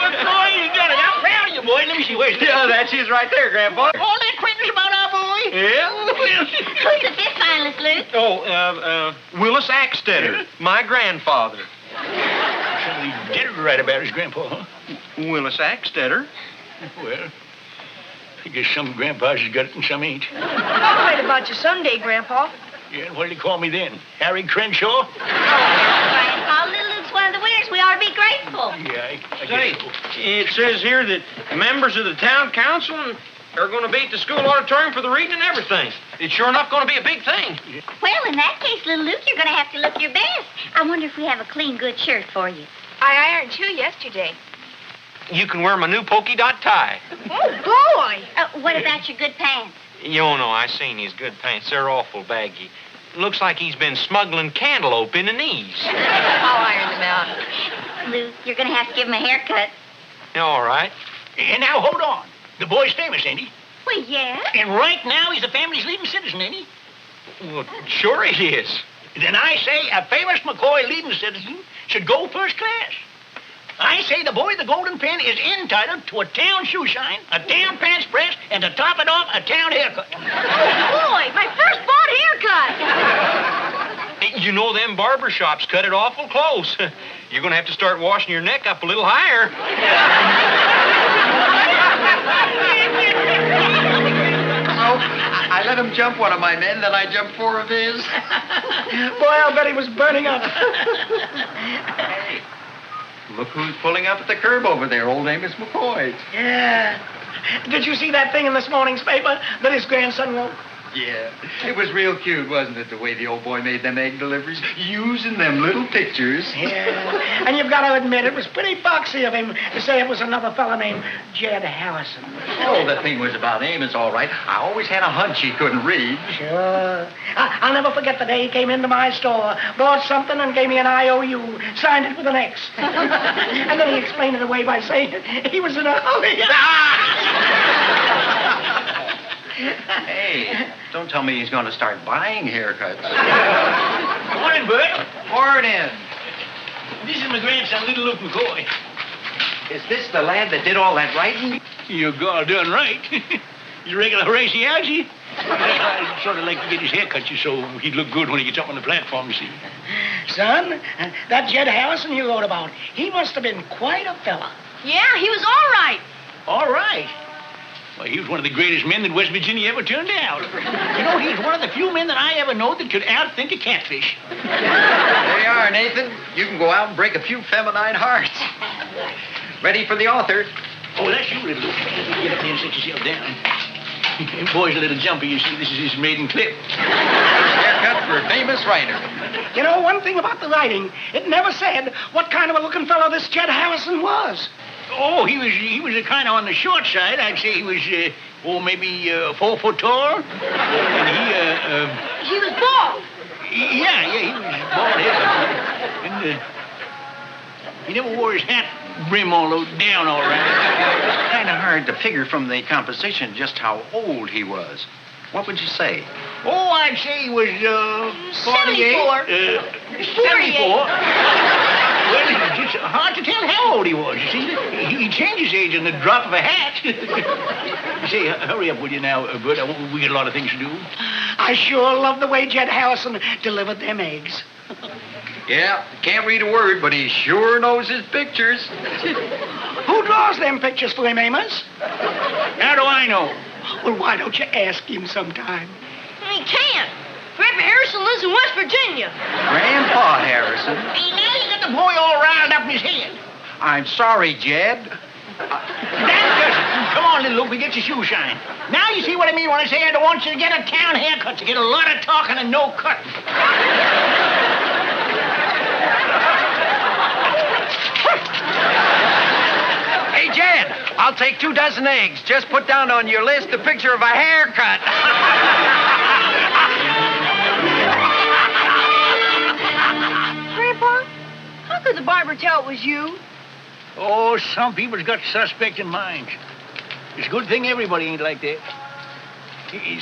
McCoy, you got it. I'm proud of you, boy. Let me see. Where's that? Yeah, that's his right there, Grandpa. All that acquaintance about our boy? Yeah. Who's the 5th finalist, Luke? Oh, Willis Axtetter, my grandfather. Somebody did write about his grandpa, huh? Willis Axtetter. Well, I guess some grandpas has got it and some ain't. I'll write about you someday, Grandpa. Yeah, what did he call me then? Harry Crenshaw? Grandpa, little Luke's one of the winners. We ought to be grateful. Yeah, I Say, guess so. it says here that members of the town council are going to be at the school auditorium for the reading and everything. It's sure enough going to be a big thing. Well, in that case, little Luke, you're going to have to look your best. I wonder if we have a clean, good shirt for you. I ironed 2 yesterday. You can wear my new polka dot tie. Oh, boy. What about your good pants? You don't know, I seen his good pants. They're awful baggy. Looks like he's been smuggling cantaloupe in the knees. I'll iron them out. Luke, you're going to have to give him a haircut. All right. And now, hold on. The boy's famous, ain't he? Well, yeah. And right now, he's the family's leading citizen, ain't he? Well, sure he is. Then I say a famous McCoy leading citizen should go first class. I say the boy with the golden pen is entitled to a town shoe shine, a town pants press, and to top it off, a town haircut. Oh, boy, my first bought haircut. You know them barber shops cut it awful close. You're going to have to start washing your neck up a little higher. I let him jump one of my men, then I jumped 4 of his. Boy, I'll bet he was burning up. Hey, look who's pulling up at the curb over there, old Amos McCoy. Yeah. Did you see that thing in this morning's paper that his grandson wrote? Yeah, it was real cute, wasn't it, the way the old boy made them egg deliveries, using them little pictures. Yeah, and you've got to admit, it was pretty foxy of him to say it was another fella named Jed Harrison. Oh, the thing was about Amos, all right. I always had a hunch he couldn't read. Sure. I'll never forget the day he came into my store, bought something and gave me an IOU, signed it with an X. And then he explained it away by saying he was in a hurry. Hey, Don't tell me he's going to start buying haircuts. Morning, Bert. Morning. This is my grandson, Little Luke McCoy. Is this the lad that did all that writing? You're done right. He's a regular Horatio Algie. I sort of like to get his hair cut so he'd look good when he gets up on the platform, you see. Son, that Jed Harrison you wrote about, he must have been quite a fella. Yeah, he was all right. All right. Well, he was one of the greatest men that West Virginia ever turned out. You know, he's one of the few men that I ever know that could outthink a catfish. There you are, Nathan. You can go out and break a few feminine hearts. Ready for the author. Oh, that's you, Little Luke. Get up there and sit yourself down. Boy's a little jumpy, you see. This is his maiden clip. Haircut for a famous writer. You know, one thing about the writing, it never said what kind of a looking fellow this Jed Harrison was. Oh, he was a kind of on the short side. I'd say he was, maybe 4 foot tall. And he was bald. Yeah, he was bald headed. And he never wore his hat brim all down all right. Kind of hard to figure from the composition just how old he was. What would you say? Oh, I'd say he was 48. 74. Well, it's hard to tell how old he was, you see. He changes age in the drop of a hat. Say, hurry up, will you now, Bert? We got a lot of things to do. I sure love the way Jed Harrison delivered them eggs. Yeah, can't read a word, but he sure knows his pictures. Who draws them pictures for him, Amos? How do I know? Well, why don't you ask him sometime? He can't. Grandpa Harrison lives in West Virginia. Grandpa Harrison? Hey, now you got the boy all riled up in his head. I'm sorry, Jed. That does it. Come on, little Luke, we get your shoe shine. Now you see what I mean when I say I don't want you to get a town haircut. You get a lot of talking and no cutting. Hey, Jed, I'll take 2 dozen eggs. Just put down on your list the picture of a haircut. Grandpa, how could the barber tell it was you? Oh, some people's got suspecting minds. It's a good thing everybody ain't like that.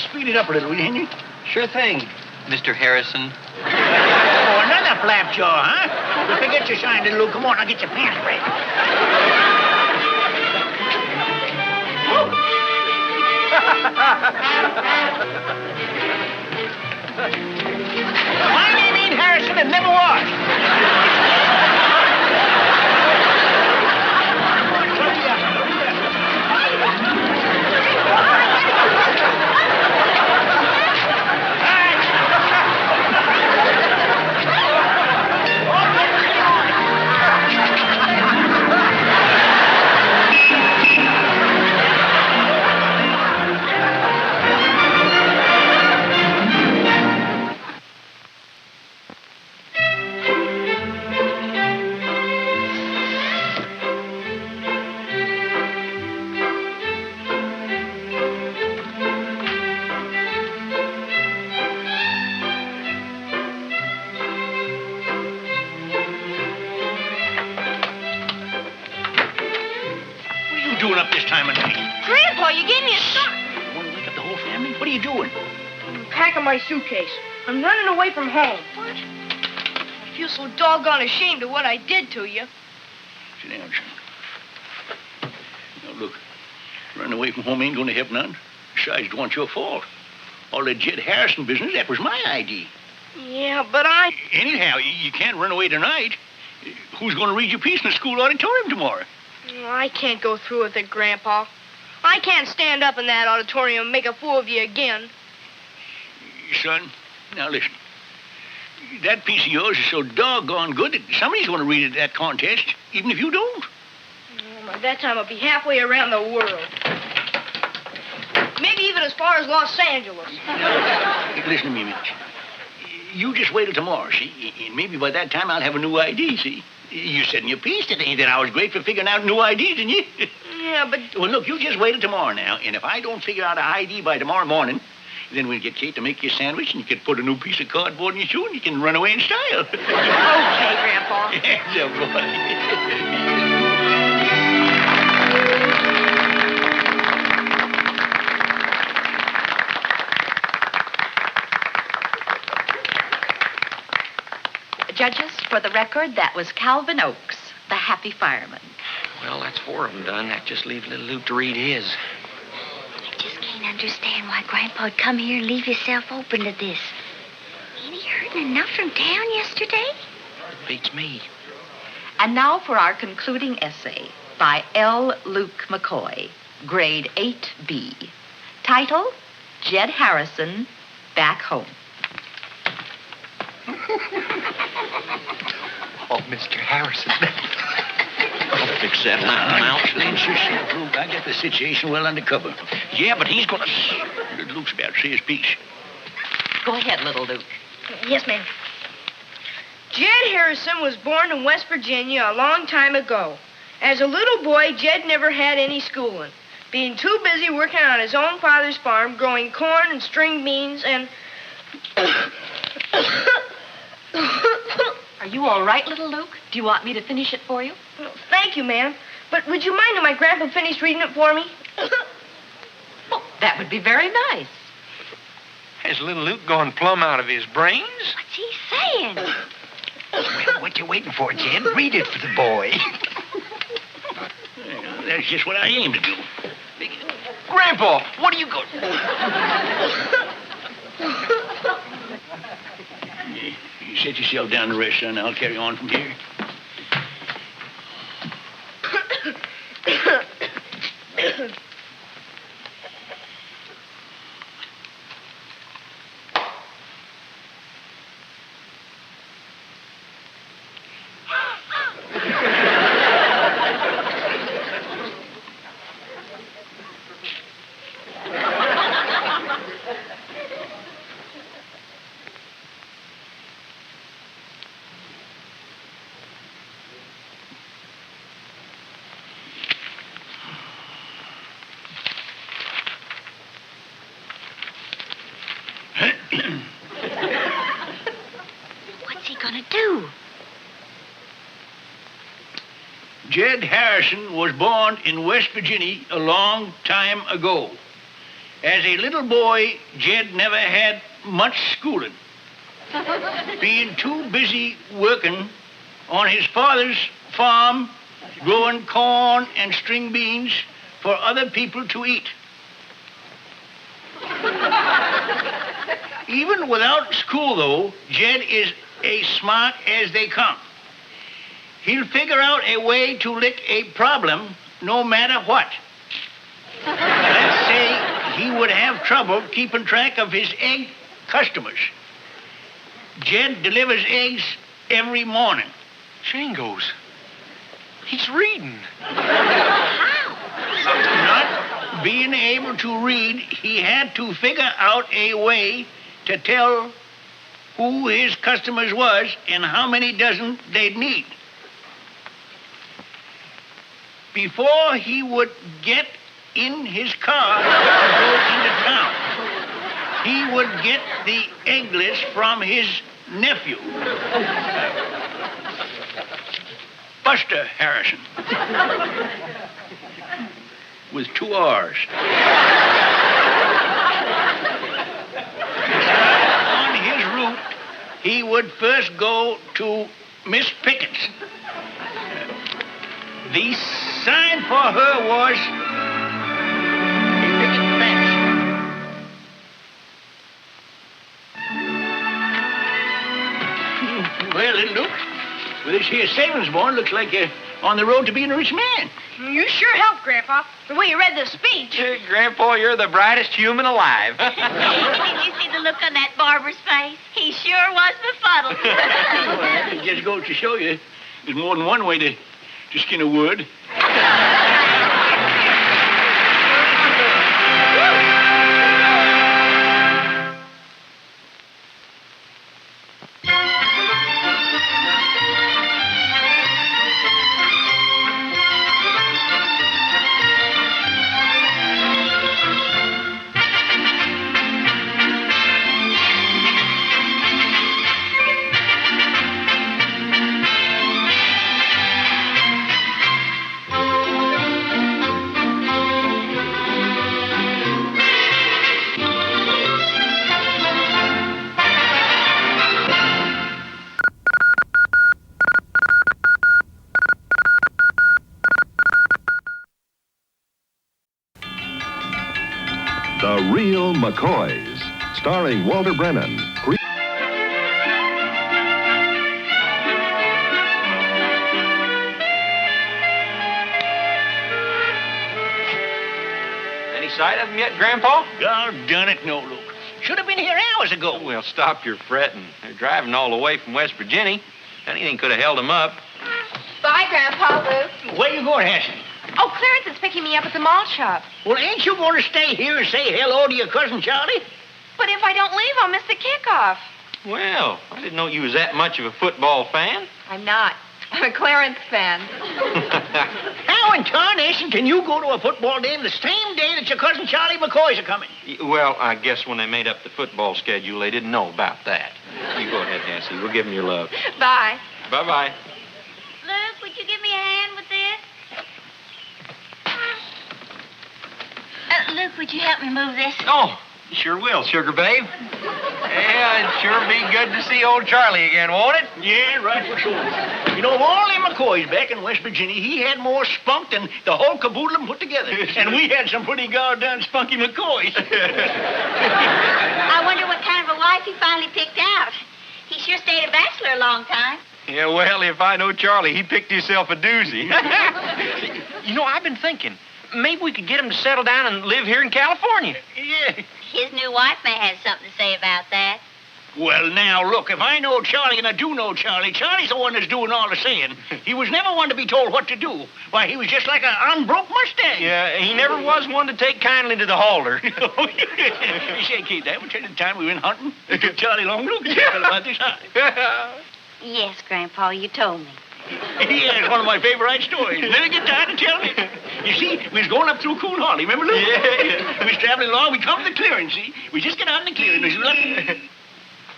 Speed it up a little, will you, Henry? Sure thing, Mr. Harrison. Oh, another flapjaw, huh? Forget your shine, little Luke. Come on, I'll get your pants ready. My name ain't Harrison and never was. Doing up this time of night? Grandpa, you gave me a start. You want to wake up the whole family? What are you doing? I'm packing my suitcase. I'm running away from home. What? I feel so doggone ashamed of what I did to you. Sit down, son. Now, look, running away from home ain't going to help none. Besides, it wasn't your fault. All that Jed Harrison business, that was my idea. Yeah, but I... Anyhow, you can't run away tonight. Who's going to read your piece in the school auditorium tomorrow? I can't go through with it, Grandpa. I can't stand up in that auditorium and make a fool of you again. Son, now listen. That piece of yours is so doggone good that somebody's going to read it at that contest, even if you don't. By that time, I'll be halfway around the world. Maybe even as far as Los Angeles. Listen to me a minute. You just wait till tomorrow, see? And maybe by that time I'll have a new ID, see? You said in your piece today that I was great for figuring out new IDs, didn't you? Yeah, but... Well, look, you just wait till tomorrow now, and if I don't figure out an ID by tomorrow morning, then we'll get Kate to make you a sandwich, and you can put a new piece of cardboard in your shoe, and you can run away in style. Okay, Grandpa. Yeah, boy. Judges, for the record, that was Calvin Oakes, the happy fireman. Well, that's 4 of them done. That just leaves little Luke to read his. I just can't understand why Grandpa'd come here and leave himself open to this. Ain't he hurting enough from town yesterday? Beats me. And now for our concluding essay by L. Luke McCoy, grade 8B. Title, Jed Harrison, Back Home. Oh, Mr. Harrison. I'll fix that now. Explains yourself, Luke. I got the situation well under cover. Yeah, but he's gonna... Luke's about to say his piece. Go ahead, little Luke. Yes, ma'am. Jed Harrison was born in West Virginia a long time ago. As a little boy, Jed never had any schooling, being too busy working on his own father's farm, growing corn and string beans and... Are you all right, little Luke? Do you want me to finish it for you? Thank you, ma'am. But would you mind if my grandpa finished reading it for me? Oh, that would be very nice. Has little Luke gone plumb out of his brains? What's he saying? Well, what you waiting for, Jed? Read it for the boy. That's just what I aim to do. Grandpa, what are you going... You set yourself down to rest, son. I'll carry on from here. What's he gonna do? Jed Harrison was born in West Virginia a long time ago. As a little boy, Jed never had much schooling, being too busy working on his father's farm, growing corn and string beans for other people to eat. Even without school, though, Jed is as smart as they come. He'll figure out a way to lick a problem no matter what. Let's say he would have trouble keeping track of his egg customers. Jed delivers eggs every morning. Jingos. He's reading. Not being able to read, he had to figure out a way to tell who his customers was and how many dozen they'd need. Before he would get in his car to go into town, he would get the egg list from his nephew, Buster Harrison, with 2 R's. On his route, he would first go to Miss Pickett's. The sign for her was a picket fence. Well, little Luke, with this here savings bond, looks like you're on the road to being a rich man. You sure helped, Grandpa, the way you read the speech. Grandpa, you're the brightest human alive. Did you see the look on that barber's face? He sure was befuddled. Well, it just goes to show you there's more than one way to skin a wood. McCoys, starring Walter Brennan. Any sight of him yet, Grandpa? God done it, no, Luke. Should have been here hours ago. Well, stop your fretting. They're driving all the way from West Virginia. Anything could have held them up. Bye, Grandpa Luke. Where you going, Hassan? Oh, Clarence is picking me up at the malt shop. Well, ain't you going to stay here and say hello to your cousin Charlie? But if I don't leave, I'll miss the kickoff. Well, I didn't know you was that much of a football fan. I'm not. I'm a Clarence fan. How in tarnation can you go to a football game the same day that your cousin Charlie McCoys are coming? Well, I guess when they made up the football schedule, they didn't know about that. You go ahead, Nancy. We'll give them your love. Bye. Bye-bye. Luke, would you give me a hand with this? Luke, would you help me move this? Oh, sure will, sugar babe. Yeah, it'd sure be good to see old Charlie again, won't it? Yeah, right for sure. You know, of all them McCoys back in West Virginia, he had more spunk than the whole caboodle of them put together. And we had some pretty goddamn spunky McCoys. I wonder what kind of a wife he finally picked out. He sure stayed a bachelor a long time. Yeah, well, if I know Charlie, he picked himself a doozy. You know, I've been thinking, maybe we could get him to settle down and live here in California. Yeah. His new wife may have something to say about that. Well, now, look, if I know Charlie, and I do know Charlie, Charlie's the one that's doing all the saying. He was never one to be told what to do. Why, he was just like an unbroke Mustang. Yeah, he never was one to take kindly to the halter. You say, Kate, that was the time we went hunting. It took Charlie long to tell about this high. Yes, Grandpa, you told me. Yeah, it's one of my favorite stories. Never get tired of telling it. You see, we was going up through Coon Holly, remember, Luke? Yeah. We was traveling along, we come to the clearing, see? We just get out in the clearing.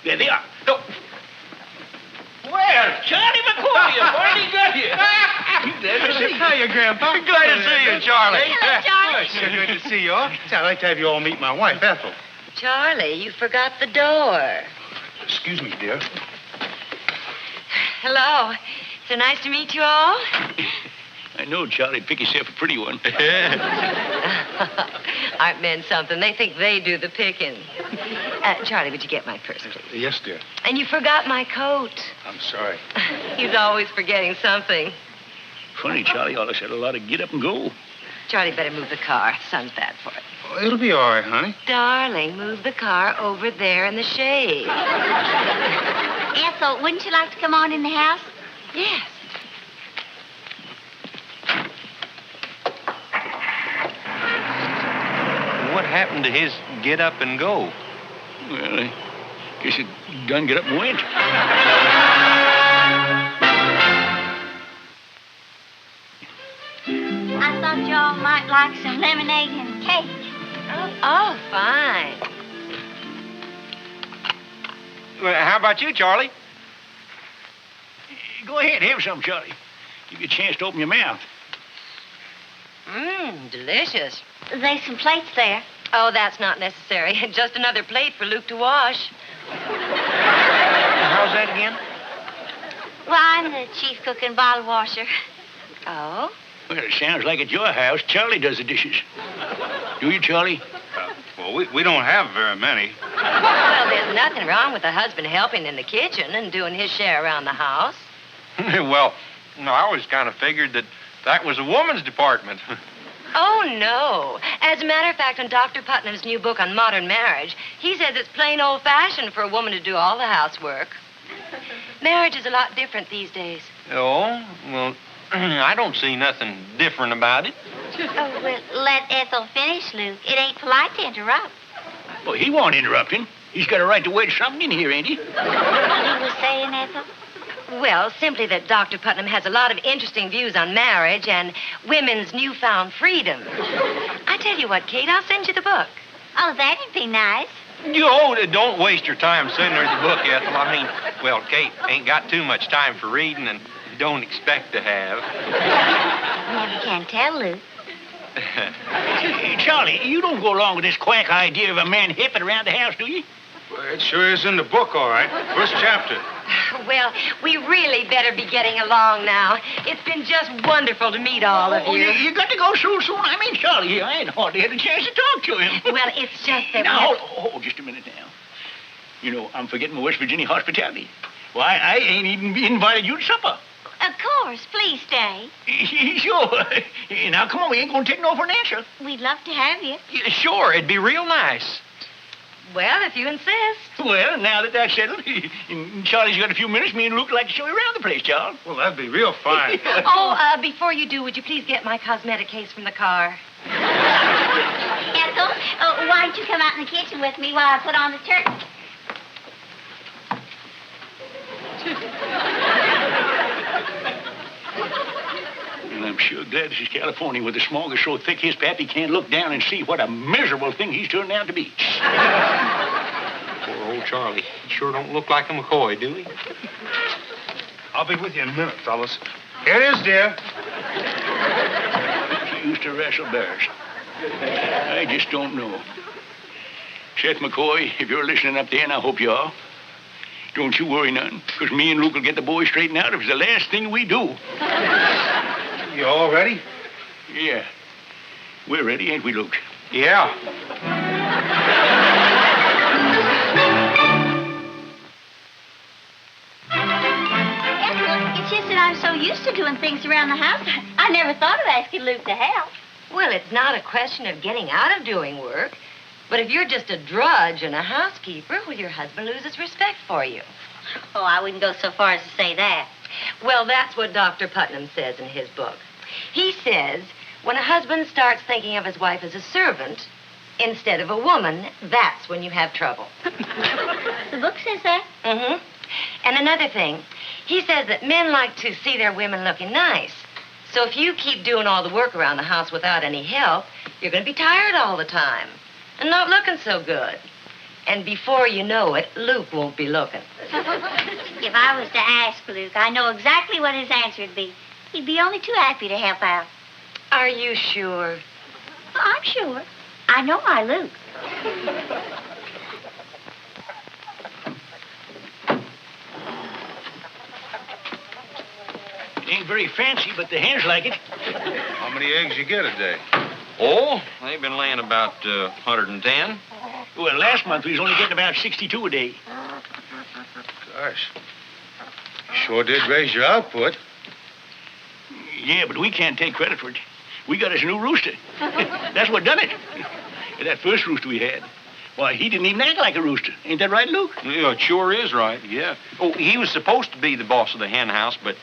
There they are. Go. Well, Charlie McCoy, you finally got here. Glad to see you. Hiya, Grandpa. Glad to see you, Charlie. Hello, Charlie. So good to see you all. I'd like to have you all meet my wife, Ethel. Charlie, you forgot the door. Excuse me, dear. Hello. So nice to meet you all. I know Charlie'd pick yourself a pretty one. Aren't men something? They think they do the picking. Charlie, would you get my purse, please? Yes, dear. And you forgot my coat. I'm sorry. He's always forgetting something. Funny, Charlie always had a lot of get up and go. Charlie, better move the car. The sun's bad for it. Oh, it'll be all right, honey. Darling, move the car over there in the shade. Ethel, wouldn't you like to come on in the house? Yes. What happened to his get up and go? Well, I guess it done get up and went. I thought y'all might like some lemonade and cake. Oh, fine. Well, how about you, Charlie? Go ahead, have some, Charlie. Give you a chance to open your mouth. Delicious. There's some plates there. Oh, that's not necessary. Just another plate for Luke to wash. How's that again? Well, I'm the chief cook and bottle washer. Oh? Well, it sounds like at your house, Charlie does the dishes. Do you, Charlie? Well, we don't have very many. Well, there's nothing wrong with a husband helping in the kitchen and doing his share around the house. Well, no, I always kind of figured that was a woman's department. Oh, no. As a matter of fact, in Dr. Putnam's new book on modern marriage, he says it's plain old-fashioned for a woman to do all the housework. Marriage is a lot different these days. Oh, well, I don't see nothing different about it. Oh, well, let Ethel finish, Luke. It ain't polite to interrupt. Well, he won't interrupt him. He's got a right to wedge something in here, ain't he? You were saying, Ethel? Well, simply that Dr. Putnam has a lot of interesting views on marriage and women's newfound freedom. I tell you what, Kate, I'll send you the book. Oh, that'd be nice. Don't waste your time sending her the book, Ethel. I mean, well, Kate ain't got too much time for reading and don't expect to have. Never can tell, Luke. Hey, Charlie, you don't go along with this quack idea of a man hipping around the house, do you? Well, it sure is in the book, all right. First chapter. Well, we really better be getting along now. It's been just wonderful to meet all of you. You got to go so soon. I mean, Charlie here. I ain't hardly had a chance to talk to him. Well, it's just that Now, hold just a minute now. You know, I'm forgetting my West Virginia hospitality. Why, I ain't even invited you to supper. Of course. Please stay. Sure. Now, come on, we ain't gonna take no for an answer. We'd love to have you. Yeah, sure, it'd be real nice. Well, if you insist. Well, now that that's settled, and Charlie's got a few minutes, me and Luke would like to show you around the place, Charles. Well, that'd be real fine. Before you do, would you please get my cosmetic case from the car? Ethel, why don't you come out in the kitchen with me while I put on the turkey? And I'm sure glad this is California, where the smog is so thick his pappy can't look down and see what a miserable thing he's turned out to be. Poor old Charlie. He sure don't look like a McCoy, do he? I'll be with you in a minute, fellas. Here it is, dear. He used to wrestle bears. I just don't know. Seth McCoy, if you're listening up there, and I hope you are, don't you worry none, because me and Luke will get the boy straightened out if it's the last thing we do. You all ready? Yeah. We're ready, ain't we, Luke? Yeah. Ethel, it's just that I'm so used to doing things around the house, I never thought of asking Luke to help. Well, it's not a question of getting out of doing work. But if you're just a drudge and a housekeeper, well, your husband loses respect for you. Oh, I wouldn't go so far as to say that. Well, that's what Dr. Putnam says in his book. He says when a husband starts thinking of his wife as a servant instead of a woman, that's when you have trouble. The book says that? Mm-hmm. And another thing, he says that men like to see their women looking nice. So if you keep doing all the work around the house without any help, you're going to be tired all the time and not looking so good. And before you know it, Luke won't be looking. If I was to ask Luke, I know exactly what his answer would be. He'd be only too happy to help out. Are you sure? Well, I'm sure. I know my Luke. It ain't very fancy, but the hens like it. How many eggs you get a day? Oh, they've been laying about 110. Well, last month we was only getting about 62 a day. Gosh. Sure did raise your output. Yeah, but we can't take credit for it. We got us a new rooster. That's what done it. That first rooster we had, why, he didn't even act like a rooster. Ain't that right, Luke? Yeah, it sure is right, yeah. Oh, he was supposed to be the boss of the hen house, but,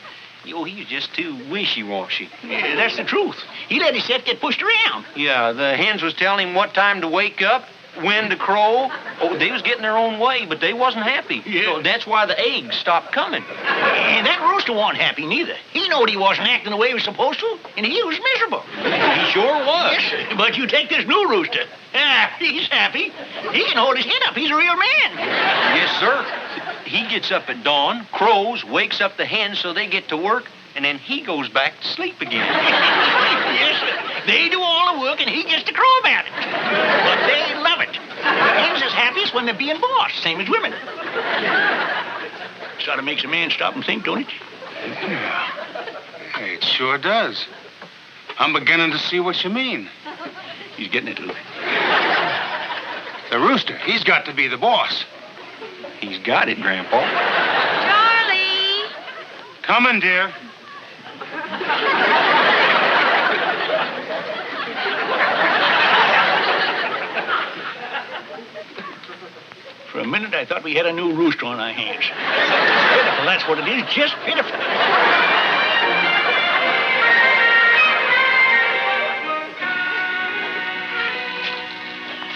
he was just too wishy-washy. Yeah, that's the truth. He let his set get pushed around. Yeah, the hens was telling him what time to wake up, when to crow. Oh, they was getting their own way, but they wasn't happy. Yeah. So that's why the eggs stopped coming. And that rooster wasn't happy neither. He knowed he wasn't acting the way he was supposed to, and he was miserable. He sure was. Yes, but you take this new rooster. He's happy. He can hold his head up. He's a real man. Yes, sir. He gets up at dawn, crows, wakes up the hens so they get to work, and then he goes back to sleep again. Yes, sir. They do all the work, and he gets to crow about it. But they love it. Hens is happiest when they're being boss, same as women. Sort of makes a man stop and think, don't it? Yeah. It sure does. I'm beginning to see what you mean. He's getting it, Luke. The rooster, he's got to be the boss. He's got it, Grandpa. Charlie! Coming, dear. For a minute, I thought we had a new rooster on our hands. Pitiful, that's what it is, just pitiful.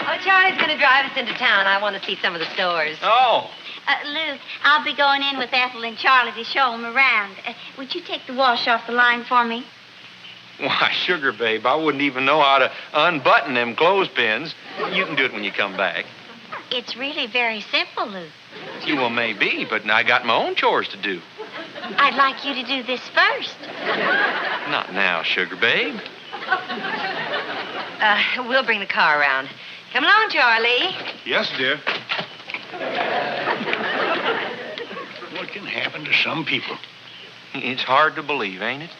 Oh, Charlie's going to drive us into town. I want to see some of the stores. Oh. Luke, I'll be going in with Ethel and Charlie to show them around. Would you take the wash off the line for me? Why, sugar babe, I wouldn't even know how to unbutton them clothespins. You can do it when you come back. It's really very simple, Luke. Well, maybe, but I got my own chores to do. I'd like you to do this first. Not now, sugar babe. We'll bring the car around. Come along, Charlie. Yes, dear. What can happen to some people. It's hard to believe, ain't it?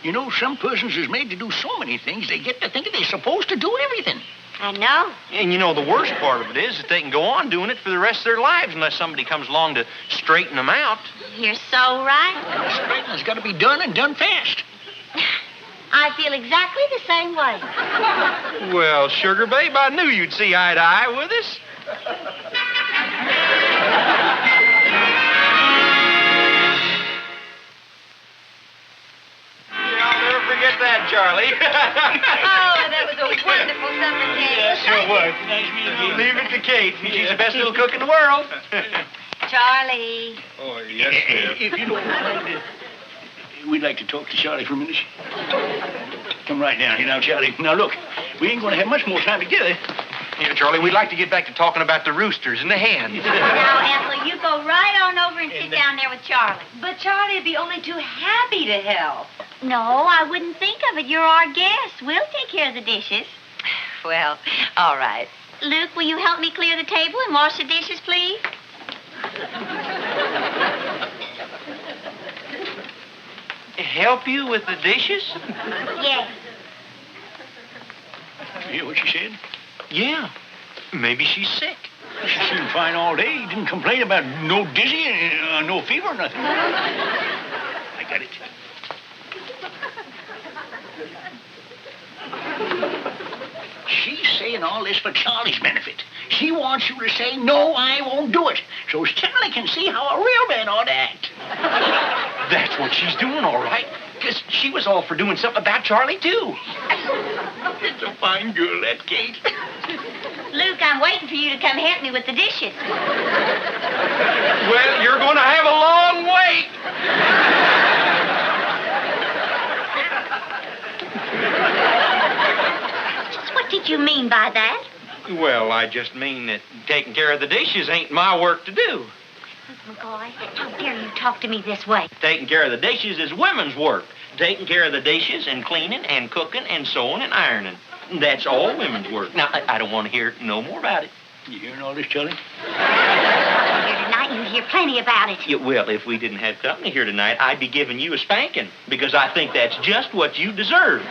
You know, some persons is made to do so many things, they get to thinking they're supposed to do everything. I know. And you know, the worst part of it is that they can go on doing it for the rest of their lives unless somebody comes along to straighten them out. You're so right. The straightening's got to be done and done fast. I feel exactly the same way. Well, Sugar Babe, I knew you'd see eye to eye with us. I'll never forget that, Charlie. Oh, that was a wonderful supper, Kate. Yeah, sure was. Nice meeting you. Leave it to Kate. She's the best little cook in the world. Charlie. Oh, yes, dear. If you don't mind, we'd like to talk to Charlie for a minute. Come right down here now, Charlie. Now, look, we ain't going to have much more time together. Yeah, Charlie, we'd like to get back to talking about the roosters and the hens. Now, Ethel, you go right on over and sit down there with Charlie. But Charlie'd be only too happy to help. No, I wouldn't think of it. You're our guest. We'll take care of the dishes. Well, all right. Luke, will you help me clear the table and wash the dishes, please? Help you with the dishes? Yes. You hear what she said? Yeah. Maybe she's sick. She seemed fine all day. Didn't complain about no dizzy, no fever or nothing. I got it. She's saying all this for Charlie's benefit. She wants you to say, no, I won't do it. So Charlie can see how a real man ought to act. That's what she's doing, all right. Because she was all for doing something about Charlie, too. It's a fine girl, that Kate. Luke, I'm waiting for you to come help me with the dishes. Well, you're going to have a long wait. What did you mean by that? Well, I just mean that taking care of the dishes ain't my work to do. McCoy, how dare you talk to me this way? Taking care of the dishes is women's work. Taking care of the dishes and cleaning and cooking and sewing and ironing. That's all women's work. Now, I don't want to hear no more about it. You hearing all this, Charlie? Here tonight, you hear plenty about it. Yeah, well, if we didn't have company here tonight, I'd be giving you a spanking because I think that's just what you deserve.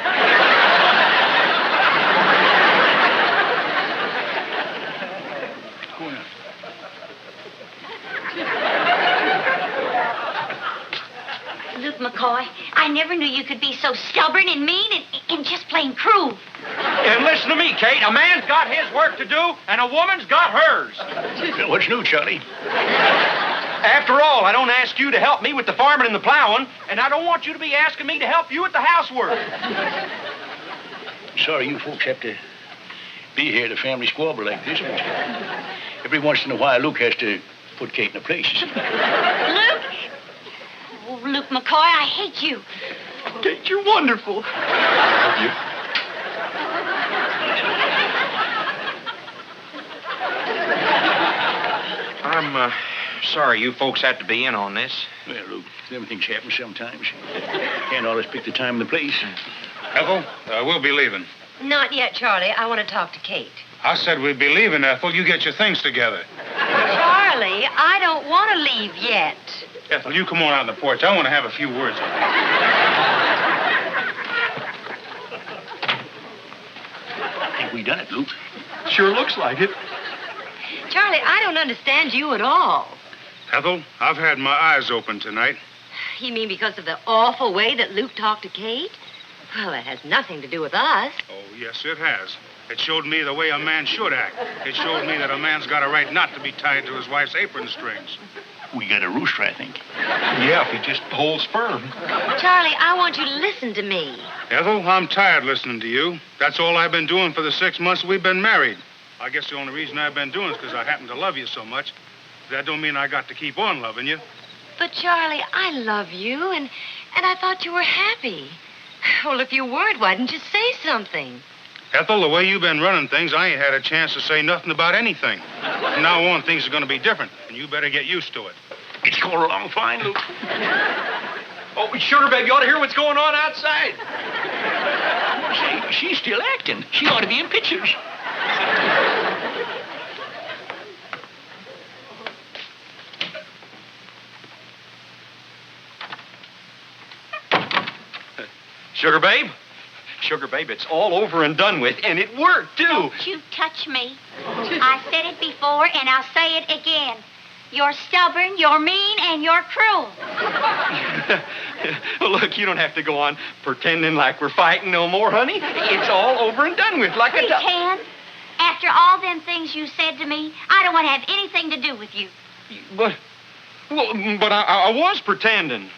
Luke McCoy, I never knew you could be so stubborn and mean and just plain cruel. And listen to me, Kate. A man's got his work to do, and a woman's got hers. What's new, Charlie? After all, I don't ask you to help me with the farming and the plowing, and I don't want you to be asking me to help you with the housework. Sorry you folks have to be here at a family squabble like this, but every once in a while, Luke has to put Kate in her place. Luke? Oh, Luke McCoy, I hate you. Kate, you're wonderful. Love you. I'm sorry you folks had to be in on this. Well, Luke, everything's happened sometimes. Can't always pick the time and the place. Ethel, we'll be leaving. Not yet, Charlie. I want to talk to Kate. I said we'd be leaving, Ethel. You get your things together. Charlie, I don't want to leave yet. Ethel, you come on out on the porch. I want to have a few words with you. I think we done it, Luke. Sure looks like it. Charlie, I don't understand you at all. Ethel, I've had my eyes open tonight. You mean because of the awful way that Luke talked to Kate? Well, that has nothing to do with us. Oh, yes, it has. It showed me the way a man should act. It showed me that a man's got a right not to be tied to his wife's apron strings. We got a rooster, I think. Yeah, if he just holds firm. Charlie, I want you to listen to me. Ethel, I'm tired listening to you. That's all I've been doing for the 6 months we've been married. I guess the only reason I've been doing it is because I happen to love you so much. That don't mean I got to keep on loving you. But, Charlie, I love you, and I thought you were happy. Well, if you weren't, why didn't you say something? Ethel, the way you've been running things, I ain't had a chance to say nothing about anything. From now on, things are going to be different, and you better get used to it. It's going along fine, Luke. Oh, Sugar Babe, you ought to hear what's going on outside. Say, she's still acting. She ought to be in pictures. Sugar babe? Sugar babe, it's all over and done with, and it worked, too. Don't you touch me. I said it before, and I'll say it again. You're stubborn, you're mean, and you're cruel. Well, look, you don't have to go on pretending like we're fighting no more, honey. It's all over and done with, like a... Pretend? After all them things you said to me, I don't want to have anything to do with you. But I was pretending.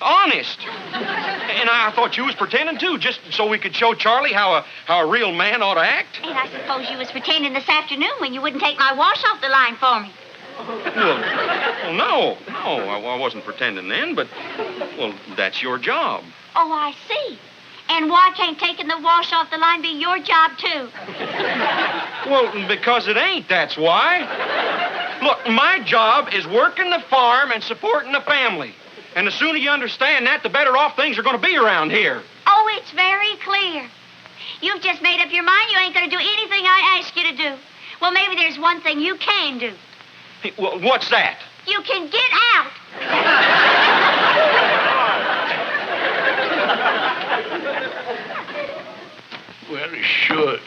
Honest. And I thought you was pretending, too, just so we could show Charlie how a real man ought to act. And I suppose you was pretending this afternoon when you wouldn't take my wash off the line for me. Well, no, I wasn't pretending then, but, well, that's your job. Oh, I see. And why can't taking the wash off the line be your job, too? Well, because it ain't, that's why. Look, my job is working the farm and supporting the family. And the sooner you understand that, the better off things are going to be around here. Oh, it's very clear. You've just made up your mind you ain't going to do anything I ask you to do. Well, maybe there's one thing you can do. Hey, what's that? You can get out. Well, sure.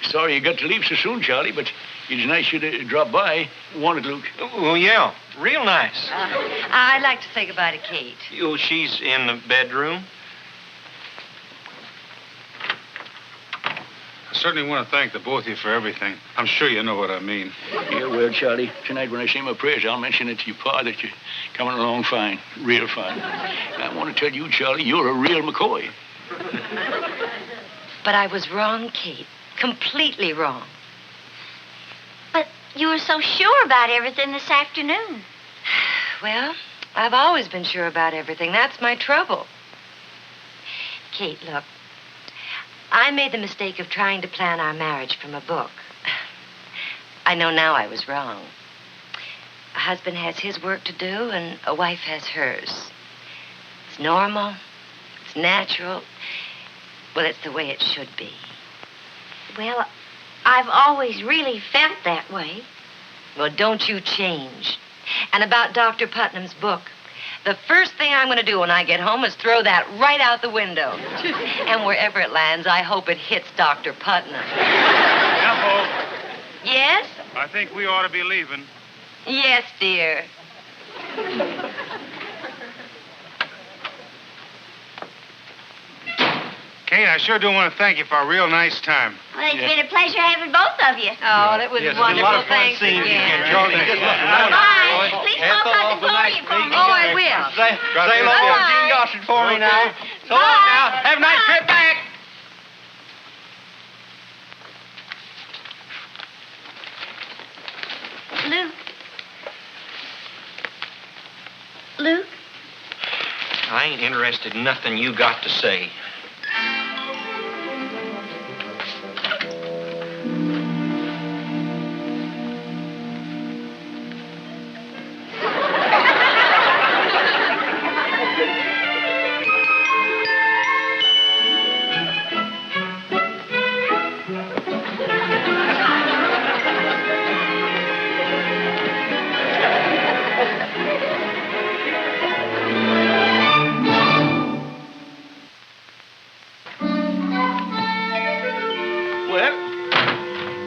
Sorry you got to leave so soon, Charlie, but it's nice you to drop by. Wanted, Luke? Well, yeah, real nice. I'd like to say goodbye to Kate. Oh, she's in the bedroom. I certainly want to thank the both of you for everything. I'm sure you know what I mean. Yeah, well, Charlie, tonight when I say my prayers, I'll mention it to your pa that you're coming along fine, real fine. I want to tell you, Charlie, you're a real McCoy. But I was wrong, Kate. Completely wrong. But you were so sure about everything this afternoon. Well, I've always been sure about everything. That's my trouble. Kate, look. I made the mistake of trying to plan our marriage from a book. I know now I was wrong. A husband has his work to do, and a wife has hers. It's normal. It's natural. Well, it's the way it should be. Well, I've always really felt that way. Well, don't you change. And about Dr. Putnam's book, the first thing I'm going to do when I get home is throw that right out the window. And wherever it lands, I hope it hits Dr. Putnam. Ethel, Yes? I think we ought to be leaving. Yes, dear. Kate, I sure do want to thank you for a real nice time. Well, it's been a pleasure having both of you. Oh, that was Yes, it's wonderful. a lot of fun Thanks seeing you again. again, Charlie. Bye. Please call Cousin Gloria for me. Oh, I will. Say hello to Gene Gossett for me now. So long now. Have a nice trip back. Luke. Luke? I ain't interested in nothing you got to say.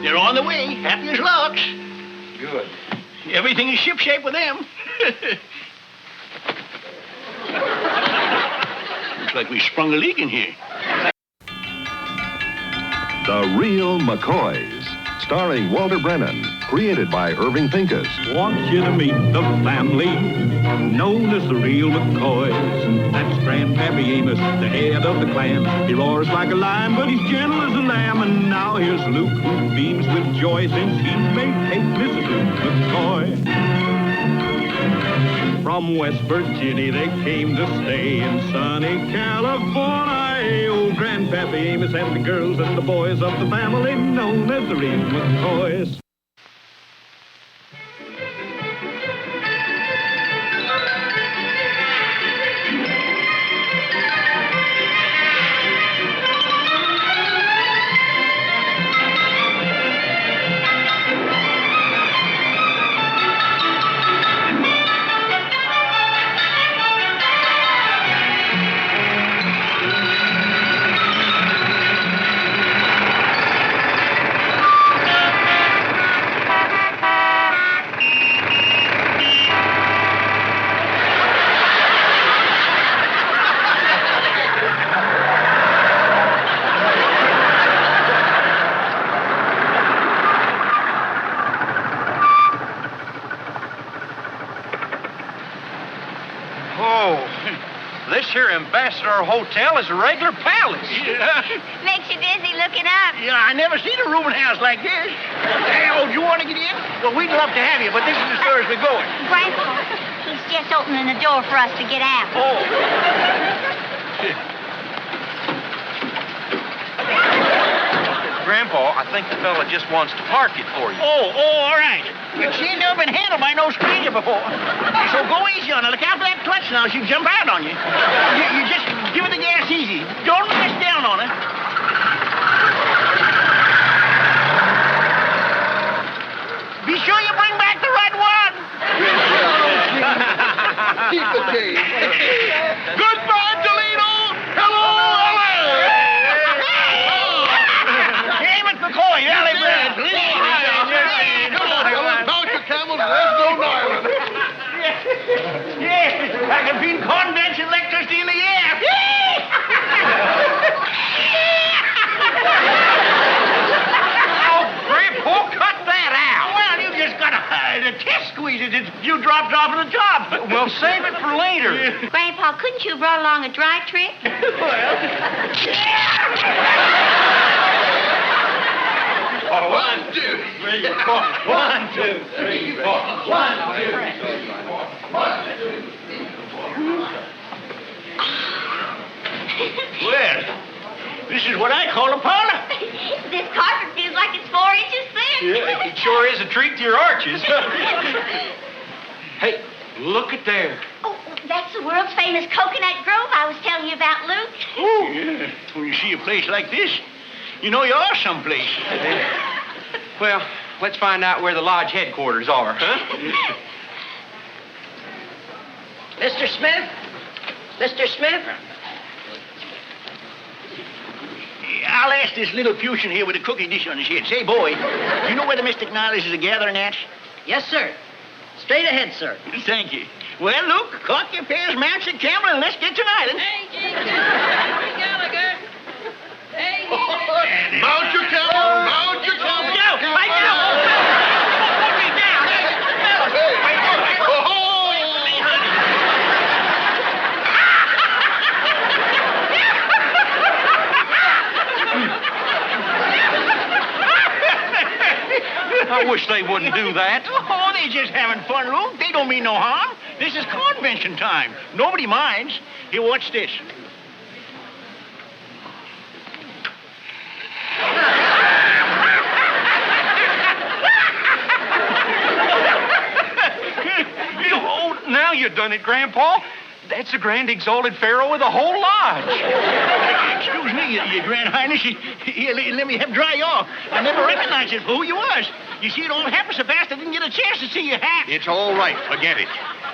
They're on the way, happy as larks. Good. Everything is shipshape with them. Looks like we sprung a leak in here. The Real McCoys, starring Walter Brennan, created by Irving Pincus. Want you to meet the family known as the Real McCoys. That's Grandpappy Amos, the head of the clan. He roars like a lion, but he's gentle as a lamb. And now here's Luke, who beams with joy since he made Kate Mrs. Luke McCoy. From West Virginia they came to stay in sunny California. Old Grandpappy Amos and the girls and the boys of the family known as the Real McCoys. Oh, this here Ambassador Hotel is a regular palace. Makes you dizzy looking up. Yeah, I never seen a rooming house like this. Hey, oh, do you want to get in? Well, we'd love to have you, but this is as far as we're going. Grandpa, he's just opening the door for us to get out. Oh. Grandpa, I think the fella just wants to park it for you. Oh, all right. But she ain't never been handled by no stranger before. So go easy on her. Look out for that clutch now. She'll jump out on you. You just give her the gas easy. Don't mess down on her. Be sure you bring back the right one. Keep the change. Goodbye, Toledo. Hello, LA. Hey, Miss McCoy, LA Brad. Mount your camels, there's no Ireland. Yes, I can feel condensed electricity in the air. Oh, Grandpa, cut that out. Well, you just got to test squeeze it. You dropped off of the job. Well, save it for later. Grandpa, couldn't you have brought along a dry trick? Oh, 1, 2, 3, 4. 1, 2, 3, 4. 1, 2, 3, 4. 1, 2, 3, 4. Well, this is what I call a parlor. This carpet feels like it's 4 inches thick. Yeah, it sure is a treat to your arches. Hey, look at there. Oh, that's the world's famous coconut grove I was telling you about, Luke. Oh, yeah. When you see a place like this, you know you are someplace. Well, let's find out where the lodge headquarters are, huh? Mr. Smith? Mr. Smith? I'll ask this little Fusion here with a cookie dish on his head. Say, boy, do you know where the Mystic Nihilists is gathering at? Yes, sir. Straight ahead, sir. Thank you. Well, Luke, cock your pairs, mount your camera, and let's get to an island. Hey, Gallagher. Hey, Mount your camel, mount your camel. No, I know. Put me down. I wish they wouldn't do that. Oh, they're just having fun, Luke. They don't mean no harm. This is convention time. Nobody minds. Here, watch this. Oh, now you done it, Grandpa. That's the Grand Exalted Pharaoh of the whole lodge. Excuse me, your Grand Highness. Here, let me have dry off. I never recognized it for who you was. You see, it all happened so fast I didn't get a chance to see your hat. It's all right. Forget it.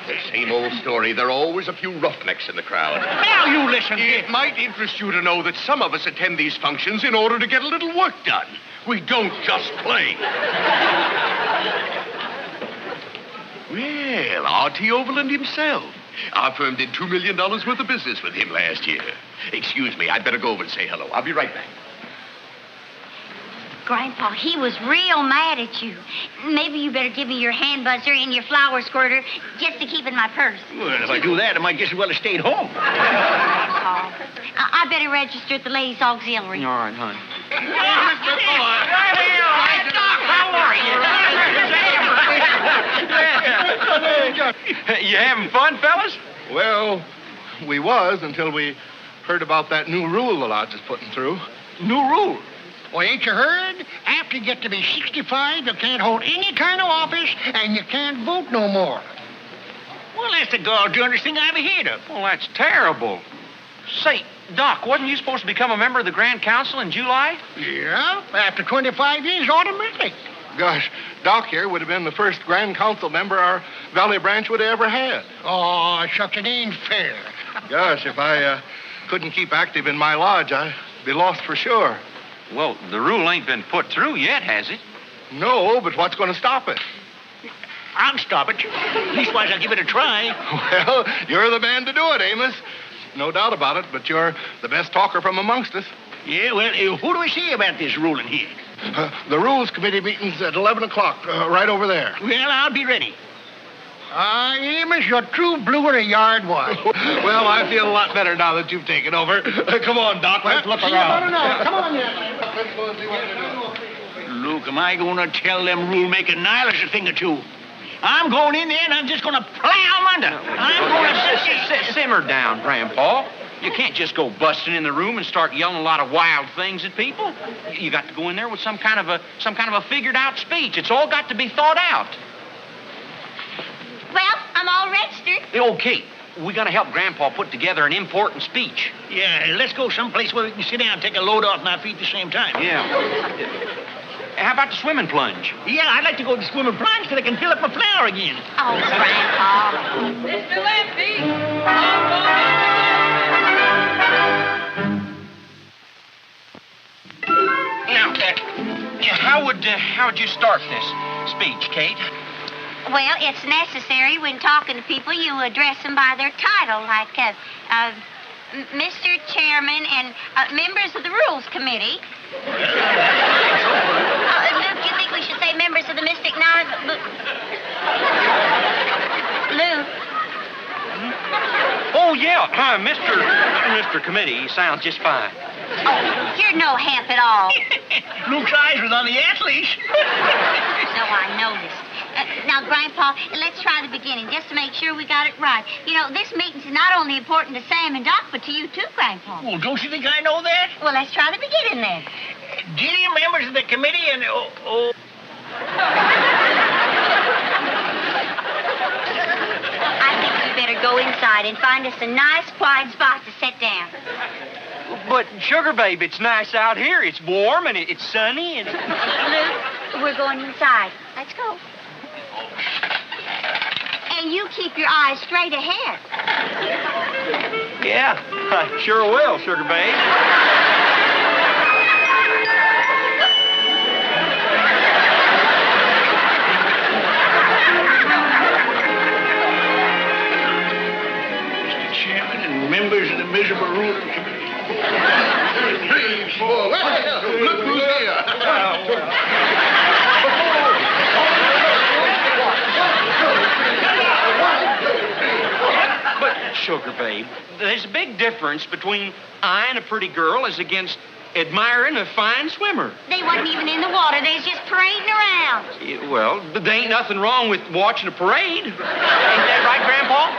The same old story. There are always a few roughnecks in the crowd. Now you listen. It might interest you to know that some of us attend these functions in order to get a little work done. We don't just play. Well, R.T. Overland himself. Our firm did $2 million worth of business with him last year. Excuse me, I'd better go over and say hello. I'll be right back. Grandpa, he was real mad at you. Maybe you better give me your hand buzzer and your flower squirter just to keep in my purse. Well, if I do that, I might just as well have stayed home. Grandpa, I better register at the ladies' auxiliary. All right, honey. You having fun, fellas? Well, we was until we heard about that new rule the lodge is putting through. New rule? Well, ain't you heard? After you get to be 65, you can't hold any kind of office, and you can't vote no more. Well, that's the gall-darndest thing I ever heard of. Well, that's terrible. Say, Doc, wasn't you supposed to become a member of the Grand Council in July? Yeah, after 25 years, automatic. Gosh, Doc here would have been the first Grand Council member our Valley branch would have ever had. Oh, shucks, it ain't fair. Gosh, if I couldn't keep active in my lodge, I'd be lost for sure. Well, the rule ain't been put through yet, has it? No, but what's going to stop it? I'll stop it. Leastwise, I'll give it a try. Well, you're the man to do it, Amos. No doubt about it, but you're the best talker from amongst us. Yeah, well, who do we see about this ruling here? The Rules Committee meeting's at 11 o'clock, right over there. Well, I'll be ready. Amos, you're true blue at a yard wash. Well, I feel a lot better now that you've taken over. Come on, Doc, let's look See you around. about an hour. Come on, yet. Luke, am I going to tell them rule-making Nihilists a thing or two? I'm going in there and I'm just going to plow them under. I'm going to Simmer down, Grandpa. You can't just go busting in the room and start yelling a lot of wild things at people. You got to go in there with some kind of a figured-out speech. It's all got to be thought out. Well, I'm all registered. Okay, we got to help Grandpa put together an important speech. Yeah, let's go someplace where we can sit down and take a load off my feet at the same time. Yeah. How about the swimming plunge? Yeah, I'd like to go to the swimming plunge so I can fill up my flower again. Oh, Grandpa. Mr. Lefty! Now, how would you start this speech, Kate? Well, it's necessary when talking to people you address them by their title, like Mr. Chairman and members of the Rules Committee. Luke, you think we should say members of the Mystic Nine? Luke. Oh, yeah, Mr. Committee sounds just fine. Oh, you're no hemp at all. Luke's eyes was on the athletes. So I noticed. Now, Grandpa, let's try the beginning, just to make sure we got it right. You know, this meeting's not only important to Sam and Doc, but to you too, Grandpa. Well, don't you think I know that? Well, let's try the beginning then. Dear members of the committee and... I think we better go inside and find us a nice, quiet spot to sit down. But, Sugar Babe, it's nice out here. It's warm and it's sunny and... Luke, we're going inside. Let's go. And you keep your eyes straight ahead. Yeah, I sure will, Sugar Babe. Mr. Chairman and members of the miserable ruling committee. 3, 4, look who's here. But, Sugar Babe, there's a big difference between eyeing a pretty girl as against admiring a fine swimmer. They wasn't even in the water. They was just parading around. Yeah, well, there ain't nothing wrong with watching a parade. Ain't that right, Grandpa?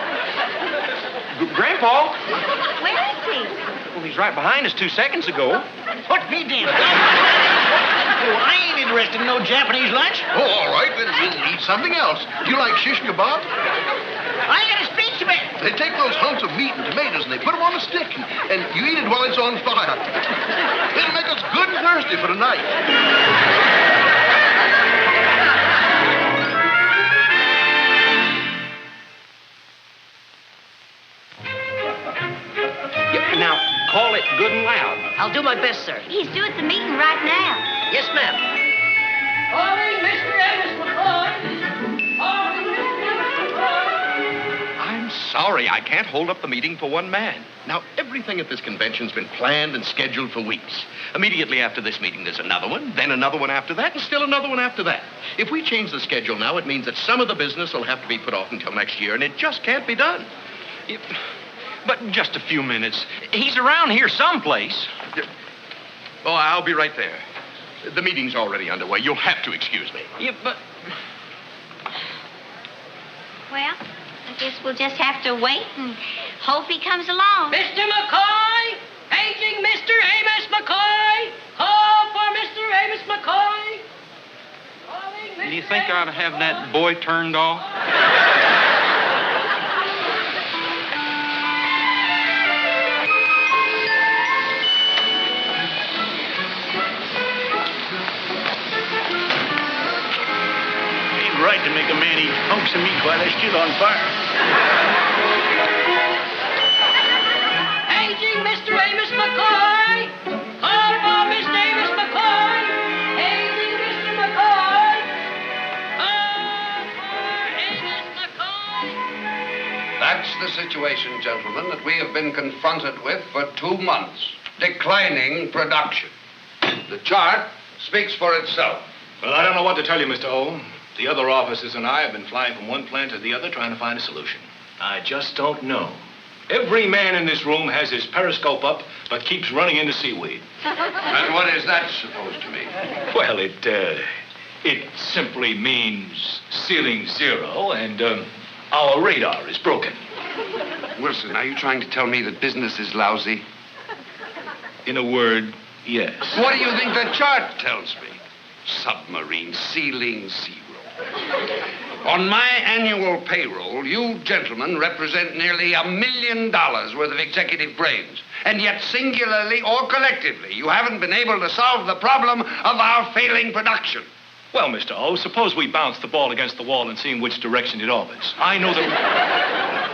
Grandpa? Where is he? Well, he's right behind us 2 seconds ago. Put me down. Oh, I ain't interested in no Japanese lunch. Oh, all right, then we'll eat something else. Do you like shish kebab? I got a speech to make. They take those hunks of meat and tomatoes and they put them on a stick, and you eat it while it's on fire. It'll make us good and thirsty for tonight. Now, call it good and loud. I'll do my best, sir. He's due at the meeting right now. Yes, ma'am. Calling Mr. Amos McCoy. Calling Mr. Amos McCoy. I'm sorry, I can't hold up the meeting for one man. Now, everything at this convention's been planned and scheduled for weeks. Immediately after this meeting, there's another one, then another one after that, and still another one after that. If we change the schedule now, it means that some of the business will have to be put off until next year, and it just can't be done. But just a few minutes. He's around here someplace. Oh, I'll be right there. The meeting's already underway. You'll have to excuse me. Yeah, but... Well, I guess we'll just have to wait and hope he comes along. Mr. McCoy! Paging Mr. Amos McCoy! Call for Mr. Amos McCoy! Do you think I ought to have that boy turned off? Right to make a man eat hunks of meat while they're still on fire. Paging Mr. Amos McCoy! Call for Mr. Amos McCoy! Paging Mr. McCoy! Call for Amos McCoy! That's the situation, gentlemen, that we have been confronted with for 2 months. Declining production. The chart speaks for itself. Well, I don't know what to tell you, Mr. O. The other officers and I have been flying from one plant to the other trying to find a solution. I just don't know. Every man in this room has his periscope up, but keeps running into seaweed. And what is that supposed to mean? Well, it simply means ceiling zero, and our radar is broken. Wilson, are you trying to tell me that business is lousy? In a word, yes. What do you think the chart tells me? Submarine ceiling zero. On my annual payroll, you gentlemen represent nearly $1 million worth of executive brains. And yet, singularly or collectively, you haven't been able to solve the problem of our failing production. Well, Mr. O, suppose we bounce the ball against the wall and see in which direction it orbits. I know that...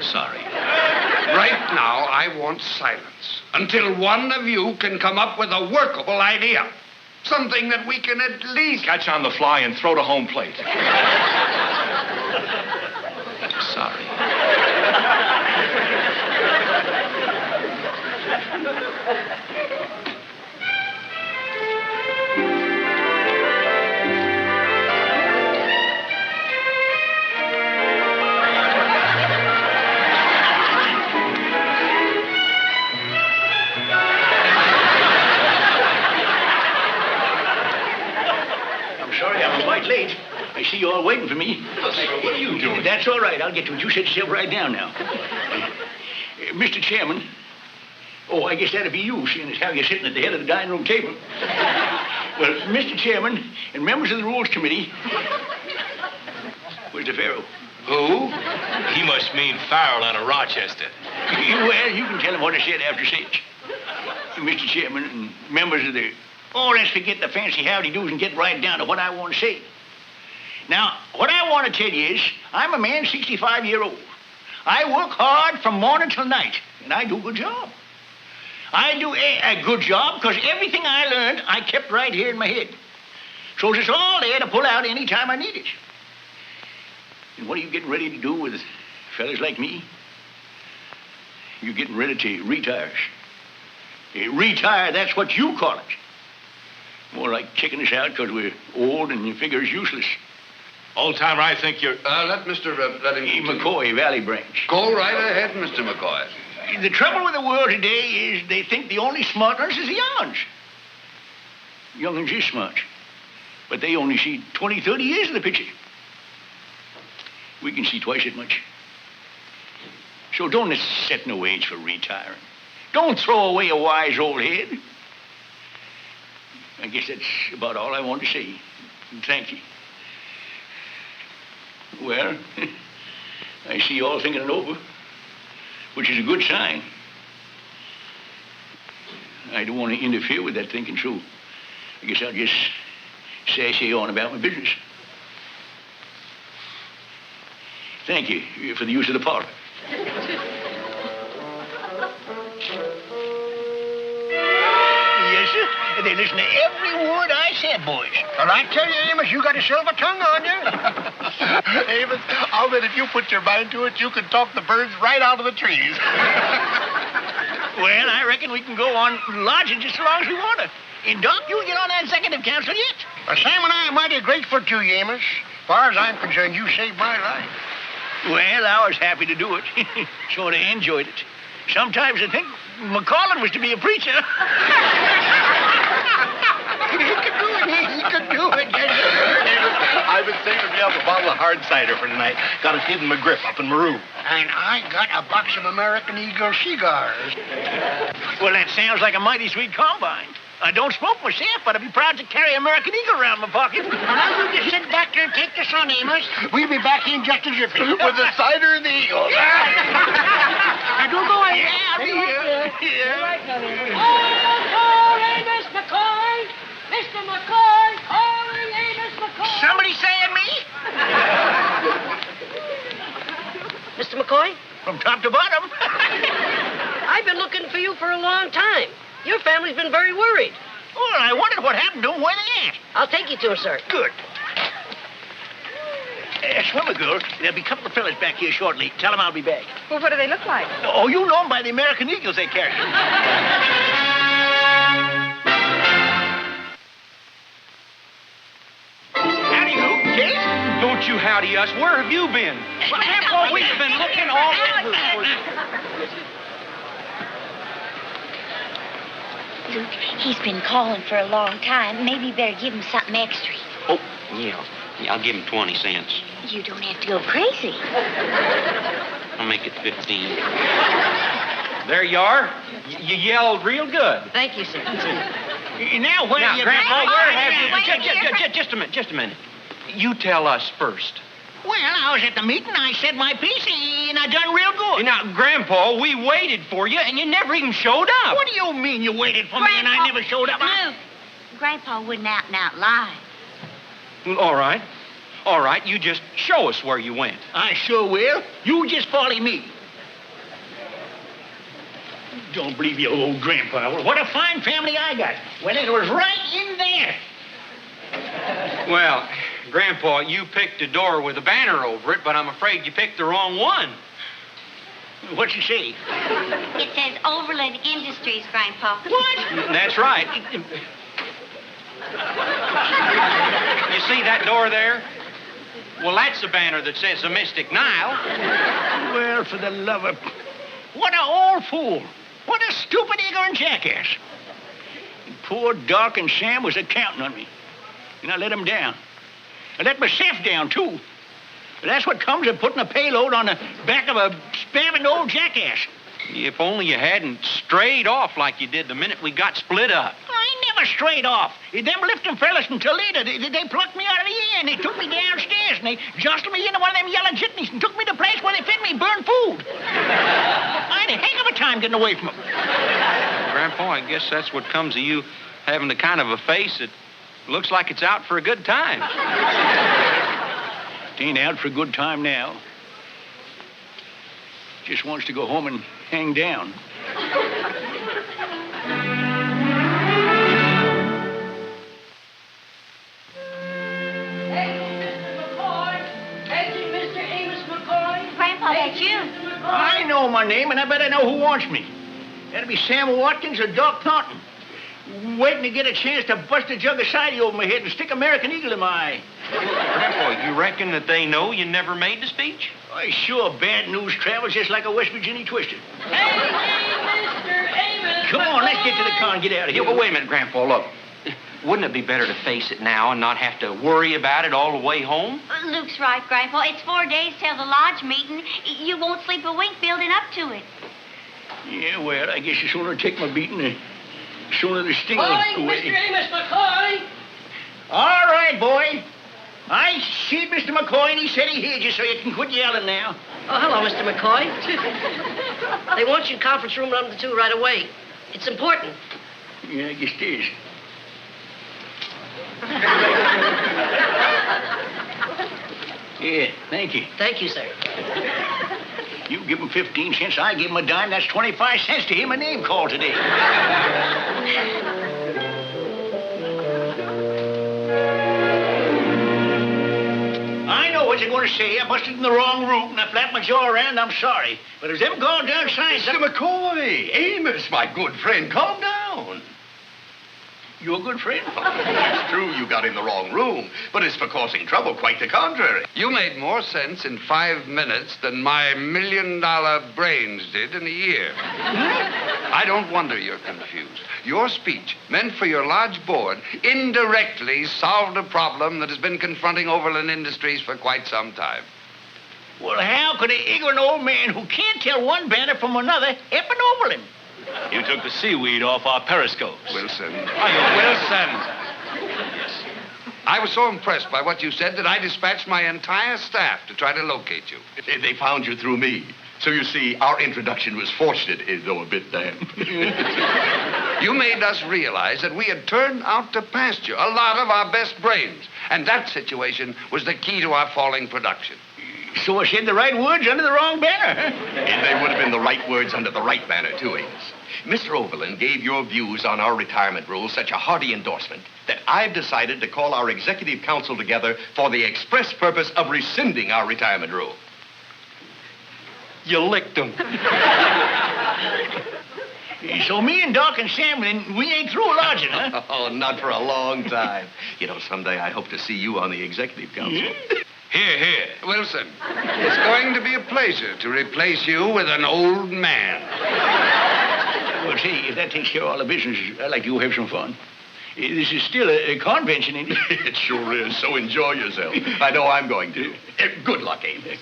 Sorry. Right now, I want silence until one of you can come up with a workable idea. Something that we can at least... Catch on the fly and throw to home plate. Sorry. Sorry, I'm quite late. I see you all waiting for me. What are you doing? That's all right. I'll get to it. You sit yourself right down now. Mr. Chairman. Oh, I guess that'd be you, seeing as how you're sitting at the head of the dining room table. Well, Mr. Chairman and members of the Rules Committee. Where's the Pharaoh? Who? He must mean Farrell out of Rochester. Well, you can tell him what I said after six. Mr. Chairman and members of the... Oh, let's forget the fancy howdy-doos and get right down to what I want to say. Now, what I want to tell you is, I'm a man 65-year-old. I work hard from morning till night, and I do a good job. I do a good job because everything I learned, I kept right here in my head. So it's all there to pull out any time I need it. And what are you getting ready to do with fellas like me? You're getting ready to retire. Retire, that's what you call it. More like kicking us out because we're old and you figure it's useless. Old-timer, I think you're... let him continue. McCoy, Valley Branch. Go right ahead, Mr. McCoy. The trouble with the world today is they think the only smart ones is the young'uns. Young'uns is smart, but they only see 20, 30 years of the picture. We can see twice as much. So don't set no age for retiring. Don't throw away a wise old head. I guess that's about all I wanted to say. Thank you. Well, I see you all thinking it over, which is a good sign. I don't want to interfere with that thinking, so I guess I'll just sashay on about my business. Thank you for the use of the parlor. Yes, sir. They listen to every word I said, boys. Well, I tell you, Amos, you got a silver tongue on you. Amos, I'll bet if you put your mind to it, you can talk the birds right out of the trees. Well, I reckon we can go on lodging just as long as we want to. And Doc, you get on that executive council yet? Well, Sam and I are mighty grateful to you, Amos. As far as I'm concerned, you saved my life. Well, I was happy to do it. Sort of enjoyed it. Sometimes I think McCollum was to be a preacher. He could do it. I've been saving me up a bottle of hard cider for tonight. Got it in McGriff up in Maroon. And I got a box of American Eagle cigars. Well, that sounds like a mighty sweet combine. I don't smoke myself, but I'd be proud to carry American Eagle around my pocket. Now, you just sit back there and take the sun, Amos. We'll be back in just a jiffy. With the cider and the Eagle. Now, don't go away. Amos McCoy! Mr. McCoy! Calling Amos McCoy! Somebody saying me? Mr. McCoy? From top to bottom. I've been looking for you for a long time. Your family's been very worried. Well, I wondered what happened to them. Where they at? I'll take you to her, sir. Good. Swimmer girl, there'll be a couple of fellas back here shortly. Tell them I'll be back. Well, what do they look like? Oh, you know them by the American Eagles they carry. Howdy, don't you howdy us. Where have you been? Well, Grandpa, we've been looking all over for you. Luke, he's been calling for a long time. Maybe you better give him something extra. Oh, yeah. Yeah, I'll give him 20 cents. You don't have to go crazy. I'll make it 15. There you are. You yelled real good. Thank you, sir. Now, where Now, you... Grandpa, where have wait, you... Just a minute. You tell us first. Well, I was at the meeting. I said my piece, and I done real good. Now, Grandpa, we waited for you, and you never even showed up. What do you mean you waited for me and I never showed up? Luke, Grandpa wouldn't out and out lie. Well, all right. All right, you just show us where you went. I sure will. You just follow me. Don't believe your old grandpa. Well, what a fine family I got. Well, it was right in there. Well, Grandpa, you picked a door with a banner over it, but I'm afraid you picked the wrong one. What's it say? It says Overland Industries, Grandpa. What? That's right. You see that door there? Well, that's a banner that says the Mystic Nile. Well, for the love of... What an old fool. What a stupid, ignorant jackass. And poor Doc and Sam was counting on me. And I let them down. I let myself down, too. But that's what comes of putting a payload on the back of a spamming old jackass. If only you hadn't strayed off like you did the minute we got split up. I never strayed off. Them lifting fellas from Toledo, they plucked me out of the air and they took me downstairs and they jostled me into one of them yellow jitneys and took me to a place where they fed me burned food. I had a heck of a time getting away from them. Grandpa, I guess that's what comes of you having the kind of a face that looks like it's out for a good time. It ain't out for a good time now. Just wants to go home and hang down. Grandpa, that's you. I know my name, and I better know who wants me. That'll be Sam Watkins or Doc Thornton. Waiting to get a chance to bust a jug of cider over my head and stick American Eagle in my eye. Grandpa, you reckon that they know you never made the speech? Why, sure, bad news travels just like a West Virginia twister. Come on, let's get to the car and get out of here. Yeah, but wait a minute, Grandpa, look. Wouldn't it be better to face it now and not have to worry about it all the way home? Luke's right, Grandpa. It's 4 days till the lodge meeting. You won't sleep a wink building up to it. Yeah, well, I guess the sooner I take my beating, the sooner the sting will Calling go away. Mr. Amos McCoy. All right, boy. I see Mr. McCoy, and he said he heard you, so you can quit yelling now. Oh, hello, Mr. McCoy. They want you in conference room number 2 right away. It's important. Yeah, I guess it is. Yeah, thank you. Thank you, sir. You give him 15 cents, I give him a dime. That's 25 cents to hear my name called today. I know what you're going to say. I busted in the wrong route and I flapped my jaw around. I'm sorry. But if them goddamn signs... Mr. McCoy, Amos, my good friend, calm down. You're a good friend? It's true you got in the wrong room, but it's for causing trouble, quite the contrary. You made more sense in 5 minutes than my $1 million brains did in a year. I don't wonder you're confused. Your speech, meant for your lodge board, indirectly solved a problem that has been confronting Overland Industries for quite some time. Well, how could an ignorant old man who can't tell one banner from another up in Overland? You took the seaweed off our periscopes. Wilson. Wilson. I was so impressed by what you said that I dispatched my entire staff to try to locate you. They found you through me. So you see, our introduction was fortunate, though a bit damp. You made us realize that we had turned out to pasture a lot of our best brains. And that situation was the key to our falling production. So I said the right words under the wrong banner, huh? And they would have been the right words under the right banner, too, Amos. Mr. Overland gave your views on our retirement rules such a hearty endorsement that I've decided to call our executive council together for the express purpose of rescinding our retirement rule. You licked them. So me and Doc and Sam, we ain't through lodging, huh? Oh, not for a long time. You know, someday I hope to see you on the executive council. Hear, hear. Wilson, it's going to be a pleasure to replace you with an old man. Well, see, if that takes care of all the business, I'd like to go have some fun. This is still a convention, ain't it? It sure is, so enjoy yourself. I know I'm going to. Good luck, Abe.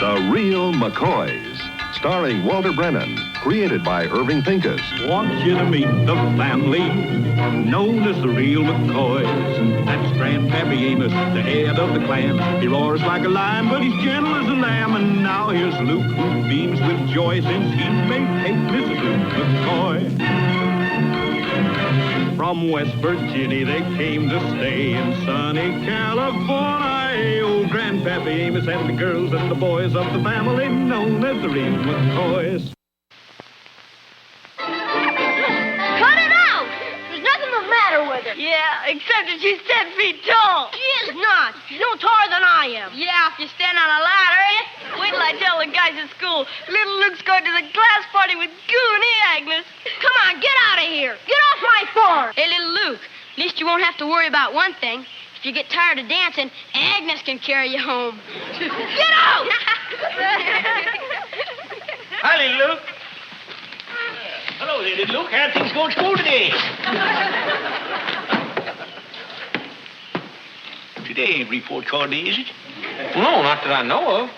The Real McCoys, starring Walter Brennan, created by Irving Pincus. Want you to meet the family known as the Real McCoys. That's Grandpappy Amos, the head of the clan. He roars like a lion, but he's gentle as a lamb. And now here's Luke, who beams with joy since he made hate Mrs. Luke McCoy. From West Virginia, they came to stay in sunny California. Old Grandpappy Amos and the girls and the boys of the family known as the Real McCoys. Cut it out! There's nothing the matter with her. Yeah, except that she's 10 feet tall. She is not. She's no taller than I am. Yeah, if you stand on a ladder, eh? Wait till I tell the guys at school. Little Luke's going to the class party with Goony Agnes. Come on, get out of here. Get off my farm. Hey, little Luke, at least you won't have to worry about one thing. If you get tired of dancing, Agnes can carry you home. Get out! Hi, little Luke. Hello there, little Luke. How things going at school today? Today ain't report card day, is it? No, not that I know of.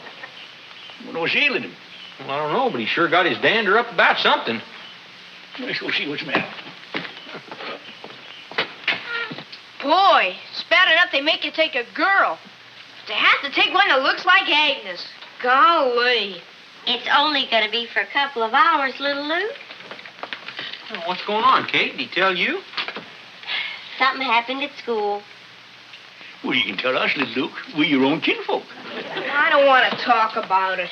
What's ailing him? Well, I don't know, but he sure got his dander up about something. Let's go see what's the matter. Boy, it's bad enough they make you take a girl. They have to take one that looks like Agnes. Golly. It's only going to be for a couple of hours, little Luke. Well, what's going on, Kate? Did he tell you? Something happened at school. Well, you can tell us, little Luke. We're your own kinfolk. I don't want to talk about it.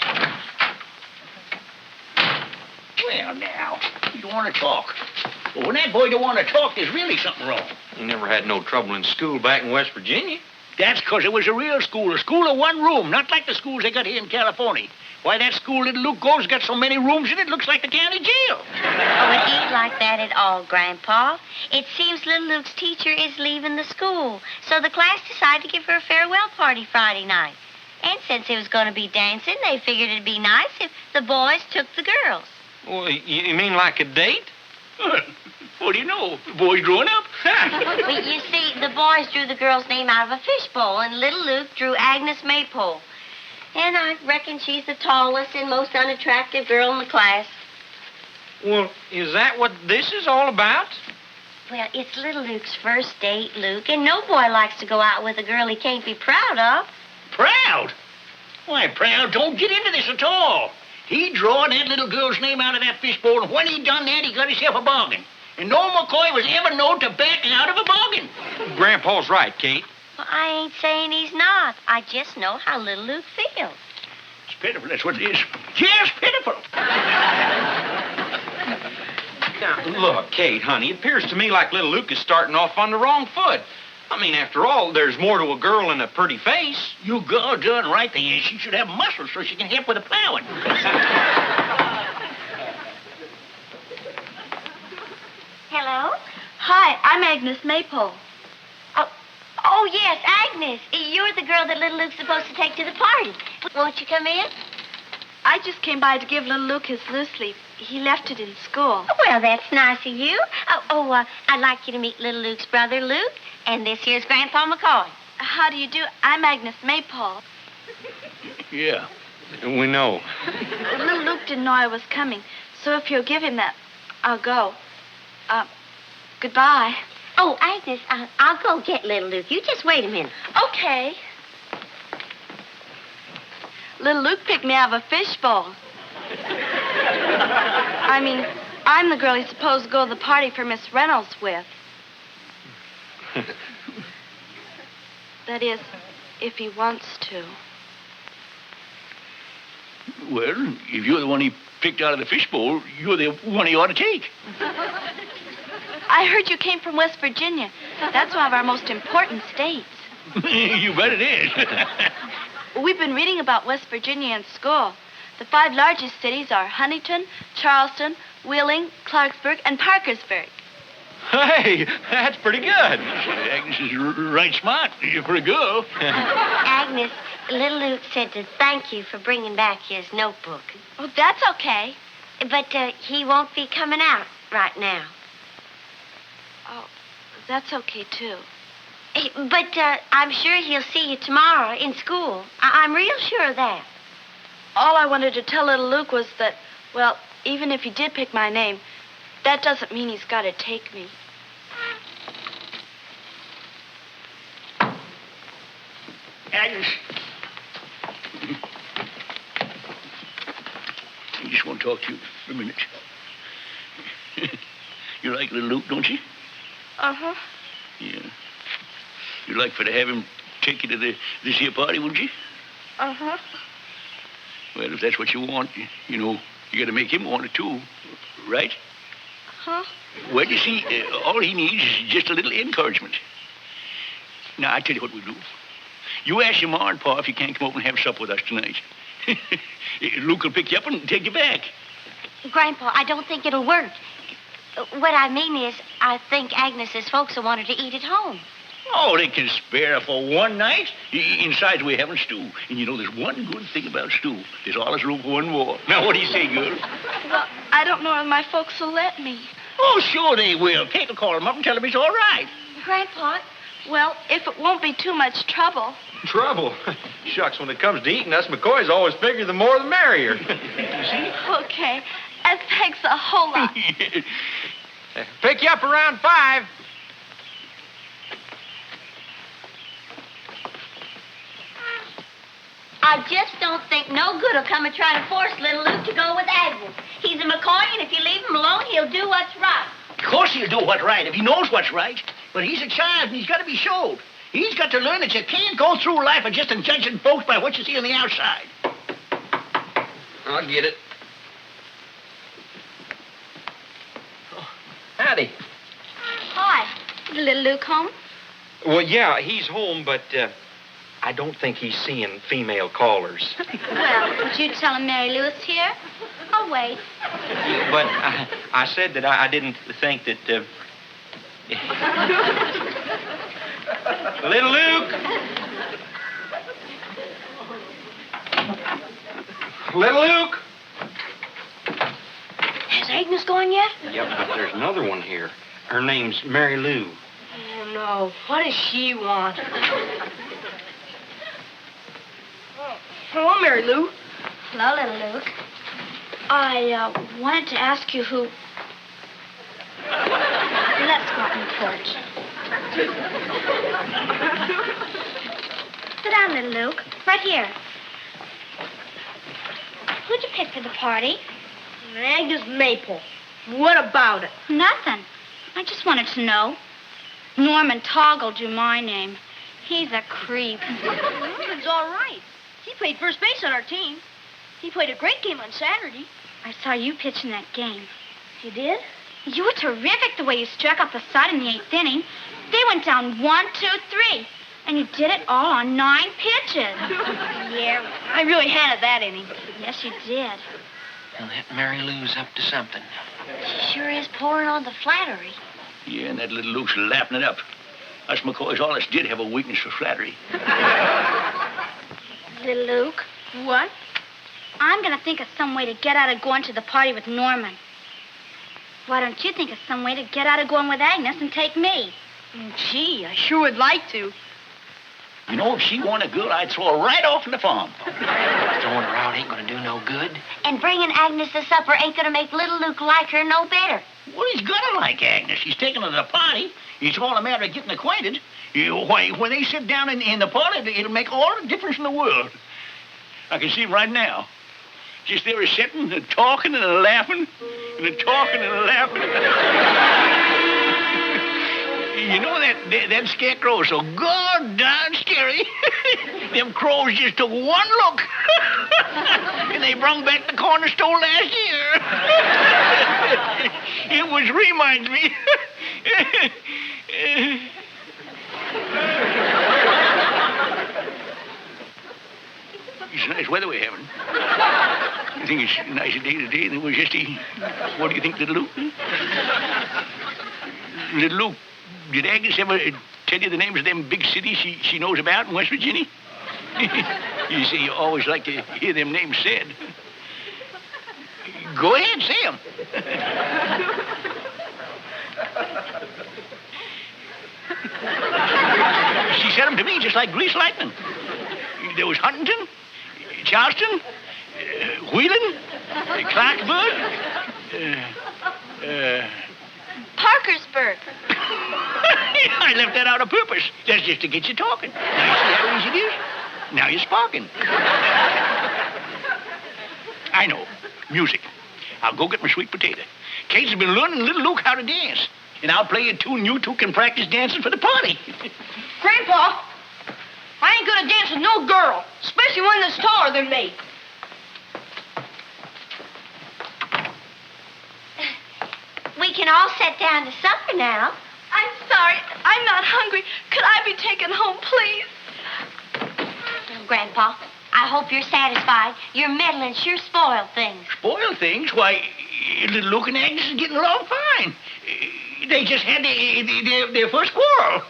Well, now, you don't want to talk. Well, when that boy don't want to talk, there's really something wrong. He never had no trouble in school back in West Virginia. That's because it was a real school, a school of one room, not like the schools they got here in California. Why, that school little Luke goes got so many rooms in it, looks like the county jail. Oh, it ain't like that at all, Grandpa. It seems little Luke's teacher is leaving the school, so the class decided to give her a farewell party Friday night. And since it was going to be dancing, they figured it'd be nice if the boys took the girls. Well, you mean like a date? What do you know? The boy's growing up. But you see, the boys drew the girl's name out of a fishbowl, and little Luke drew Agnes Maypole. And I reckon she's the tallest and most unattractive girl in the class. Well, is that what this is all about? Well, it's little Luke's first date, Luke, and no boy likes to go out with a girl he can't be proud of. Proud? Why, proud don't get into this at all. He drawed that little girl's name out of that fishbowl, and when he done that, he got himself a bargain. And no McCoy was ever known to back out of a bargain. Grandpa's right, Kate. Well, I ain't saying he's not. I just know how little Luke feels. It's pitiful, that's what it is. Just pitiful. Now, look, Kate, honey, it appears to me like little Luke is starting off on the wrong foot. I mean, after all, there's more to a girl than a pretty face. You done right there. She should have muscles so she can help with the plowing. Hello? Hi, I'm Agnes Maypole. Oh, yes, Agnes. You're the girl that little Luke's supposed to take to the party. Won't you come in? I just came by to give little Luke his loose leaf. He left it in school. Well, that's nice of you. I'd like you to meet little Luke's brother, Luke, and this here's Grandpa McCoy. How do you do? I'm Agnes Maypole. Yeah. We know. Little Luke didn't know I was coming, so if you'll give him that, I'll go. Goodbye. Oh, Agnes, I'll go get little Luke. You just wait a minute. Okay. Little Luke picked me out of a fishbowl. I mean, I'm the girl he's supposed to go to the party for Miss Reynolds with. That is, if he wants to. Well, if you're the one he picked out of the fishbowl, you're the one he ought to take. I heard you came from West Virginia. That's one of our most important states. You bet it is. We've been reading about West Virginia in school. The 5 largest cities are Huntington, Charleston, Wheeling, Clarksburg, and Parkersburg. Hey, that's pretty good. Agnes is right smart for a girl. Agnes, little Luke said to thank you for bringing back his notebook. Oh, that's okay. But he won't be coming out right now. Oh, that's okay, too. But I'm sure he'll see you tomorrow in school. I'm real sure of that. All I wanted to tell little Luke was that, well, even if he did pick my name, that doesn't mean he's got to take me. Agnes. I just want to talk to you for a minute. You like little Luke, don't you? Uh-huh. Yeah. You'd like for to have him take you to this here party, wouldn't you? Uh-huh. Well, if that's what you want, you know, you got to make him want it too, right? Huh? Well, you see, all he needs is just a little encouragement. Now, I tell you what we'll do. You ask your ma and pa if you can't come over and have supper with us tonight. Luke will pick you up and take you back. Grandpa, I don't think it'll work. What I mean is, I think Agnes's folks will want her to eat at home. Oh, they can spare her for one night. Inside, we're having stew. And you know, there's one good thing about stew. There's always room for one more. Now, what do you say, girl? Well, I don't know if my folks will let me. Oh, sure they will. Kate will call them up and tell them it's all right. Grandpa, well, if it won't be too much trouble. Trouble? Shucks, when it comes to eating, us McCoys always figure the more the merrier. Okay. And thanks a whole lot. Pick you up around 5. I just don't think no good will come of trying to force little Luke to go with Agnes. He's a McCoy, and if you leave him alone, he'll do what's right. Of course he'll do what's right if he knows what's right. But he's a child, and he's got to be showed. He's got to learn that you can't go through life of just judging folks by what you see on the outside. I'll get it. Oh, howdy. Hi. Is little Luke home? Well, yeah, he's home, but I don't think he's seeing female callers. Well, would you tell him Mary Lou is here? I'll wait. But I said that I didn't think that... Little Luke! Little Luke! Has Agnes gone yet? Yep, but there's another one here. Her name's Mary Lou. Oh, no. What does she want? Hello, Mary Lou. Hello, little Luke. I wanted to ask you who... Let's go out on the porch. Sit down, little Luke. Right here. Who'd you pick for the party? Agnes Maple. What about it? Nothing. I just wanted to know. Norman toggled you my name. He's a creep. Norman's all right. He played first base on our team. He played a great game on Saturday. I saw you pitch in that game. You did? You were terrific the way you struck out the side in the 8th inning. They went down 1, 2, 3. And you did it all on 9 pitches. Yeah, I really had it that inning. Yes, you did. Well, that Mary Lou's up to something. She sure is pouring on the flattery. Yeah, and that little Luke's lapping it up. Us McCoys all us did have a weakness for flattery. Little Luke. What? I'm going to think of some way to get out of going to the party with Norman. Why don't you think of some way to get out of going with Agnes and take me? Gee, I sure would like to. You know, if she wanted a girl, I'd throw her right off in the farm. Throwing her out ain't gonna do no good. And bringing Agnes to supper ain't gonna make little Luke like her no better. Well, he's gonna like Agnes. He's taking her to the party. It's all a matter of getting acquainted. Why, when they sit down in the party, it'll make all the difference in the world. I can see him right now. Just there sitting and talking and laughing and talking and laughing. You know, that scarecrow is so goddamn scary. Them crows just took one look. And they brung back the corner store last year. It was reminds me. It's nice weather we're having. You think it's a nicer day today than it was yesterday? What do you think, little Luke? Little Luke, did Agnes ever tell you the names of them big cities she knows about in West Virginia? You see, you always like to hear them names said. Go ahead, say them. She said them to me just like grease lightning. There was Huntington, Charleston, Wheeling, Clarksburg, Parkersburg. I left that out on purpose. That's just to get you talking. Now you see how easy it is? Now you're sparking. I know. Music. I'll go get my sweet potato. Kate's been learning little Luke how to dance. And I'll play a tune you two can practice dancing for the party. Grandpa, I ain't gonna dance with no girl, especially one that's taller than me. We can all sit down to supper now. I'm sorry. I'm not hungry. Could I be taken home, please? Grandpa, I hope you're satisfied. Your meddling sure spoiled things. Spoil things? Why, little Luke and Agnes is getting along fine. They just had their first quarrel.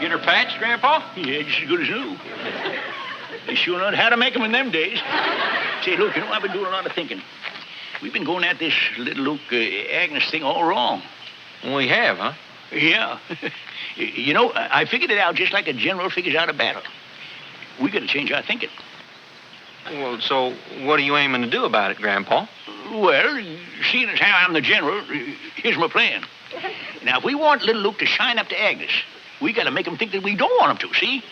Get her patched, Grandpa? Yeah, just as good as new. They sure know how to make them in them days. Say, Luke, you know, I've been doing a lot of thinking. We've been going at this little Luke Agnes thing all wrong. We have, huh? Yeah. You know, I figured it out just like a general figures out a battle. We got to change our thinking. Well, so what are you aiming to do about it, Grandpa? Well, seeing as how I'm the general, here's my plan. Now, if we want little Luke to shine up to Agnes, we got to make him think that we don't want him to, see?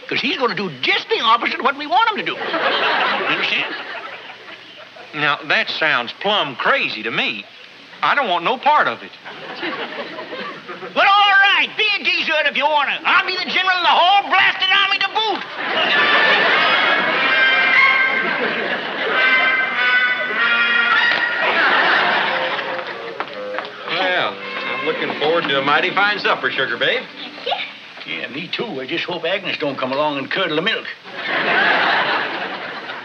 Because he's going to do just the opposite of what we want him to do. You understand? Now, that sounds plumb crazy to me. I don't want no part of it. Well, all right, be a dessert if you want to. I'll be the general of the whole blasted army to boot. Well, I'm looking forward to a mighty fine supper, Sugar Babe. Yeah, me too. I just hope Agnes don't come along and curdle the milk.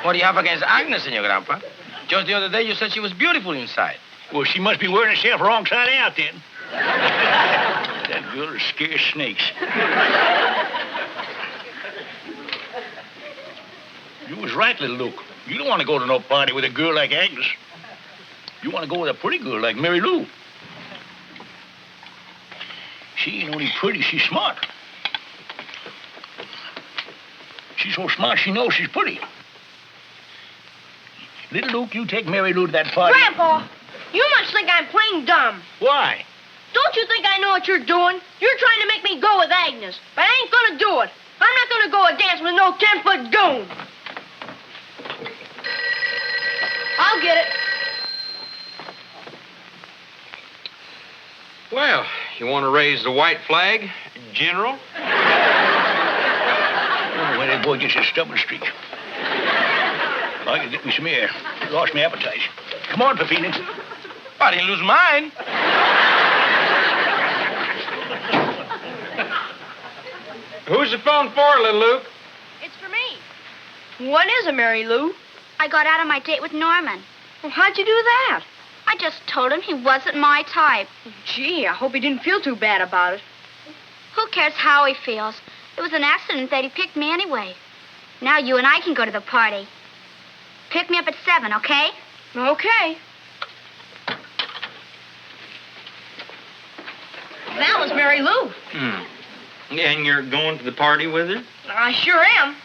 What do you have against Agnes, Senor Grandpa? Just the other day you said she was beautiful inside. Well, she must be wearing herself wrong side out then. That girl scares snakes. You was right, little Luke. You don't want to go to no party with a girl like Agnes. You want to go with a pretty girl like Mary Lou. She ain't only pretty, she's smart. She's so smart, she knows she's pretty. Little Luke, you take Mary Lou to that party. Grandpa, you must think I'm plain dumb. Why? Don't you think I know what you're doing? You're trying to make me go with Agnes, but I ain't gonna do it. I'm not gonna go a dance with no 10-foot goon. I'll get it. Well, you want to raise the white flag, General? Oh, well, that boy gets a stubborn streak. I can get me some air. Lost my appetite. Come on, Peppino. I didn't lose mine. Who's the phone for, little Luke? It's for me. What is it, Mary Lou? I got out on my date with Norman. Well, how'd you do that? I just told him he wasn't my type. Gee, I hope he didn't feel too bad about it. Who cares how he feels? It was an accident that he picked me anyway. Now you and I can go to the party. Pick me up at 7, okay? Okay. That was Mary Lou. And you're going to the party with her? I sure am.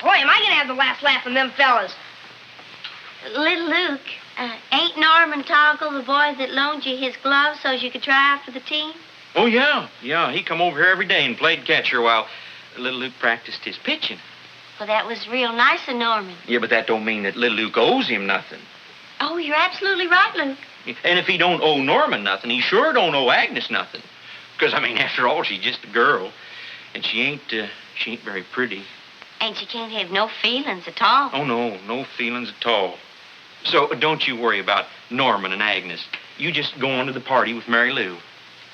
Boy, am I going to have the last laugh from them fellas. Little Luke, ain't Norman Toggle the boy that loaned you his gloves so you could try out for the team? Oh, yeah. Yeah, he come over here every day and played catcher while little Luke practiced his pitching. Well, that was real nice of Norman. Yeah, but that don't mean that little Luke owes him nothing. Oh, you're absolutely right, Luke. And if he don't owe Norman nothing, he sure don't owe Agnes nothing. Because, I mean, after all, she's just a girl. And she ain't very pretty. And she can't have no feelings at all. Oh, no feelings at all. So don't you worry about Norman and Agnes. You just go on to the party with Mary Lou.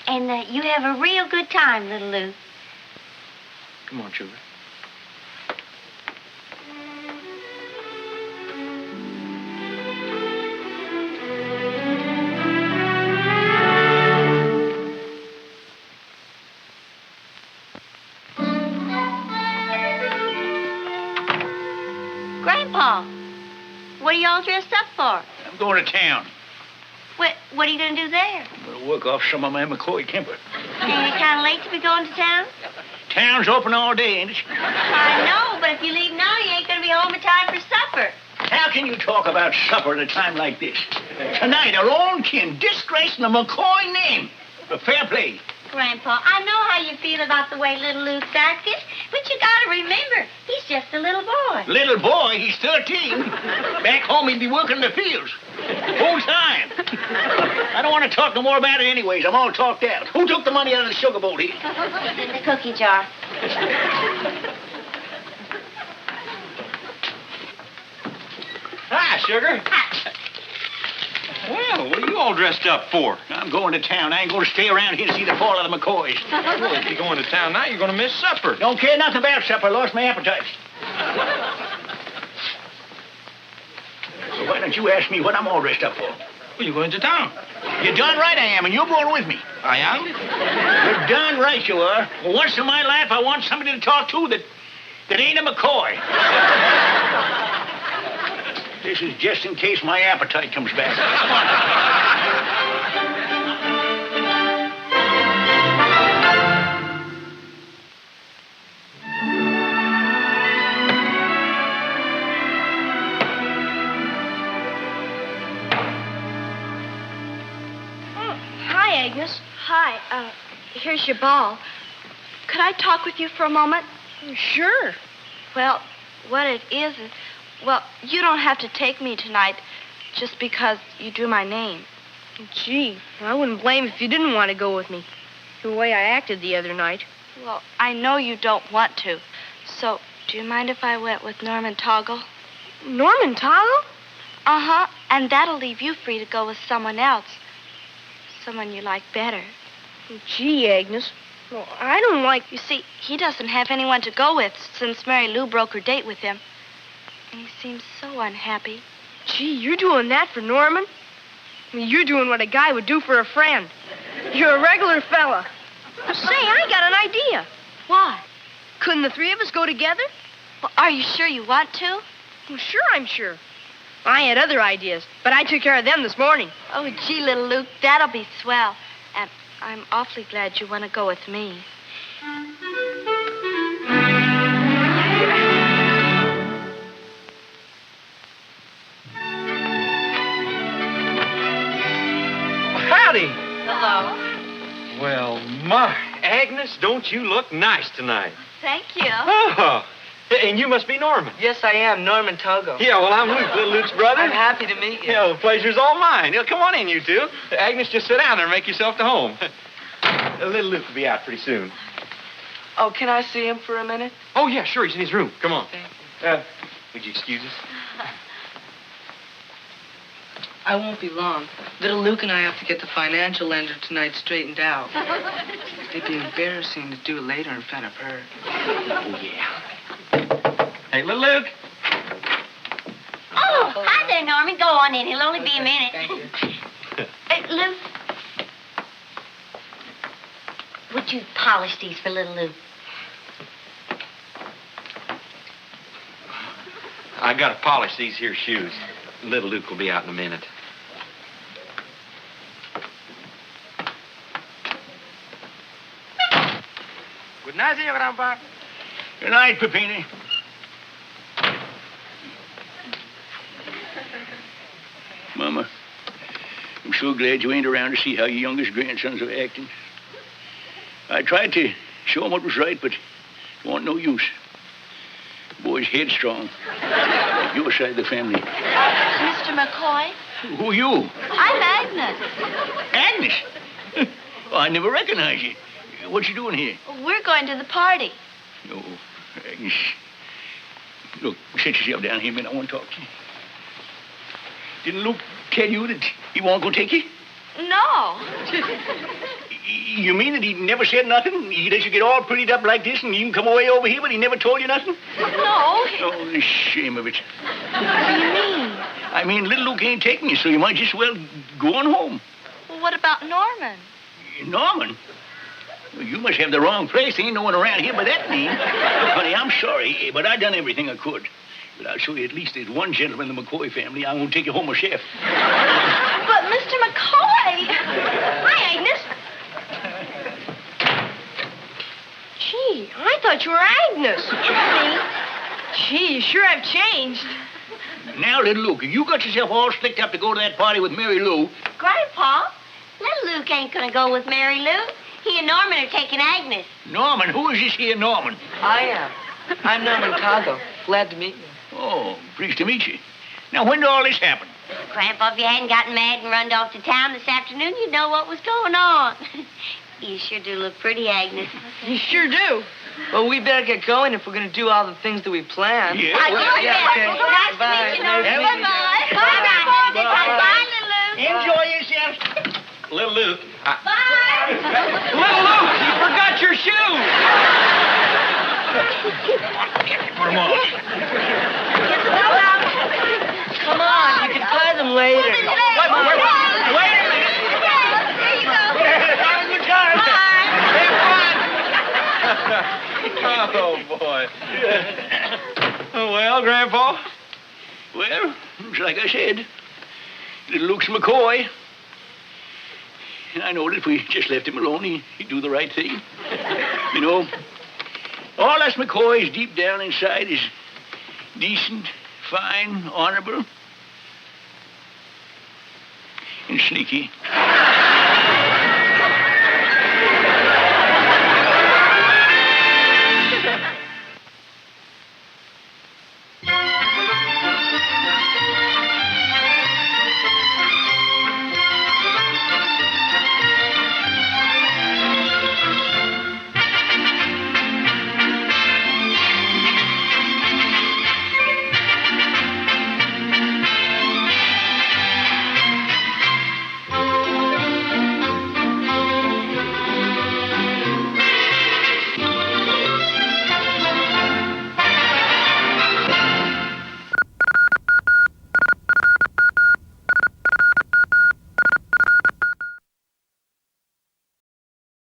And you have a real good time, little Luke. Come on, sugar. Grandpa, what are you all dressed up for? I'm going to town. What are you going to do there? I'm going to work off some of my McCoy timber. Ain't it kind of late to be going to town? Town's open all day, ain't it? I know, but if you leave now, you ain't going to be home in time for supper. How can you talk about supper at a time like this? Tonight, our own kin disgracing the McCoy name. But fair play. Grandpa, I know how you feel about the way little Luke's acted, but you gotta remember, he's just a little boy. Little boy, he's 13. Back home, he'd be working in the fields. Full time. I don't want to talk no more about it anyways. I'm all talked out. Who took the money out of the sugar bowl here? It's in the cookie jar. Hi, sugar. Well, what are you all dressed up for? I'm going to town. I ain't going to stay around here to see the fall of the McCoys. Well, if you're going to town now, you're going to miss supper. Don't care nothing about supper. Lost my appetite. So why don't you ask me what I'm all dressed up for? Well, you're going to town. You're darn right I am, and you're going with me. I am? You're darn right you are. Well, once in my life, I want somebody to talk to that ain't a McCoy. This is just in case my appetite comes back. Hi, Agnes. Hi, here's your ball. Could I talk with you for a moment? Sure. Well, what it is, well, you don't have to take me tonight just because you drew my name. Gee, I wouldn't blame if you didn't want to go with me. The way I acted the other night. Well, I know you don't want to. So, do you mind if I went with Norman Toggle? Norman Toggle? Uh-huh. And that'll leave you free to go with someone else. Someone you like better. Gee, Agnes. Well, I don't like... You see, he doesn't have anyone to go with since Mary Lou broke her date with him. And he seems so unhappy. Gee, you're doing that for Norman? I mean, you're doing what a guy would do for a friend. You're a regular fella. Say, I got an idea. What? Couldn't the three of us go together? Well, are you sure you want to? Well, sure, I'm sure. I had other ideas, but I took care of them this morning. Oh, gee, little Luke, that'll be swell. And I'm awfully glad you want to go with me. Howdy. Hello. Well, my, Agnes, don't you look nice tonight? Thank you. Oh, and you must be Norman. Yes, I am, Norman Togo. Yeah, well, I'm Luke, little Luke's brother. I'm happy to meet you. Yeah, the pleasure's all mine. Yeah, come on in, you two. Agnes, just sit down there and make yourself to home. Little Luke will be out pretty soon. Oh, can I see him for a minute? Oh, yeah, sure. He's in his room. Come on. Thank you. Would you excuse us? I won't be long. Little Luke and I have to get the financial lender tonight straightened out. It'd be embarrassing to do it later in front of her. Oh, yeah. Hey, little Luke. Oh, Hi there, Norman. Go on in. It'll only be a minute. Thank you. Hey, Lou. Would you polish these for little Lou? I gotta polish these here shoes. Little Luke will be out in a minute. Good night, Senor Grandpa. Good night, Peppini. Mama, I'm so glad you ain't around to see how your youngest grandsons are acting. I tried to show him what was right, but it wasn't no use. The boy's headstrong. Like your side of the family. Mr. McCoy, Who are you? I'm Agnes. Agnes? Well, I never recognized you. What you doing here? We're going to the party. No, Agnes. Look, sit yourself down here a minute. I want to talk to you. Didn't Luke tell you that he won't go take you? No. You mean that he never said nothing? He let you get all prettied up like this and even come away over here, but he never told you nothing? No. Oh, the shame of it. What do you mean? I mean, little Luke ain't taking you, so you might just well go on home. Well, what about Norman? Norman? Well, you must have the wrong place. There ain't no one around here by that name. Look, honey, I'm sorry, but I done everything I could. But I'll show you at least there's one gentleman in the McCoy family. I won't take you home a chef. But Mr. McCoy! Hi, Agnes. Gee, I thought you were Agnes. Gee, you sure have changed. Now, little Luke, you got yourself all slicked up to go to that party with Mary Lou. Grandpa, little Luke ain't gonna go with Mary Lou. He and Norman are taking Agnes. Norman? Who is this here Norman? I am. I'm Norman Cargo. Glad to meet you. Oh, pleased to meet you. Now, when did all this happen? Grandpa, if you hadn't gotten mad and run off to town this afternoon, you'd know what was going on. You sure do look pretty, Agnes. You sure do. Well, we better get going if we're going to do all the things that we planned. Yeah, okay. Nice Bye. to meet you, Norman. Nice to meet you. Bye-bye. Bye. Bye, little Luke. Enjoy yourself. Little Luke. Bye. Little Luke, you forgot your shoes. Put them on. Come on, you can tie them later. Wait a minute. There you go. Have a good time. Have fun. Oh, boy. Oh, well, Grandpa. Well, it's like I said, little Luke's McCoy. And I know that if we just left him alone, he'd do the right thing. You know, all us McCoys deep down inside is decent, fine, honorable, and sneaky.